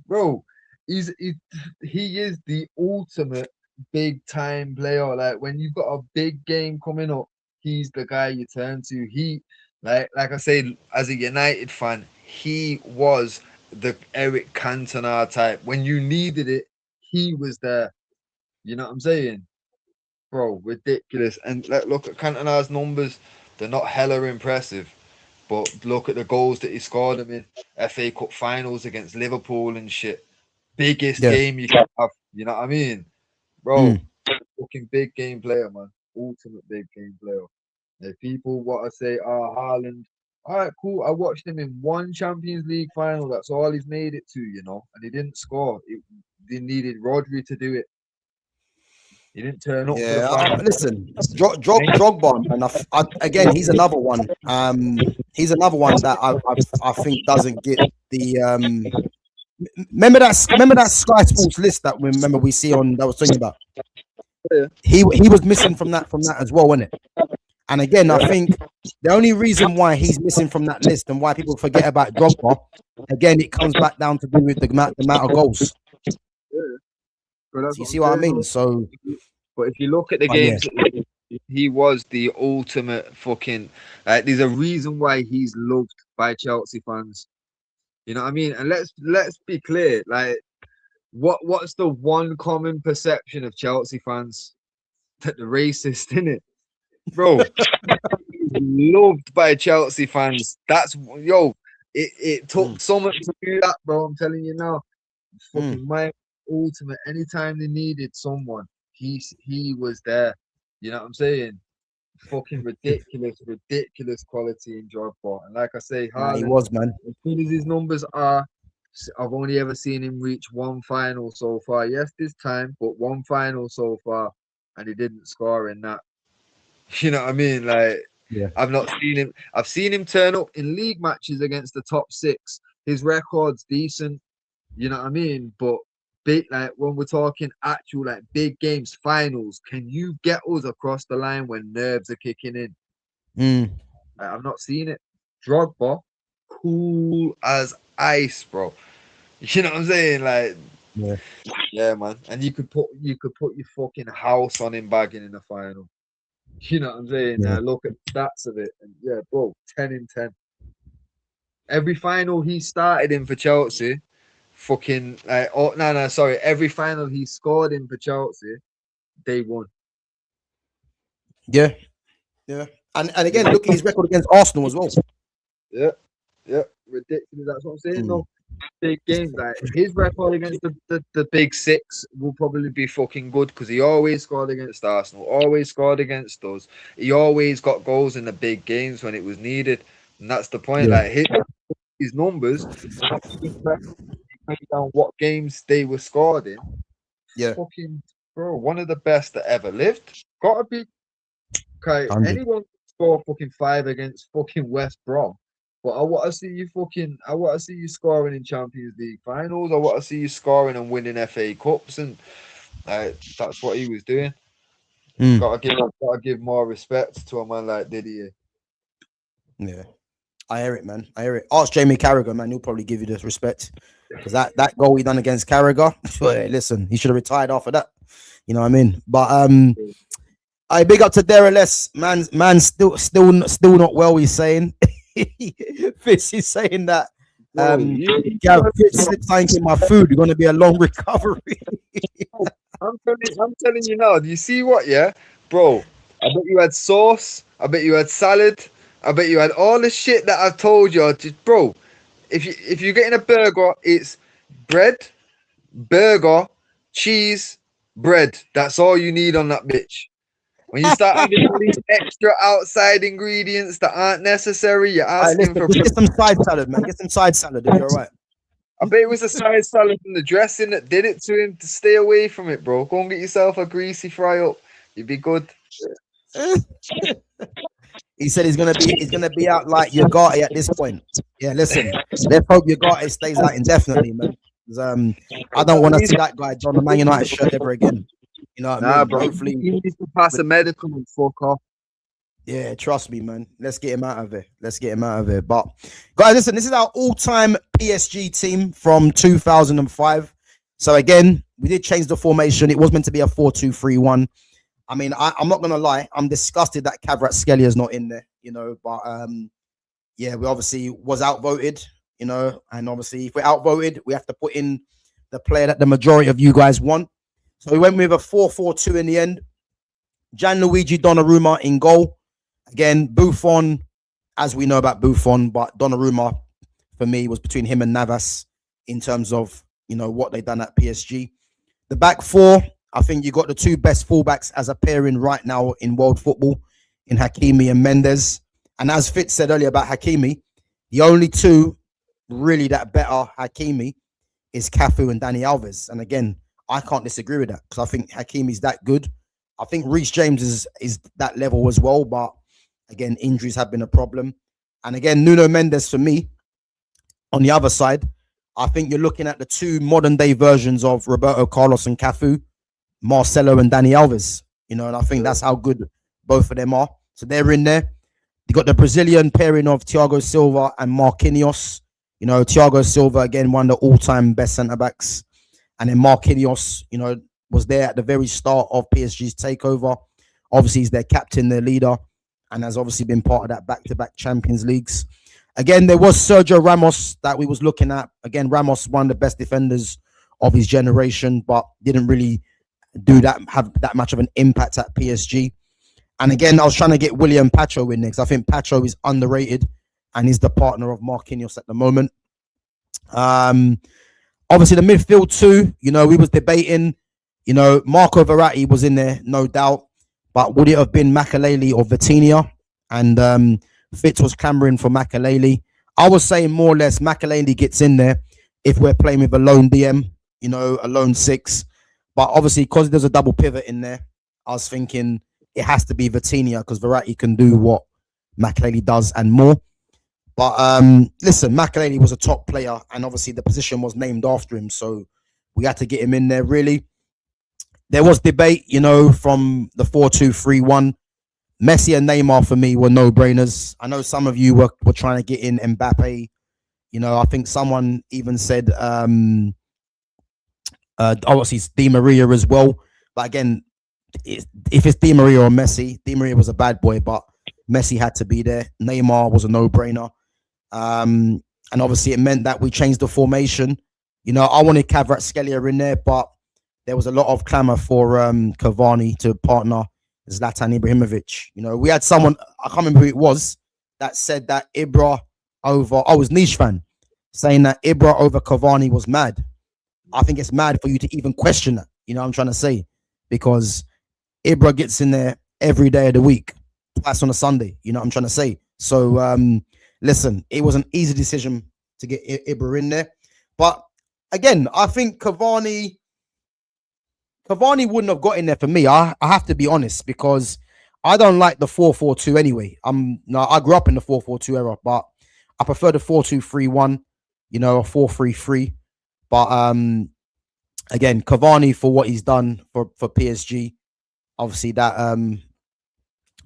Bro, he is the ultimate big time player. Like when you've got a big game coming up, he's the guy you turn to. He like I say, as a United fan, he was the Eric Cantona type. When you needed it, he was there. You know what I'm saying? bro, ridiculous. And look at Cantona's numbers; they're not hella impressive. But look at the goals that he scored them in FA Cup finals against Liverpool and shit. Biggest Yeah. game you can have. You know what I mean, bro? Mm. Fucking big game player, man. Ultimate big game player. If people want to say, "Oh, Haaland," all right, cool. I watched him in one Champions League final. That's all he's made it to, and he didn't score. They needed Rodri to do it. He didn't turn up for the Yeah, final. listen, Drogba, and again, he's another one. He's another one that I think doesn't get the remember that Sky Sports list that we see on that was talking about. Yeah. He was missing from that as well, wasn't it? And again, I think the only reason why he's missing from that list and why people forget about Drogba, again, it comes back down to do with the amount of goals. Yeah. But that's You what see I'm what I saying, mean? bro. So, But if you look at the yeah. games, he was the ultimate fucking. There's a reason why he's loved by Chelsea fans. You know what I mean? And let's be clear. Like, what's the one common perception of Chelsea fans? That they're racist, innit, bro? Loved by Chelsea fans. That's It took so much to do that, bro. I'm telling you now. Fucking my ultimate. Anytime they needed someone, he was there. You know what I'm saying? Fucking ridiculous quality in Drogba. And like I say, Nah, he Haaland, was, man. as good as his numbers are, I've only ever seen him reach one final so far. Yes, this time, but one final so far, and he didn't score in that. You know what I mean? Like, Yeah. I've not seen him. I've seen him turn up in league matches against the top six. His record's decent. You know what I mean? But big, like when we're talking actual like big games, finals, can you get us across the line when nerves are kicking in? I've not seen it. Drogba, cool as ice, bro. You know what I'm saying? Like, Yeah. yeah, man. And you could put your fucking house on him bagging in the final. You know what I'm saying? Yeah. Look at the stats of it, and yeah, bro, 10 in 10. Every final he started in for Chelsea, fucking oh no, sorry. Every final he scored in for Chelsea, they won. Yeah. Yeah. And again, look at his record against Arsenal as well. Yeah, ridiculous. That's what I'm saying. Mm. No, big games like his record against the big six will probably be fucking good because he always scored against Arsenal, always scored against us. He always got goals in the big games when it was needed, and that's the point. Yeah. Like his numbers, down what games they were scored in. Yeah. Fucking bro, one of the best that ever lived. Gotta be. Okay, 100. anyone can score fucking 5 against fucking West Brom. But I want to see you scoring in Champions League finals. I want to see you scoring and winning FA Cups, and that's what he was doing. Gotta give more respect to a man like Didier. Yeah. I hear it, man. I hear it. Ask Jamie Carragher, man. He'll probably give you the respect because that goal he done against Carragher. Listen, he should have retired after that. You know what I mean? But I big up to Dereless, man. Still not well. He's saying. Fitz is saying that. Gav, Fitz slipped in my food. It's gonna be a long recovery. I'm telling you now. Do you see what? Yeah, bro. I bet you had sauce. I bet you had salad. I bet you had all the shit that I've told you. Just, bro, if you're getting a burger, it's bread, burger, cheese, bread. That's all you need on that bitch. When you start having all these extra outside ingredients that aren't necessary, you're asking for. Get some side salad, man. Get some side salad. If you're all right. I bet it was the side salad and the dressing that did it to him. To stay away from it, bro. Go and get yourself a greasy fry up. You'd be good. He said he's gonna be out like Ugarte at this point. Yeah, listen. Let's hope Ugarte stays out indefinitely, man. I don't want to see that guy John the Man United shirt ever again. You know what I mean? Bro. Hopefully he needs to pass a medical and fuck off. Yeah, trust me, man. Let's get him out of here. But guys, listen, this is our all-time PSG team from 2005. So again, we did change the formation. It was meant to be a 4-2-3-1. I mean, I'm not gonna lie, I'm disgusted that Kvaratskhelia is not in there, but yeah, we obviously was outvoted, and obviously if we're outvoted, we have to put in the player that the majority of you guys want. So we went with a 4-4-2 in the end. Gianluigi Donnarumma in goal. Again, Buffon, as we know about Buffon, but Donnarumma for me was between him and Navas in terms of what they done at PSG. The back four, I think you got the two best fullbacks as a pairing right now in world football, in Hakimi and Mendes. And as Fitz said earlier about Hakimi, the only two really that better Hakimi is Cafu and Dani Alves. And again, I can't disagree with that because I think Hakimi's that good. I think Reece James is that level as well, but again, injuries have been a problem. And again, Nuno Mendes for me, on the other side, I think you're looking at the two modern day versions of Roberto Carlos and Cafu, Marcelo and Dani Alves, and I think that's how good both of them are. So they're in there. You got the Brazilian pairing of Thiago Silva and Marquinhos. Thiago Silva, again, one of the all-time best centre-backs. And then Marquinhos, was there at the very start of PSG's takeover. Obviously, he's their captain, their leader, and has obviously been part of that back-to-back Champions Leagues. Again, there was Sergio Ramos that we was looking at. Again, Ramos, one of the best defenders of his generation, but didn't really have that much of an impact at PSG. And again, I was trying to get William Pacho in there because I think Pacho is underrated and is the partner of Marquinhos at the moment. Obviously, the midfield too, we was debating, Marco Verratti was in there, no doubt. But would it have been Makelele or Vitinha? And Fitz was clamoring for Makelele. I was saying more or less Makelele gets in there if we're playing with a lone DM, a lone six. But obviously, because there's a double pivot in there, I was thinking it has to be Vitinha because Verratti can do what Makelele does and more. But listen, Makelele was a top player, and obviously the position was named after him, so we had to get him in there, really. There was debate, from the 4-2-3-1. Messi and Neymar, for me, were no-brainers. I know some of you were trying to get in Mbappe. I think someone even said, obviously, it's Di Maria as well. But again, if it's Di Maria or Messi, Di Maria was a bad boy, but Messi had to be there. Neymar was a no-brainer. And obviously it meant that we changed the formation. I wanted Kvaratskhelia in there, but there was a lot of clamour for Cavani to partner Zlatan Ibrahimovic. We had someone, I can't remember who it was, that said that Ibra over, it was Niche fan, saying that Ibra over Cavani was mad. I think it's mad for you to even question that, what I'm trying to say, because Ibra gets in there every day of the week, twice on a Sunday, what I'm trying to say. So, listen, it was an easy decision to get Ibra in there. But again, I think Cavani wouldn't have got in there for me. I have to be honest, because I don't like the 4-4-2 anyway. I grew up in the 4-4-2 era, but I prefer the 4-2-3-1, a 4-3-3. But again, Cavani, for what he's done for PSG, obviously that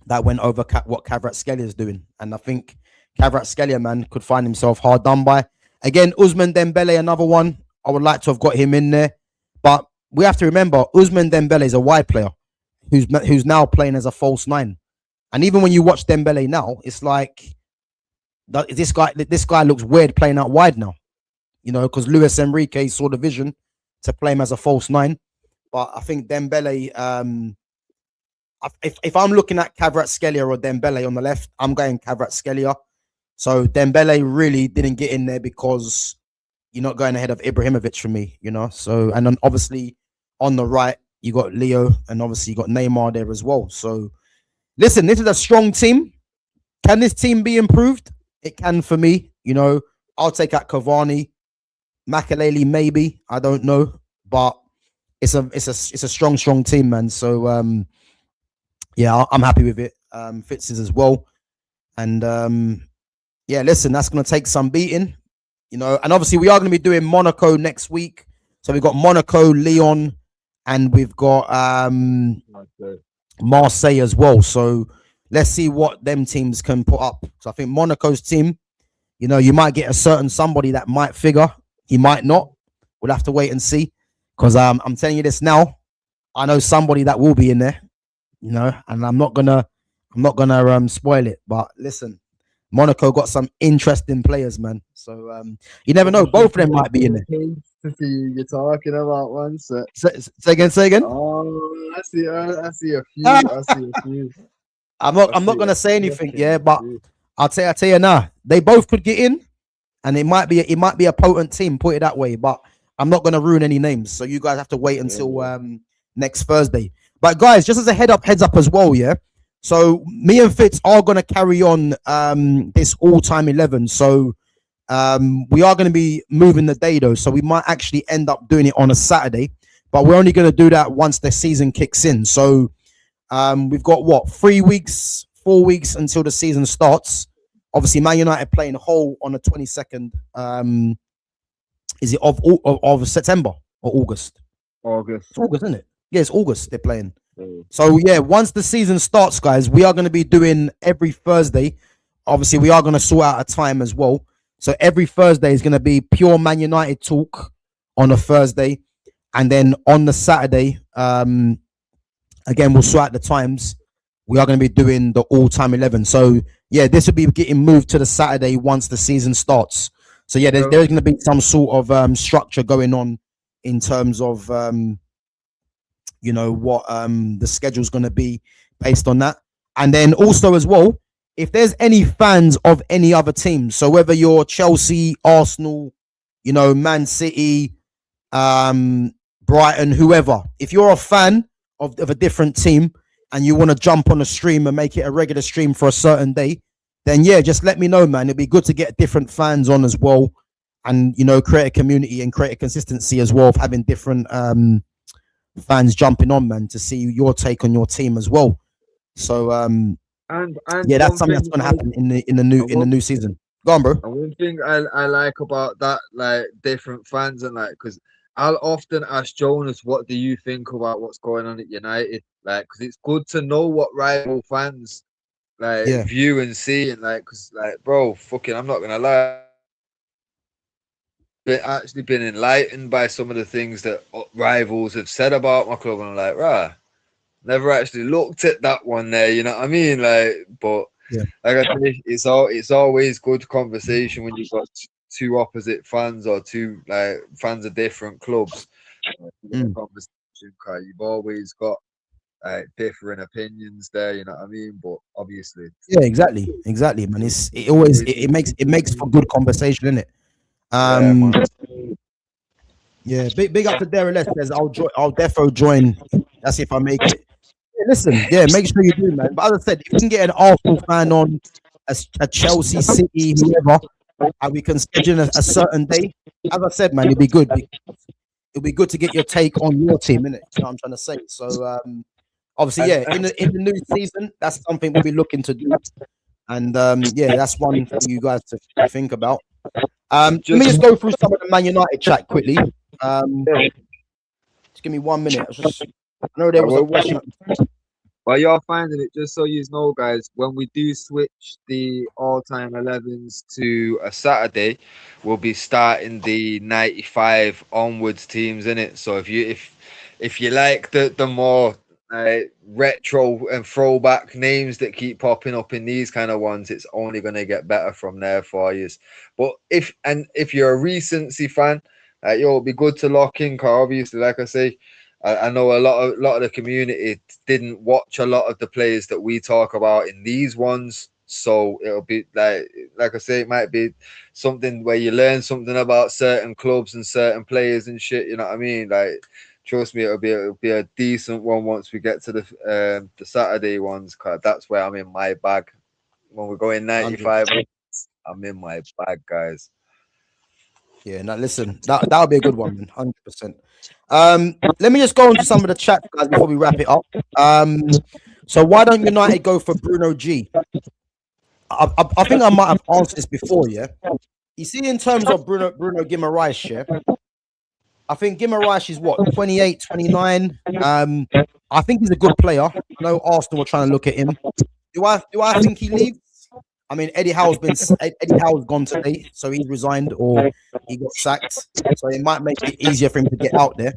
went over what Kvaratskhelia is doing. And I think Kvaratskhelia, man, could find himself hard done by. Again, Ousmane Dembele, another one. I would like to have got him in there. But we have to remember, Ousmane Dembele is a wide player who's now playing as a false nine. And even when you watch Dembele now, it's like this guy looks weird playing out wide now. Because Luis Enrique saw the vision to play him as a false nine. But I think Dembele, if I'm looking at Kvaratskhelia or Dembele on the left, I'm going Kvaratskhelia. So Dembele really didn't get in there because you're not going ahead of Ibrahimovic for me, So, and then obviously on the right, you got Leo, and obviously you got Neymar there as well. So, listen, this is a strong team. Can this team be improved? It can for me. I'll take out Cavani, Makelele maybe. I don't know, but it's a strong team, man. So, yeah, I'm happy with it. Fitz is as well, and yeah, listen, that's going to take some beating, and obviously we are going to be doing Monaco next week. So we've got Monaco, Lyon, and we've got Marseille as well. So let's see what them teams can put up. So I think Monaco's team, you might get a certain somebody that might figure. He might not. We'll have to wait and see. Because I'm telling you this now, I know somebody that will be in there, and I'm not gonna spoil it. But listen, Monaco got some interesting players, man. So you never know. Both of them might be in there. To see who you're talking about, one set. Say again. Say again. Oh, I see a few. I see a few. I'm not gonna say anything, yeah, but I'll tell you now, they both could get in, and it might be a potent team, put it that way. But I'm not gonna ruin any names, so you guys have to wait until next Thursday. But guys, just as a heads up as well, yeah. So me and Fitz are gonna carry on this all-time 11. So we are gonna be moving the day though, so we might actually end up doing it on a Saturday, but we're only gonna do that once the season kicks in. So we've got what 4 weeks until the season starts. Obviously, Man United playing Hull on the 22nd. Is it of September or August? August. It's August, isn't it? Yeah, it's August. They're playing. So yeah, once the season starts, guys, we are going to be doing every Thursday. Obviously, we are going to sort out a time as well. So every Thursday is going to be pure Man United talk on a Thursday, and then on the Saturday, again, we'll sort out the times. We are going to be doing the all-time 11. So yeah, this will be getting moved to the Saturday once the season starts. So yeah, there's going to be some sort of structure going on in terms of you know what the schedule's going to be based on that. And then also as well, if there's any fans of any other teams, so whether you're Chelsea, Arsenal, you know, Man City, Brighton, whoever, if you're a fan of a different team and you want to jump on a stream and make it a regular stream for a certain day, then yeah, just let me know, man. It'd be good to get different fans on as well, and you know, create a community and create a consistency as well of having different fans jumping on, man, to see your take on your team as well. So and yeah, that's something that's gonna happen in the new season. Go on, bro. And one thing I like about that, like different fans and like, because I'll often ask Jonas, what do you think about what's going on at United? Like, because it's good to know what rival fans like view and see, and like, because like, bro, fucking, I'm not gonna lie, but actually been enlightened by some of the things that rivals have said about my club, and I'm like, rah, never actually looked at that one there. You know what I mean? Like, but like I say, it's always good conversation when you've got two opposite fans or two like fans of different clubs. Conversation, cause you've always got different opinions there, you know what I mean? But obviously, yeah, exactly, man. It makes for good conversation, isn't it? Yeah, big up to Darren Les says I'll defo join. That's if I make it. Yeah, listen, yeah, make sure you do, man. But as I said, if you can get an Arsenal fan on, a Chelsea, City, whoever, and we can schedule a certain day, as I said, man, it'd be good. It'll be good to get your take on your team, innit? You know what I'm trying to say. So obviously, yeah, in the new season, that's something we'll be looking to do. And yeah, that's one for you guys to think about. Let me just go through some of the Man United chat quickly. Just give me 1 minute. I know there was a question. While you're finding it, just so you know, guys, when we do switch the all-time 11s to a Saturday, we'll be starting the 95 onwards teams in it. So if you like the more retro and throwback names that keep popping up in these kind of ones, it's only going to get better from there for you. But if you're a recency fan, it'll be good to lock in, because obviously, like I say, I know a lot of the community didn't watch a lot of the players that we talk about in these ones. So it'll be like I say, it might be something where you learn something about certain clubs and certain players and shit. You know what I mean? Like, trust me, it'll be a decent one once we get to the Saturday ones, cause that's where I'm in my bag. When we're going 95, I'm in my bag, guys. Yeah, now listen, that'll be a good one, man, 100%. Let me just go into some of the chat, guys, before we wrap it up. So why don't United go for Bruno G? I think I might have answered this before, yeah. You see, in terms of Bruno Guimaraes, yeah, I think Guimaraes is what, 28, 29. I think he's a good player. I know Arsenal were trying to look at him. Do I think he leaves? I mean, Eddie Howe's gone today, so he's resigned or he got sacked. So it might make it easier for him to get out there.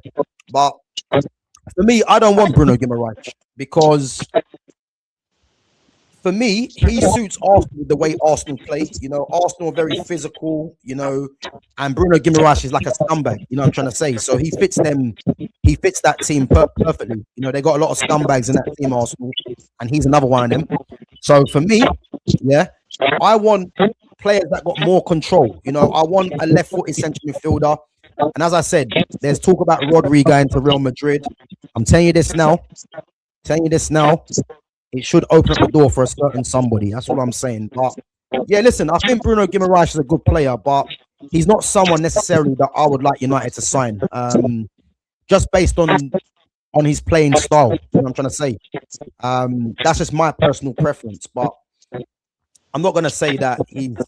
But for me, I don't want Bruno Guimaraes, because for me, he suits Arsenal with the way Arsenal play. You know, Arsenal are very physical, you know, and Bruno Guimaraes is like a scumbag, you know what I'm trying to say? So he fits them, he fits that team perfectly. You know, they got a lot of scumbags in that team, Arsenal, and he's another one of them. So for me, yeah, I want players that got more control. You know, I want a left-footed central midfielder. And as I said, there's talk about Rodri going to Real Madrid. I'm telling you this now. It should open up the door for a certain somebody. That's all I'm saying. But yeah, listen, I think Bruno Guimaraes is a good player, but he's not someone necessarily that I would like United to sign. Just based on his playing style. You know what I'm trying to say? That's just my personal preference. But I'm not going to say that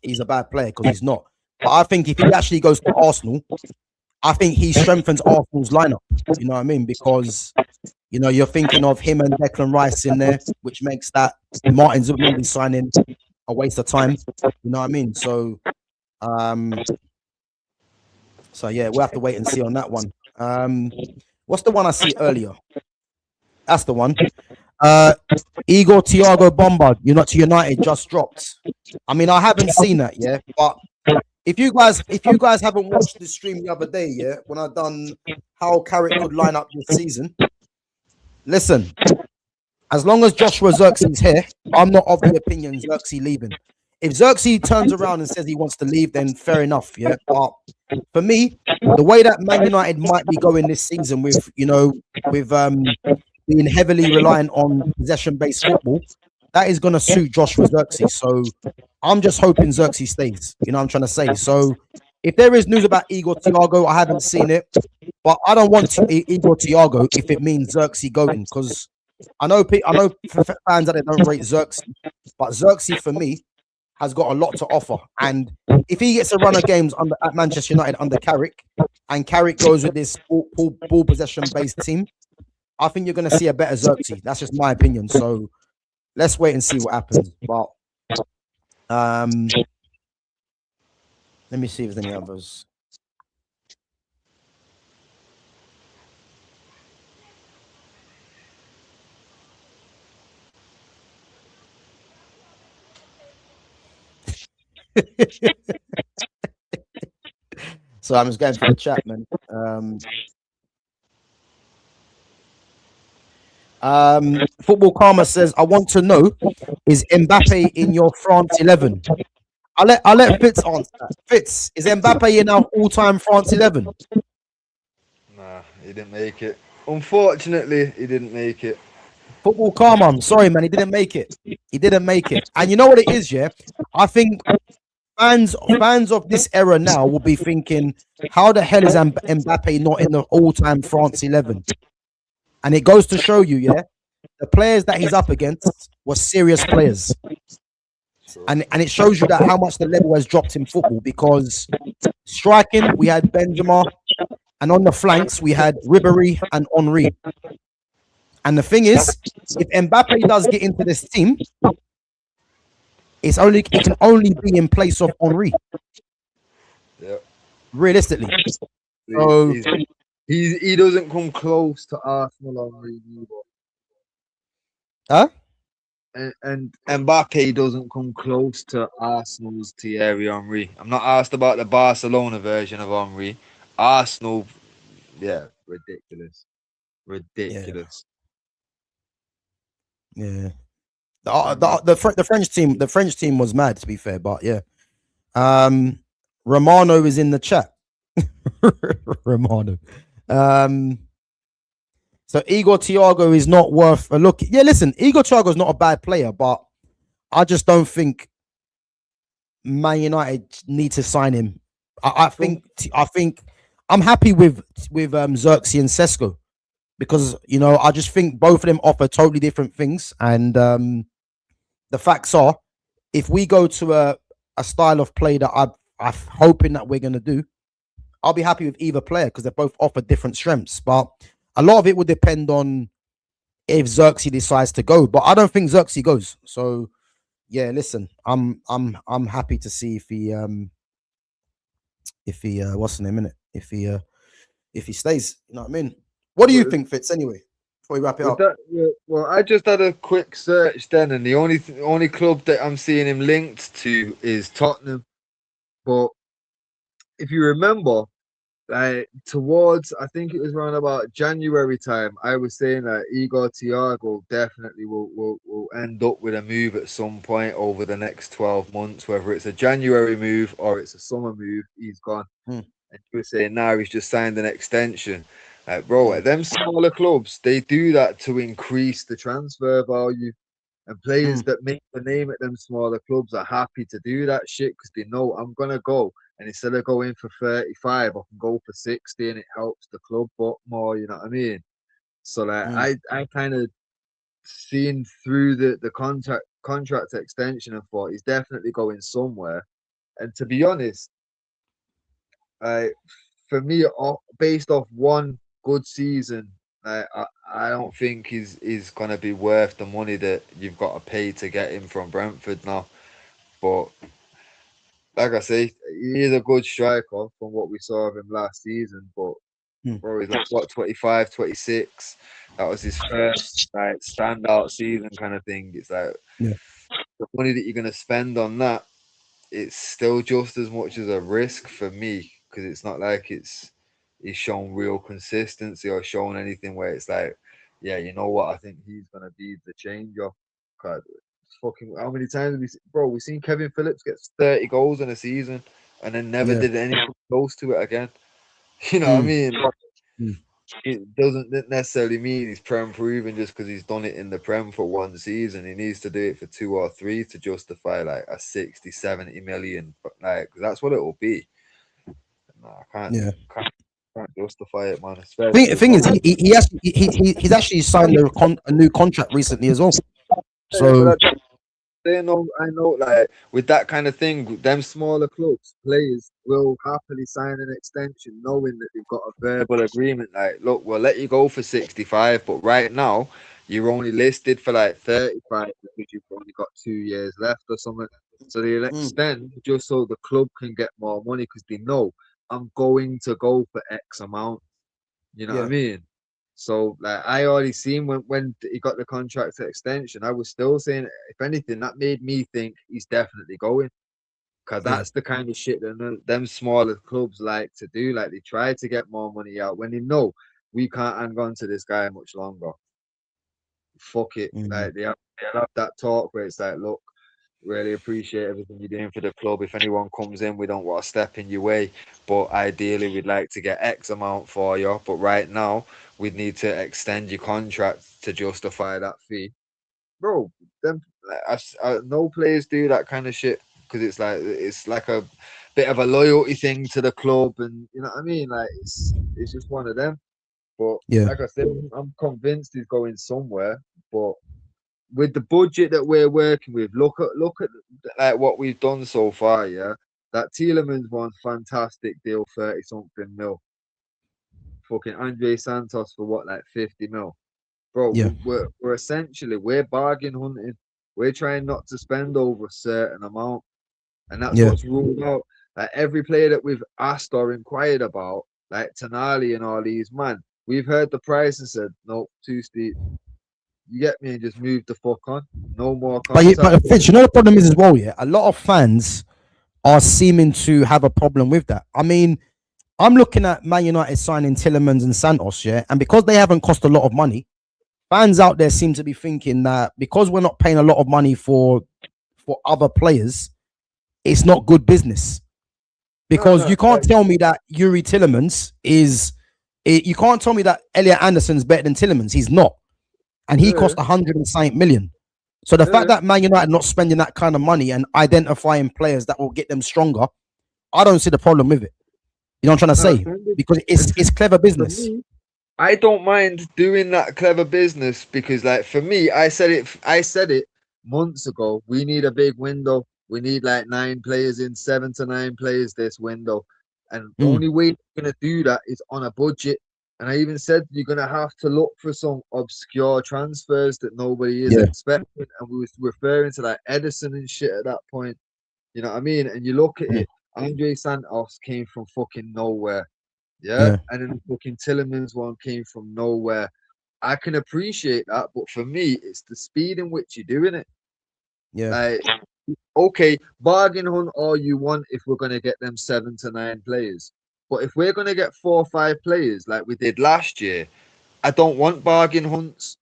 he's a bad player because he's not. But I think if he actually goes to Arsenal, I think he strengthens Arsenal's lineup. You know what I mean? Because, you know, you're thinking of him and Declan Rice in there, which makes that Martin Zubimendi signing a waste of time. You know what I mean? So yeah, we'll have to wait and see on that one. What's the one I see earlier? That's the one. Igor Thiago Bombard, you're not to United, just dropped. I mean, I haven't seen that yet, but if you guys haven't watched the stream the other day, yeah, when I done how Carrick could line up this season, listen, as long as Joshua Zirkzee's here, I'm not of the opinion Zirkzee leaving. If Zirkzee turns around and says he wants to leave, then fair enough, yeah. But for me, the way that Man United might be going this season with, you know, with being heavily reliant on possession-based football, that is going to suit Joshua Zirkzee. So I'm just hoping Zirkzee stays. You know what I'm trying to say? So if there is news about Igor Thiago, I haven't seen it, but I don't want Igor Thiago if it means Zirkzee going, because I know fans that they don't rate Zirkzee, but Zirkzee for me has got a lot to offer. And if he gets a run of games at Manchester United under Carrick, and Carrick goes with this ball possession-based team, I think you're going to see a better Zirkzee. That's just my opinion. So let's wait and see what happens. But let me see if there's any others. So I'm just going through the chat, man. Football Karma says, I want to know, is Mbappe in your France 11? I'll let Fitz answer that. Fitz, is Mbappe in our all-time France 11? Nah, he didn't make it. Unfortunately, he didn't make it. Football Karma, I'm sorry, man, he didn't make it. He didn't make it. And you know what it is, yeah? I think fans of this era now will be thinking, how the hell is Mbappe not in the all-time France 11? And it goes to show you, yeah, the players that he's up against were serious players. And it shows you that how much the level has dropped in football, because striking, we had Benzema, and on the flanks, we had Ribéry and Henry. And the thing is, if Mbappe does get into this team, it can only be in place of Henry. Yeah. Realistically. So he doesn't come close to Arsenal Henry either. Huh? And Mbappe doesn't come close to Arsenal's Thierry Henry. I'm not asked about the Barcelona version of Henry. Arsenal, yeah, ridiculous. Yeah. The French team was mad, to be fair, but yeah. Romano is in the chat. Romano. So Igor Thiago is not worth a look. Yeah, listen, Igor Thiago is not a bad player, but I just don't think Man United need to sign him. I think I'm happy with Zirkzee and Sesko, because, you know, I just think both of them offer totally different things. And the facts are, if we go to a style of play that I'm hoping that we're going to do, I'll be happy with either player, because they both offer different strengths. But a lot of it would depend on if Zirkzee decides to go. But I don't think Zirkzee goes. So yeah, listen, I'm happy to see if he what's the name in it? If he stays, you know what I mean? What do you think, Fitz? Anyway, Before we wrap it With up. that, yeah, well, I just had a quick search then, and the only club that I'm seeing him linked to is Tottenham. But if you remember, like towards, I think it was around about January time, I was saying that Igor Thiago definitely will end up with a move at some point over the next 12 months, whether it's a January move or it's a summer move. He's gone. Hmm. And you were saying now he's just signed an extension. Like, bro, Hmm. at them smaller clubs, they do that to increase the transfer value. And Hmm. players that make the name at them smaller clubs are happy to do that shit because they know I'm gonna go. And instead of going for 35, I can go for 60 and it helps the club but more, you know what I mean? So like Hmm. I kind of seen through the contract extension and thought he's definitely going somewhere. And to be honest, I for me, based off one good season, I don't think he's gonna be worth the money that you've got to pay to get him from Brentford now. But like I say, he is a good striker from what we saw of him last season. But Hmm. bro, he's like what 25, 26. That was his first like standout season kind of thing. It's like Yeah. the money that you're gonna spend on that, it's still just as much as a risk for me because it's not like he's shown real consistency or shown anything where it's like, yeah, you know what, I think he's gonna be the changer. God, fucking how many times have bro? We've seen Kevin Phillips get 30 goals in a season and then never Yeah. did anything close to it again. You know what I Hmm. mean? Hmm. It doesn't necessarily mean he's Prem proven just because he's done it in the Prem for one season. He needs to do it for two or three to justify like a 60, 70 million. But like that's what it will be. No, I Yeah. can't justify it, man. Thing, Especially thing from is, he's actually signed a new contract recently as well. but So I know, like with that kind of thing, them smaller clubs, players will happily sign an extension, knowing that they've got a verbal agreement. Like, look, we'll let you go for 65, but right now you're only listed for like 35 because you've only got 2 years left or something. So they'll mm, extend just so the club can get more money because they know I'm going to go for X amount. You know what I yeah, mean? So like I already seen when he got the contract extension, I was still saying if anything that made me think he's definitely going because yeah, that's the kind of shit that them smaller clubs like to do. Like they try to get more money out when they know we can't hang on to this guy much longer. Fuck it, mm, like they have that talk where it's like, look, really appreciate everything you're doing for the club. If anyone comes in, we don't want to step in your way, but ideally we'd like to get X amount for you. But right now, we'd need to extend your contract to justify that fee, bro. Them, no players do that kind of shit because it's like a bit of a loyalty thing to the club, and you know what I mean. Like it's just one of them. But yeah, like I said, I'm convinced he's going somewhere, but with the budget that we're working with, look at like what we've done so far. Yeah, that Tielemans one, fantastic deal, 30 something mil. Fucking Andre Santos for what, like 50 mil, bro. yeah, We're essentially we're bargain hunting. We're trying not to spend over a certain amount, and that's yeah. what's ruled out. Like every player that we've asked or inquired about, like Tonali and all these, man, we've heard the price and said nope, too steep. You get me, and just move the fuck on. No more contact. But Fitch, the problem is as well. Yeah, a lot of fans are seeming to have a problem with that. I mean, I'm looking at Man United signing Tillemans and Santos, yeah, and because they haven't cost a lot of money, fans out there seem to be thinking that because we're not paying a lot of money for other players, it's not good business. No, Because you no, can't tell me that Yuri Tillemans is, you can't tell me that Elliot Anderson's better than Tillemans. He's not, and he yeah, cost 100 million. So the fact yeah. that Man United not spending that kind of money and identifying players that will get them stronger, I don't see the problem with it. You know what I'm trying to No, say? Because and it's clever for business. me, I don't mind doing that clever business because, like, for me, I said it months ago. We need a big window. We need like 9 players in, 7 to 9 players this window, and the Mm, only way you're gonna do that is on a budget. And I even said you're gonna have to look for some obscure transfers that nobody is yeah, expecting. And we was referring to like Edison and shit at that point. You know what I mean? And you look at mm, it, Andre Santos came from fucking nowhere. Yeah. yeah, And then the fucking Tillemans one came from nowhere. I can appreciate that, but for me, it's the speed in which you're doing it. Yeah, Like, okay, bargain hunt all you want if we're gonna get them 7 to 9 players. But if we're gonna get 4 or 5 players like we did last year, I don't want bargain hunts.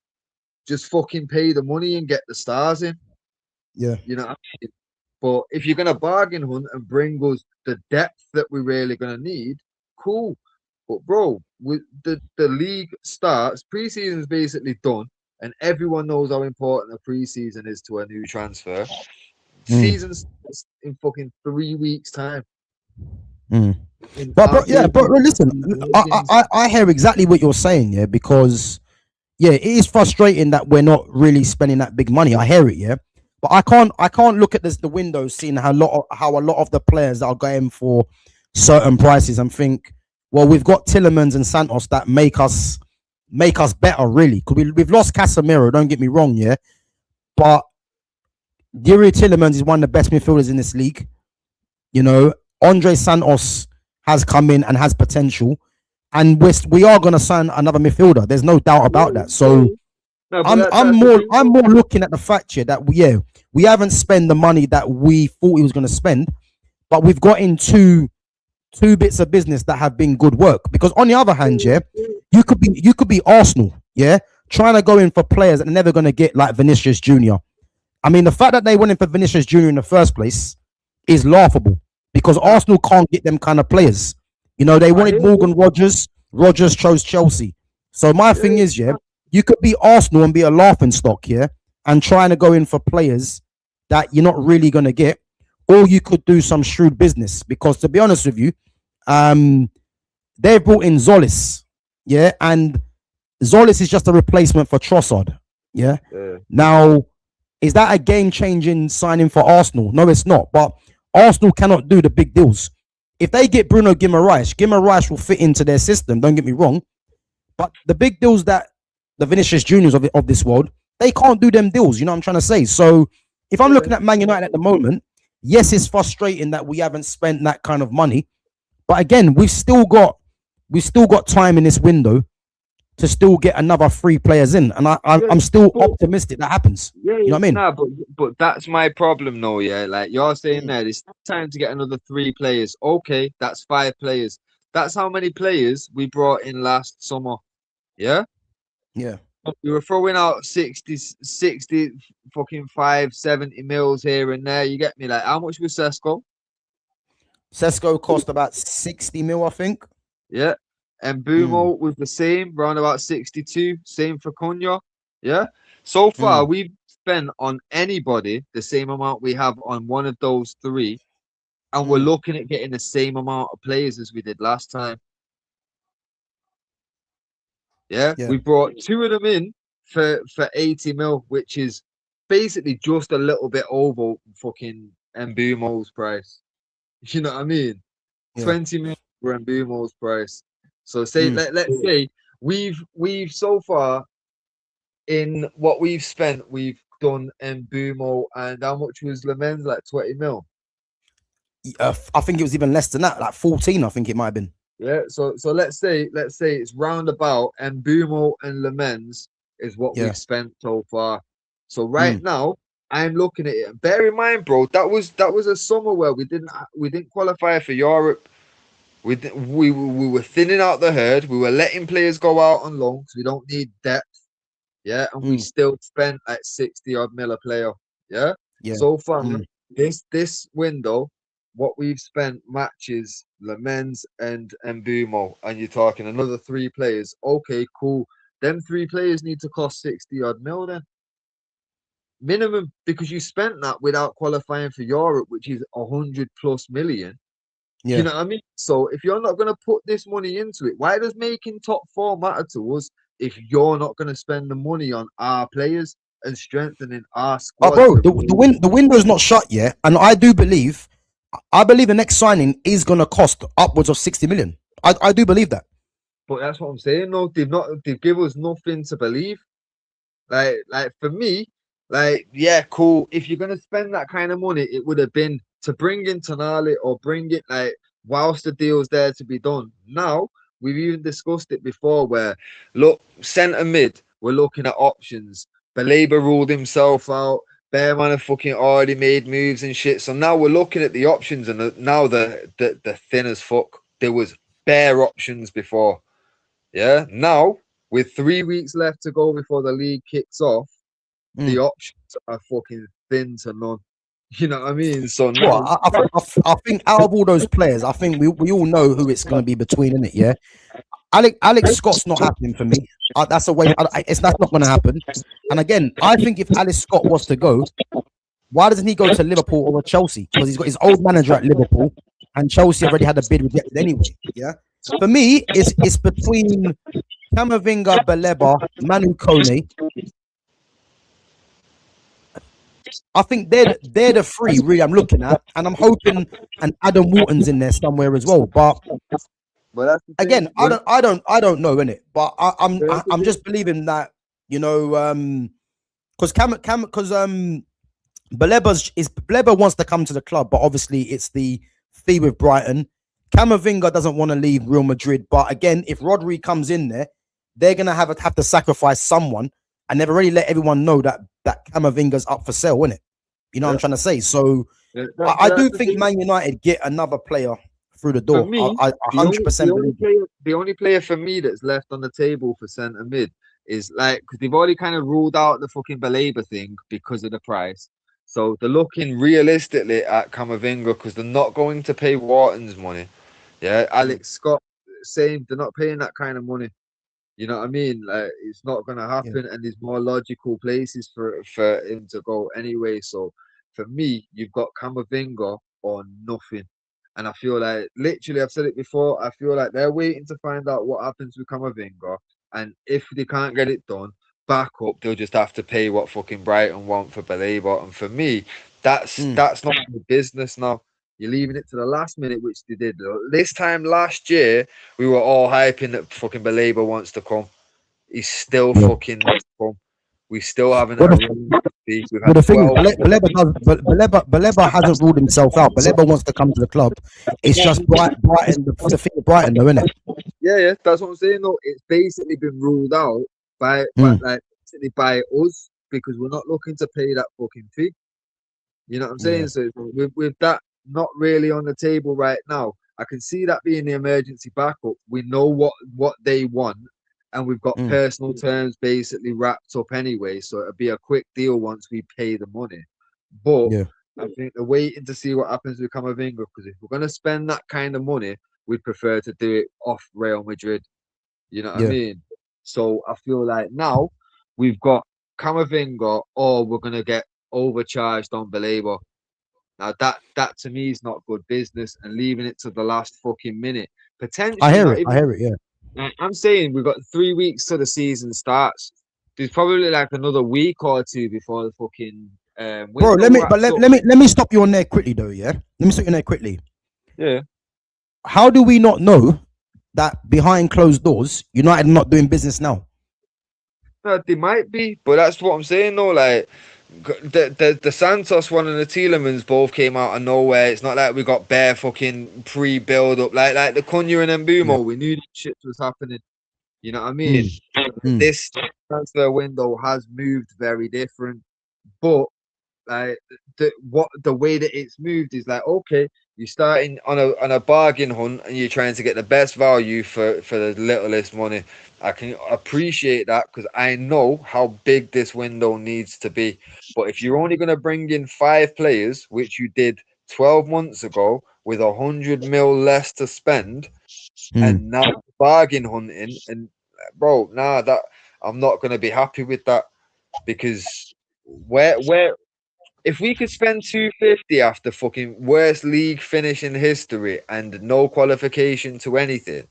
Just fucking pay the money and get the stars in. yeah, You know what I mean? But if you're gonna bargain hunt and bring us the depth that we're really gonna need, cool. But bro, with the league starts, preseason's basically done, and everyone knows how important a preseason is to a new transfer. mm, Season starts in fucking 3 weeks' time. mm. In But bro, yeah, but absolutely listen, workings. I hear exactly what you're saying, yeah, because yeah, it is frustrating that we're not really spending that big money. I hear it, yeah, but I can't look at this the window, seeing how a lot of the players that are going for certain prices and think, well, we've got Tillemans and Santos that make us better, really, because we've lost Casemiro. Don't get me wrong, yeah, but Yuri Tillemans is one of the best midfielders in this league. You know, Andre Santos has come in and has potential, and we are going to sign another midfielder. There's no doubt about that. So No, but I'm that, I'm that's the more thing. I'm more looking at the fact here that we haven't spent the money that we thought he was going to spend, but we've got in two bits of business that have been good work. Because on the other hand, yeah, you could be Arsenal, yeah, trying to go in for players that are never going to get, like Vinicius Junior. I mean, the fact that they went in for Vinicius Junior in the first place is laughable because Nah, Arsenal can't get them kind of players. You know, they I wanted hear you. Morgan Rogers. Rogers chose Chelsea. So my thing Yeah, is, yeah, you could be Arsenal and be a laughing stock here and trying to go in for players that you're not really going to get, or you could do some shrewd business. Because to be honest with you, um, they brought in Zolis, yeah, and Zolis is just a replacement for Trossard, yeah. yeah. Now, is that a game-changing signing for Arsenal? No, it's not. But Arsenal cannot do the big deals. If they get Bruno Guimaraes will fit into their system. Don't get me wrong, but the big deals that the Vinicius Juniors of this world, they can't do them deals. You know what I'm trying to say? So if I'm Yeah. looking at Man United at the moment, yes, it's frustrating that we haven't spent that kind of money. But again, we've still got time in this window to still get another 3 players in, and Yeah, I'm still but optimistic that happens. yeah, You know yeah, what I mean? nah, but that's my problem, though. Yeah, like you're saying Mm. there, it's time to get another 3 players. Okay, that's 5 players. That's how many players we brought in last summer. Yeah, Yeah. we were throwing out 60 fucking 570 mils here and there. You get me? Like, how much was Sesko? Sesko cost about 60 mil, I think. Yeah, and Mm. Bumo was the same, round about 62. Same for Cunha. Yeah, so far Mm. we've spent on anybody the same amount we have on one of those 3. And we're Mm. looking at getting the same amount of players as we did last time. Yeah, Yeah. we brought 2 of them in for 80 mil, which is basically just a little bit over fucking Mbumo's price. You know what I mean? Yeah. 20 mil for Mbumo's price. So say Mm. let's say we've so far in what we've spent, we've done Mbumo, and how much was Lemens? Like 20 mil. I think it was even less than that, like 14. I think it might have been. Yeah, so let's say it's roundabout and Bumo and Lemens is what Yeah. we've spent so far. So right Mm. now I'm looking at it. Bear in mind, bro, that was a summer where we didn't qualify for Europe. We were thinning out the herd. We were letting players go out on loan because we don't need depth. Yeah, and we Mm. still spent like 60 odd mil a player. Yeah. Yeah. So far, Mm. this window, what we've spent matches Lamens and Mbumo, and you're talking another 3 players. Okay, cool. Them 3 players need to cost 60 odd mil then. Minimum, because you spent that without qualifying for Europe, which is 100+ million. You Yeah. know what I mean? So if you're not going to put this money into it, why does making top 4 matter to us if you're not going to spend the money on our players and strengthening our squad Bro, to the really? window's not shut yet, and I believe the next signing is gonna cost upwards of 60 million. I do believe that. But that's what I'm saying. No, they've give us nothing to believe. Like for me, like yeah, cool. If you're gonna spend that kind of money, it would have been to bring in Tonali or bring it like whilst the deal's there to be done. Now We've even discussed it before where, look, centre mid, we're looking at options. Baleba ruled himself out. Bearman have fucking already made moves and shit. So now we're looking at the options, and now the thin as fuck. There was bare options before. Yeah. Now, with 3 weeks left to go before the league kicks off, the options are fucking thin to none. You know what I mean? So now, Well, I think out of all those players, I think we all know who it's going to be between, in it. Yeah, Alex Scott's not happening for me. That's a way. That's not going to happen. And again, I think if Alex Scott was to go, why doesn't he go to Liverpool or Chelsea? Because he's got his old manager at Liverpool, and Chelsea already had a bid rejected anyway. Yeah, for me, it's between Camavinga, Baleba, Manu Kone. I think they're the three really I'm looking at, and I'm hoping and Adam Wharton's in there somewhere as well. But again, I don't know innit. But I'm just believing that, you know, because Baleba wants to come to the club, but obviously it's the fee with Brighton. Camavinga doesn't want to leave Real Madrid, but again, if Rodri comes in there, they're gonna have to sacrifice someone, and they've already let everyone know that Camavinga's up for sale, innit? You know what I'm trying to say? So I do think Man United get another player through the door. Me, I 100% believe. The only player for me that's left on the table for centre mid is like, because they've already kind of ruled out the fucking Baleba thing because of the price. So they're looking realistically at Camavinga because they're not going to pay Wharton's money. Yeah, Alex Scott, same. They're not paying that kind of money. You know what I mean? Like, it's not going to happen, and there's more logical places for him to go anyway. So for me, you've got Camavinga or nothing. And I feel like, literally, I've said it before, I feel like they're waiting to find out what happens with Camavinga. And if they can't get it done, back up, they'll just have to pay what fucking Brighton want for Baleba. And for me, that's not the business now. You're leaving it to the last minute, which they did. This time last year, we were all hyping that fucking Baleba wants to come. He's still fucking not come. We still haven't had a run. But the thing is, Baleba hasn't ruled himself out. Baleba wants to come to the club. It's just Brighton, the thing with Brighton, though, isn't it? Yeah, that's what I'm saying. Though it's basically been ruled out by us because we're not looking to pay that fucking fee. You know what I'm saying? Yeah. So with that not really on the table right now, I can see that being the emergency backup. We know what they want, and we've got personal terms basically wrapped up anyway. So it'll be a quick deal once we pay the money. But I think they're waiting to see what happens with Camavinga, because if we're going to spend that kind of money, we'd prefer to do it off Real Madrid. You know what I mean? So I feel like now we've got Camavinga, or we're going to get overcharged on Baleba. Now that to me is not good business, and leaving it to the last fucking minute. Potentially, I hear it. Yeah. I'm saying we've got 3 weeks till the season starts. There's probably like another week or two before the fucking bro. Let me stop you on there quickly though. Yeah, let me stop you on there quickly. Yeah. How do we not know that behind closed doors, United are not doing business now? No, they might be, but that's what I'm saying though. Like, the Santos one and the Tielemans both came out of nowhere. It's not like we got bare fucking pre-build up like the Cunha and Mbumo. We knew that shit was happening. You know what I mean? This transfer window has moved very different, but like the way that it's moved is like, okay, you're starting on a bargain hunt and you're trying to get the best value for the littlest money. I can appreciate that because I know how big this window needs to be. But if you're only going to bring in 5 players, which you did 12 months ago with 100 mil less to spend, and now bargain hunting, and bro, that I'm not going to be happy with that, because where if we could spend 250 after fucking worst league finish in history and no qualification to anything,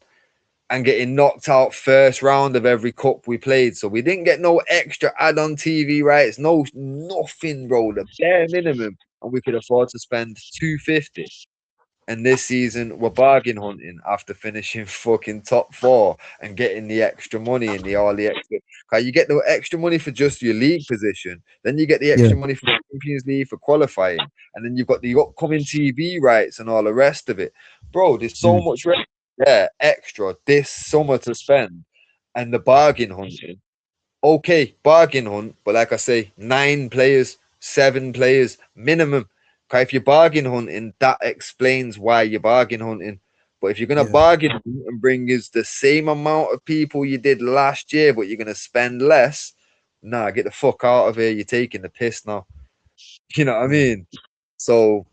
and getting knocked out first round of every cup we played, so we didn't get no extra add-on TV rights, nothing, bro, the bare minimum, and we could afford to spend 250. And this season, we're bargain hunting after finishing fucking top 4 and getting the extra money and all the extra. You get the extra money for just your league position, then you get the extra money for Champions League for qualifying, and then you've got the upcoming TV rights and all the rest of it. Bro, there's so much yeah, extra this summer to spend, and the bargain hunting. Okay, bargain hunt, but like I say, 9 players, 7 players minimum. Okay, if you're bargain hunting, that explains why you're bargain hunting. But if you're gonna Yeah, bargain hunt and bring us the same amount of people you did last year, but you're gonna spend less, nah, get the fuck out of here. You're taking the piss now. You know what I yeah, mean? So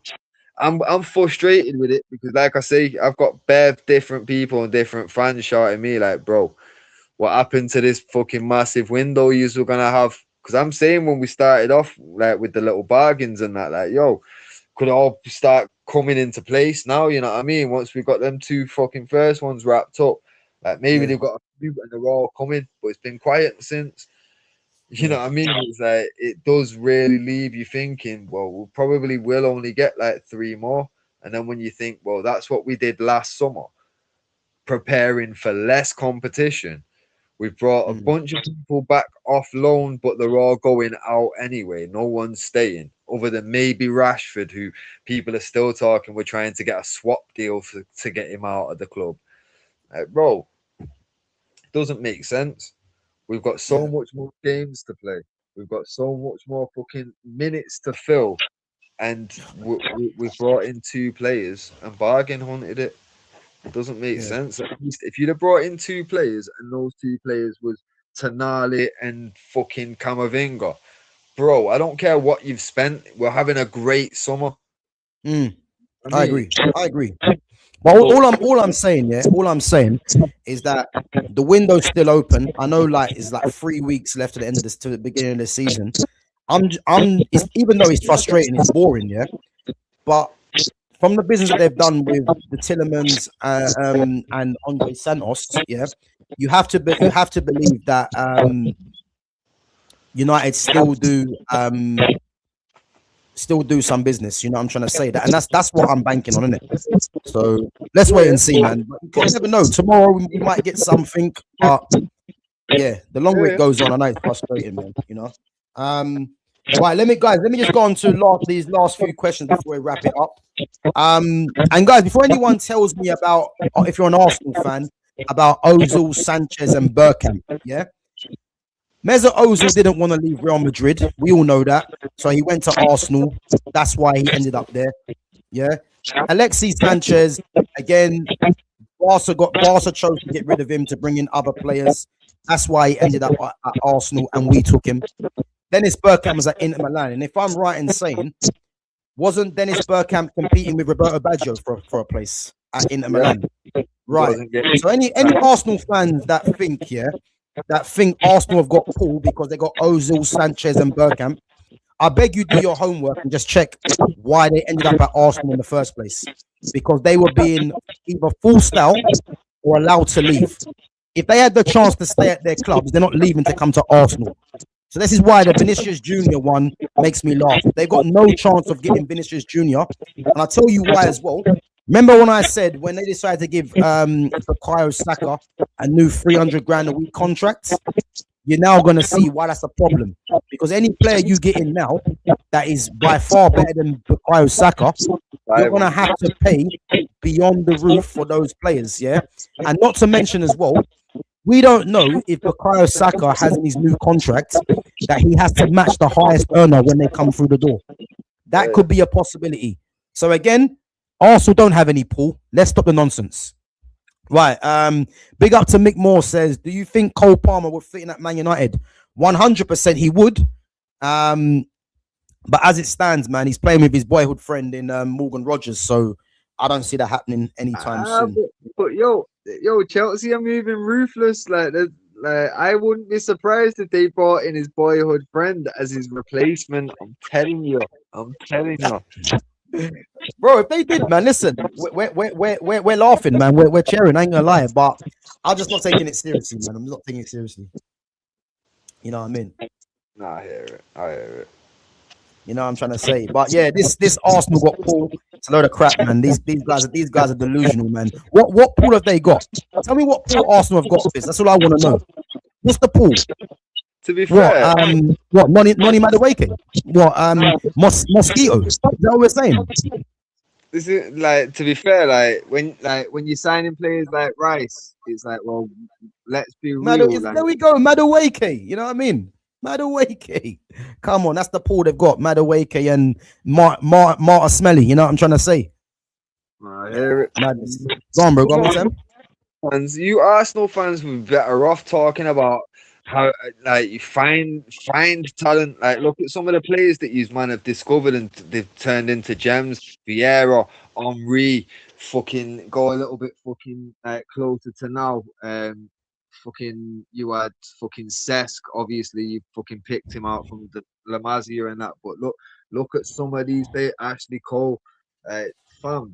I'm frustrated with it because, like I say, I've got bare different people and different fans shouting me like, bro, what happened to this fucking massive window you were gonna have? Because I'm saying when we started off like with the little bargains and that, like, yo, could all start coming into place now, you know what I mean? Once we got them 2 fucking first ones wrapped up, like maybe yeah, they've got a few and they're all coming, but it's been quiet since. You know yeah. what I mean? It's like it does really leave you thinking, well, we probably will only get like 3 more. And then when you think, well, that's what we did last summer, preparing for less competition. We've brought a Mm. bunch of people back off loan, but they're all going out anyway. No one's staying, other than maybe Rashford, who people are still talking. We're trying to get a swap deal to get him out of the club. Bro, doesn't make sense. We've got so Yeah. much more games to play. We've got so much more fucking minutes to fill, and we've brought in 2 players and bargain hunted it. It doesn't make Yeah. sense. At least if you'd have brought in 2 players and those 2 players was Tonali and fucking Camavinga, bro, I don't care what you've spent. We're having a great summer. Mm. I I mean, agree. I agree. But all I'm saying, yeah, all I'm saying is that the window's still open. I know, like it's like 3 weeks left to the end of this to the beginning of the season. It's even though it's frustrating, it's boring, yeah. But from the business that they've done with the Tillemans and Andre Santos, yeah, you have to believe that United still do some business. You know what I'm trying to say that, and that's what I'm banking on, isn't it? So let's wait yeah, and see, man. But you never know. Tomorrow we might get something, but yeah, the longer it yeah. goes on, I know it's frustrating, man. You know. Right, let me just go on to these last few questions before we wrap it up. And guys, before anyone tells me about, if you're an Arsenal fan, about Ozil, Sanchez, and Bergkamp, yeah. Mesut Ozil didn't want to leave Real Madrid. We all know that. So he went to Arsenal. That's why he ended up there. Yeah. Alexis Sanchez, again, Barca chose to get rid of him to bring in other players. That's why he ended up at Arsenal and we took him. Dennis Bergkamp was at Inter Milan. And if I'm right in saying, wasn't Dennis Bergkamp competing with Roberto Baggio for a place at Inter Milan? Right. So any Arsenal fans that think, Arsenal have got pulled because they got Ozil, Sanchez, and Bergkamp, I beg you do your homework and just check why they ended up at Arsenal in the first place. Because they were being either forced out or allowed to leave. If they had the chance to stay at their clubs, they're not leaving to come to Arsenal. So this is why the Vinicius Junior one makes me laugh. They've got no chance of getting Vinicius Junior, and I'll tell you why as well. Remember when I said when they decided to give Bukayo Saka a new 300 grand a week contract? You're now going to see why that's a problem. Because any player you get in now that is by far better than Bukayo Saka, you're going to have to pay beyond the roof for those players, yeah? And not to mention as well, we don't know if Bukayo Saka has in his new contract that he has to match the highest earner when they come through the door. That could be a possibility. So again, Arsenal don't have any pull. Let's stop the nonsense. Right. Big up to Mick Moore says, do you think Cole Palmer would fit in at Man United? 100% he would. But as it stands, man, he's playing with his boyhood friend in Morgan Rogers. So I don't see that happening anytime soon. But yo, Chelsea are moving ruthless. Like I wouldn't be surprised if they brought in his boyhood friend as his replacement. I'm telling you. Bro, if they did, man, listen, we're laughing, man. We're cheering. I ain't gonna lie, but I'm just not taking it seriously, man. I'm not taking it seriously. You know what I mean? Nah, I hear it. You know what I'm trying to say? But yeah, this Arsenal got pulled. It's a load of crap, man. These guys are delusional, man. What pool have they got? Tell me what pool Arsenal have got for this. That's all I want to know. What's the pool? To be fair, Noni Madueke? Mosquito? Is that what we're saying? this is like, to be fair, like when you're signing players like Rice, it's like, well, let's be real. Like, There we go, Madueke. You know what I mean? Madueke. Come on, that's the pool they've got. Madueke and Marta Smelly. You know what I'm trying to say? I hear it. Madness. Go on, bro. Go on, Sam. Fans, you Arsenal fans would be better off talking about how like you find talent. Like, look at some of the players that you man have discovered and they've turned into gems. Vieira, Henri, fucking go a little bit fucking closer to now. Fucking you had fucking Cesc. Obviously, you fucking picked him out from the La Masia and that. But look at some of these. They Ashley Cole. Uh, Fam,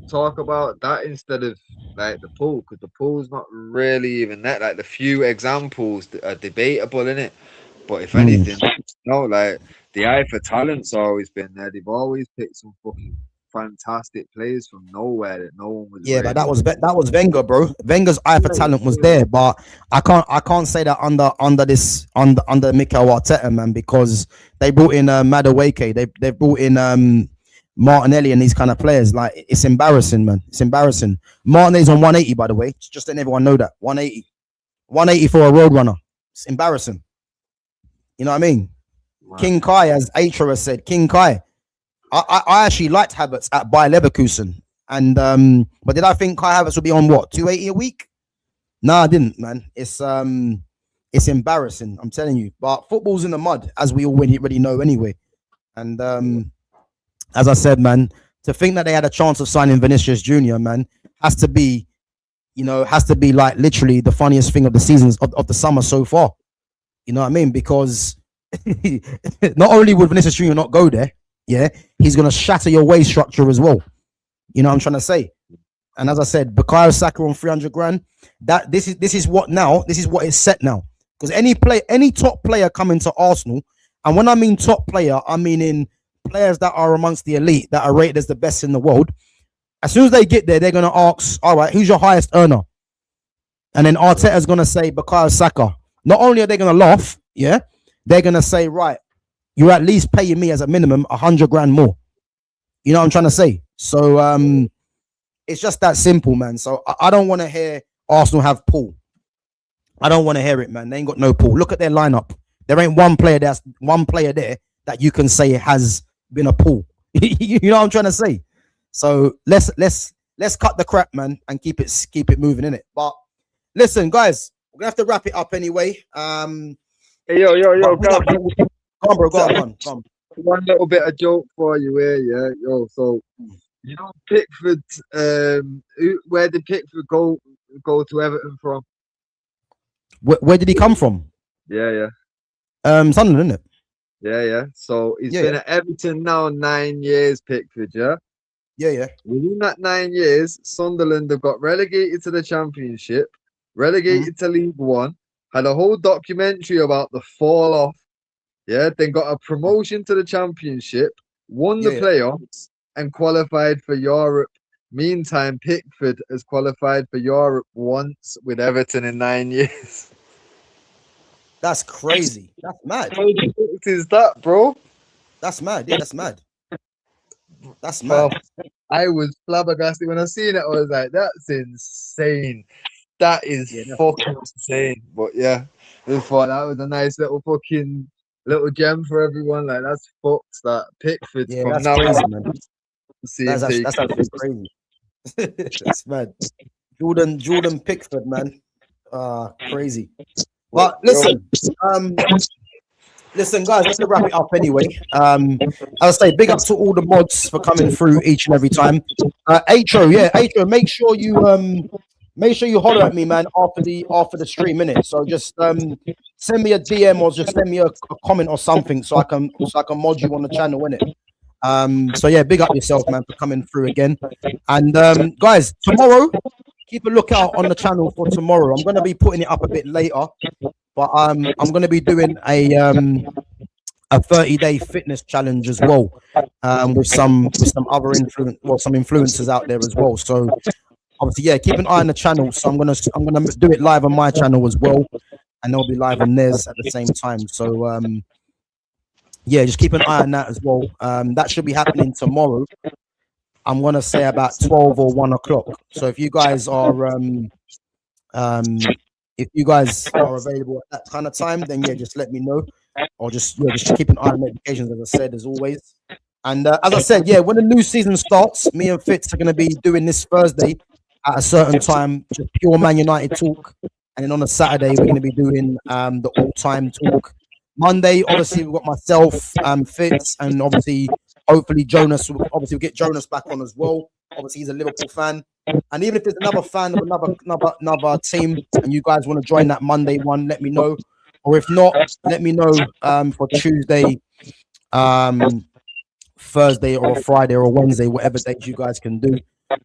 talk about that instead of like the pool, because the pool's not really even that. Like, the few examples that are debatable in it, but if anything, no, like the eye for talent's always been there. They've always picked some fucking fantastic players from nowhere that no one was. Yeah, but that was Wenger, bro. Wenger's eye for talent was there, but I can't say that under Mikel Arteta, man, because they brought in Madueke, they brought in Martinelli and these kind of players. Like, it's embarrassing, man. It's embarrassing. Martinelli's on 180, by the way. Just letting everyone know that 180 for a road runner. It's embarrassing. You know what I mean? Wow. King Kai, as Atro has said, King Kai. I actually liked Havertz at Bayer Leverkusen, and but did I think Kai Havertz would be on what 280 a week? No, I didn't, man. It's embarrassing. I'm telling you. But football's in the mud, as we already know anyway, and as I said, man, to think that they had a chance of signing Vinicius Jr., man, has to be like literally the funniest thing of the seasons of the summer so far. You know what I mean? Because not only would Vinicius Jr. not go there, yeah, he's going to shatter your wage structure as well. You know what I'm trying to say? And as I said, Bukayo Saka on 300 grand, this is what is set now. Because any top player coming to Arsenal, and when I mean top player, I mean in players that are amongst the elite, that are rated as the best in the world, as soon as they get there, they're going to ask, all right, who's your highest earner? And then Arteta's going to say Bukayo Saka. Not only are they going to laugh, yeah, they're going to say, right, you're at least paying me as a minimum 100 grand more. You know what I'm trying to say? So it's just that simple, man. So I don't want to hear Arsenal have Paul. I don't want to hear it, man. They ain't got no Paul. Look at their lineup. There ain't one player there that you can say has been a Paul. You know what I'm trying to say? So let's cut the crap, man, and keep it moving, innit? But listen, guys, we're gonna have to wrap it up anyway. Hey, yo, go on, bro. Go on. One little bit of joke for you here, yeah. Yo, so you know Pickford, where did Pickford go to Everton from? Where did he come from? Yeah. Sunderland, isn't it? Yeah. So he's been at Everton now 9 years, Pickford, yeah? Yeah. Within that 9 years, Sunderland have got relegated to the Championship, relegated to League One, had a whole documentary about the fall off, yeah? Then got a promotion to the Championship, won the playoffs, and qualified for Europe. Meantime, Pickford has qualified for Europe once with Everton in 9 years. That's crazy. That's mad. How is that, bro? That's mad. Yeah, that's mad. That's mad. I was flabbergasted when I seen it. I was like, that's insane. That is fucking insane. But yeah, I thought that was a nice little fucking little gem for everyone. Like, that's fucked. That Pickford from that's now crazy, on. man. That's actually crazy. That's mad. Jordan Pickford, man. Crazy. But listen, guys, let's wrap it up anyway. As I say, big up to all the mods for coming through each and every time. Atro, make sure you holler at me, man, after the stream, innit? So just send me a DM or just send me a comment or something so I can mod you on the channel, innit? So yeah, big up yourself, man, for coming through again. And guys, tomorrow, keep a lookout on the channel for tomorrow. I'm going to be putting it up a bit later, but I'm going to be doing a 30-day fitness challenge as well, with some other some influencers out there as well. So obviously, yeah, keep an eye on the channel. So I'm gonna do it live on my channel as well, and they'll be live on theirs at the same time. So yeah, just keep an eye on that as well. That should be happening tomorrow. I'm gonna say about 12 or 1 o'clock. So if you guys are if you guys are available at that kind of time, then yeah, just let me know, or just just keep an eye on notifications, as I said, as always. And as I said, yeah, when the new season starts, me and Fitz are gonna be doing this Thursday at a certain time, just pure Man United talk. And then on a Saturday, we're gonna be doing the all-time talk. Monday, obviously, we've got myself, Fitz, and obviously, hopefully, Jonas. Obviously, we'll get Jonas back on as well. Obviously, he's a Liverpool fan. And even if there's another fan of another team and you guys want to join that Monday one, let me know. Or if not, let me know for Tuesday, Thursday, or Friday or Wednesday, whatever dates you guys can do.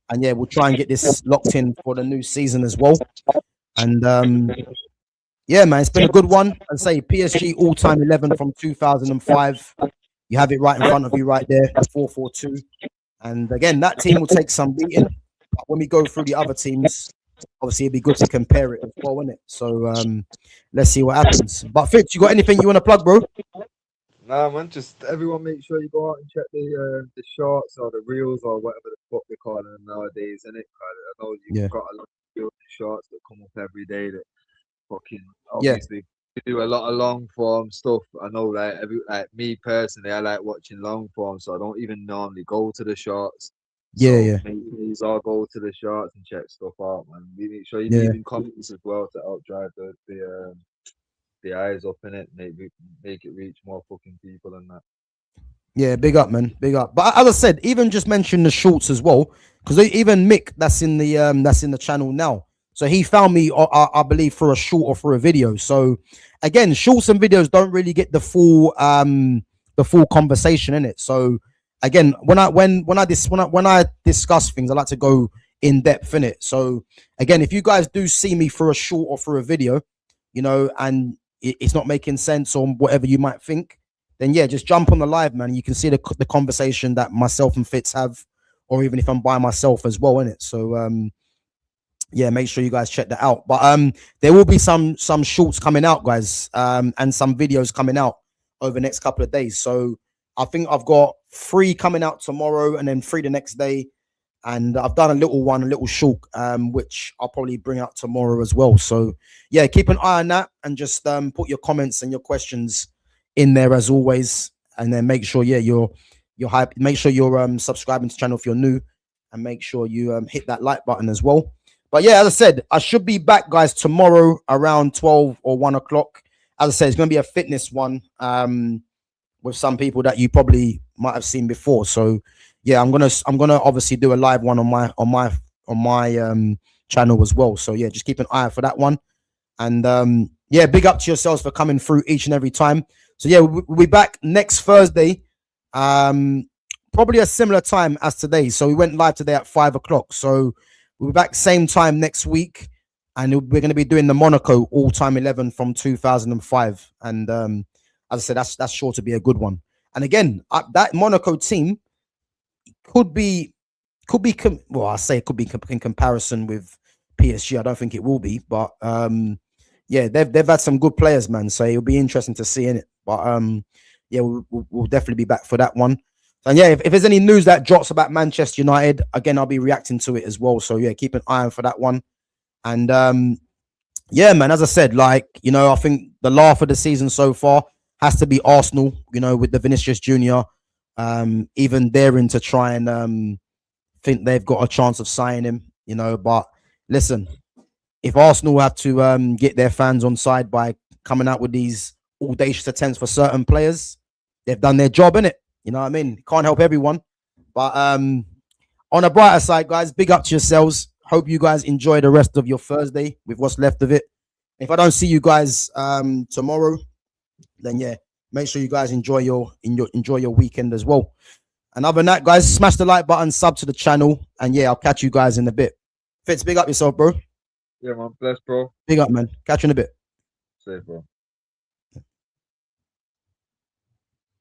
And yeah, we'll try and get this locked in for the new season as well. And yeah, man, it's been a good one. I'd say PSG all-time 11 from 2005. You have it right in front of you right there, 4-4-2. And again, that team will take some beating. But when we go through the other teams, obviously it'd be good to compare it as well, wouldn't it? So let's see what happens. But Fitz, you got anything you want to plug, bro? Nah, man, just everyone make sure you go out and check the shorts or the reels or whatever the fuck they call them nowadays, innit? I know you've got a lot of reels and shorts that come up every day that fucking obviously you do a lot of long form stuff. I know, like me personally, I like watching long form, so I don't even normally go to the shorts. Yeah. Please all go to the shorts and check stuff out, man. Make sure you leave in comments as well to help drive the eyes up in it, make it reach more fucking people and that. Yeah, big up, man, big up. But as I said, even just mention the shorts as well, because even Mick, that's in the channel now. So he found me, I believe, through a short or through a video. So again, shorts and videos don't really get the full conversation in it. So again, when I discuss things, I like to go in depth in it. So again, if you guys do see me through a short or through a video, and it's not making sense or whatever you might think, then yeah, just jump on the live, man. You can see the conversation that myself and Fitz have, or even if I'm by myself as well, in it. So yeah, make sure you guys check that out. But there will be some shorts coming out, guys, and some videos coming out over the next couple of days. So I think I've got 3 coming out tomorrow and then 3 the next day. And I've done a little short, which I'll probably bring out tomorrow as well. So yeah, keep an eye on that and just put your comments and your questions in there as always. And then make sure, you're hype. Make sure you're subscribing to the channel if you're new, and make sure you hit that like button as well. But yeah, as I said, I should be back, guys, tomorrow around 12 or 1 o'clock. As I said, it's going to be a fitness one with some people that you probably might have seen before. So yeah, I'm gonna obviously do a live one on my channel as well. So yeah, just keep an eye out for that one. And yeah, big up to yourselves for coming through each and every time. So yeah, we'll be back next Thursday, probably a similar time as today. So we went live today at 5 o'clock. So we'll be back same time next week, and we're going to be doing the Monaco all-time 11 from 2005. And as I said, that's sure to be a good one. And again, that Monaco team could be well, I say it could be in comparison with PSG. I don't think it will be, but yeah, they've had some good players, man. So it'll be interesting to see in it. But yeah, we'll definitely be back for that one. And yeah, if there's any news that drops about Manchester United, again, I'll be reacting to it as well. So yeah, keep an eye on for that one. And yeah, man, as I said, like, I think the laugh of the season so far has to be Arsenal, with the Vinicius Jr. Even daring to try and think they've got a chance of signing him, but listen, if Arsenal have to get their fans on side by coming out with these audacious attempts for certain players, they've done their job, innit? You know what I mean? Can't help everyone. But on a brighter side, guys, big up to yourselves. Hope you guys enjoy the rest of your Thursday with what's left of it. If I don't see you guys tomorrow, then yeah, make sure you guys enjoy your weekend as well. And other than that, guys, smash the like button, sub to the channel, and yeah, I'll catch you guys in a bit. Fitz, big up yourself, bro. Yeah, man. Bless, bro. Big up, man. Catch you in a bit. Safe, bro.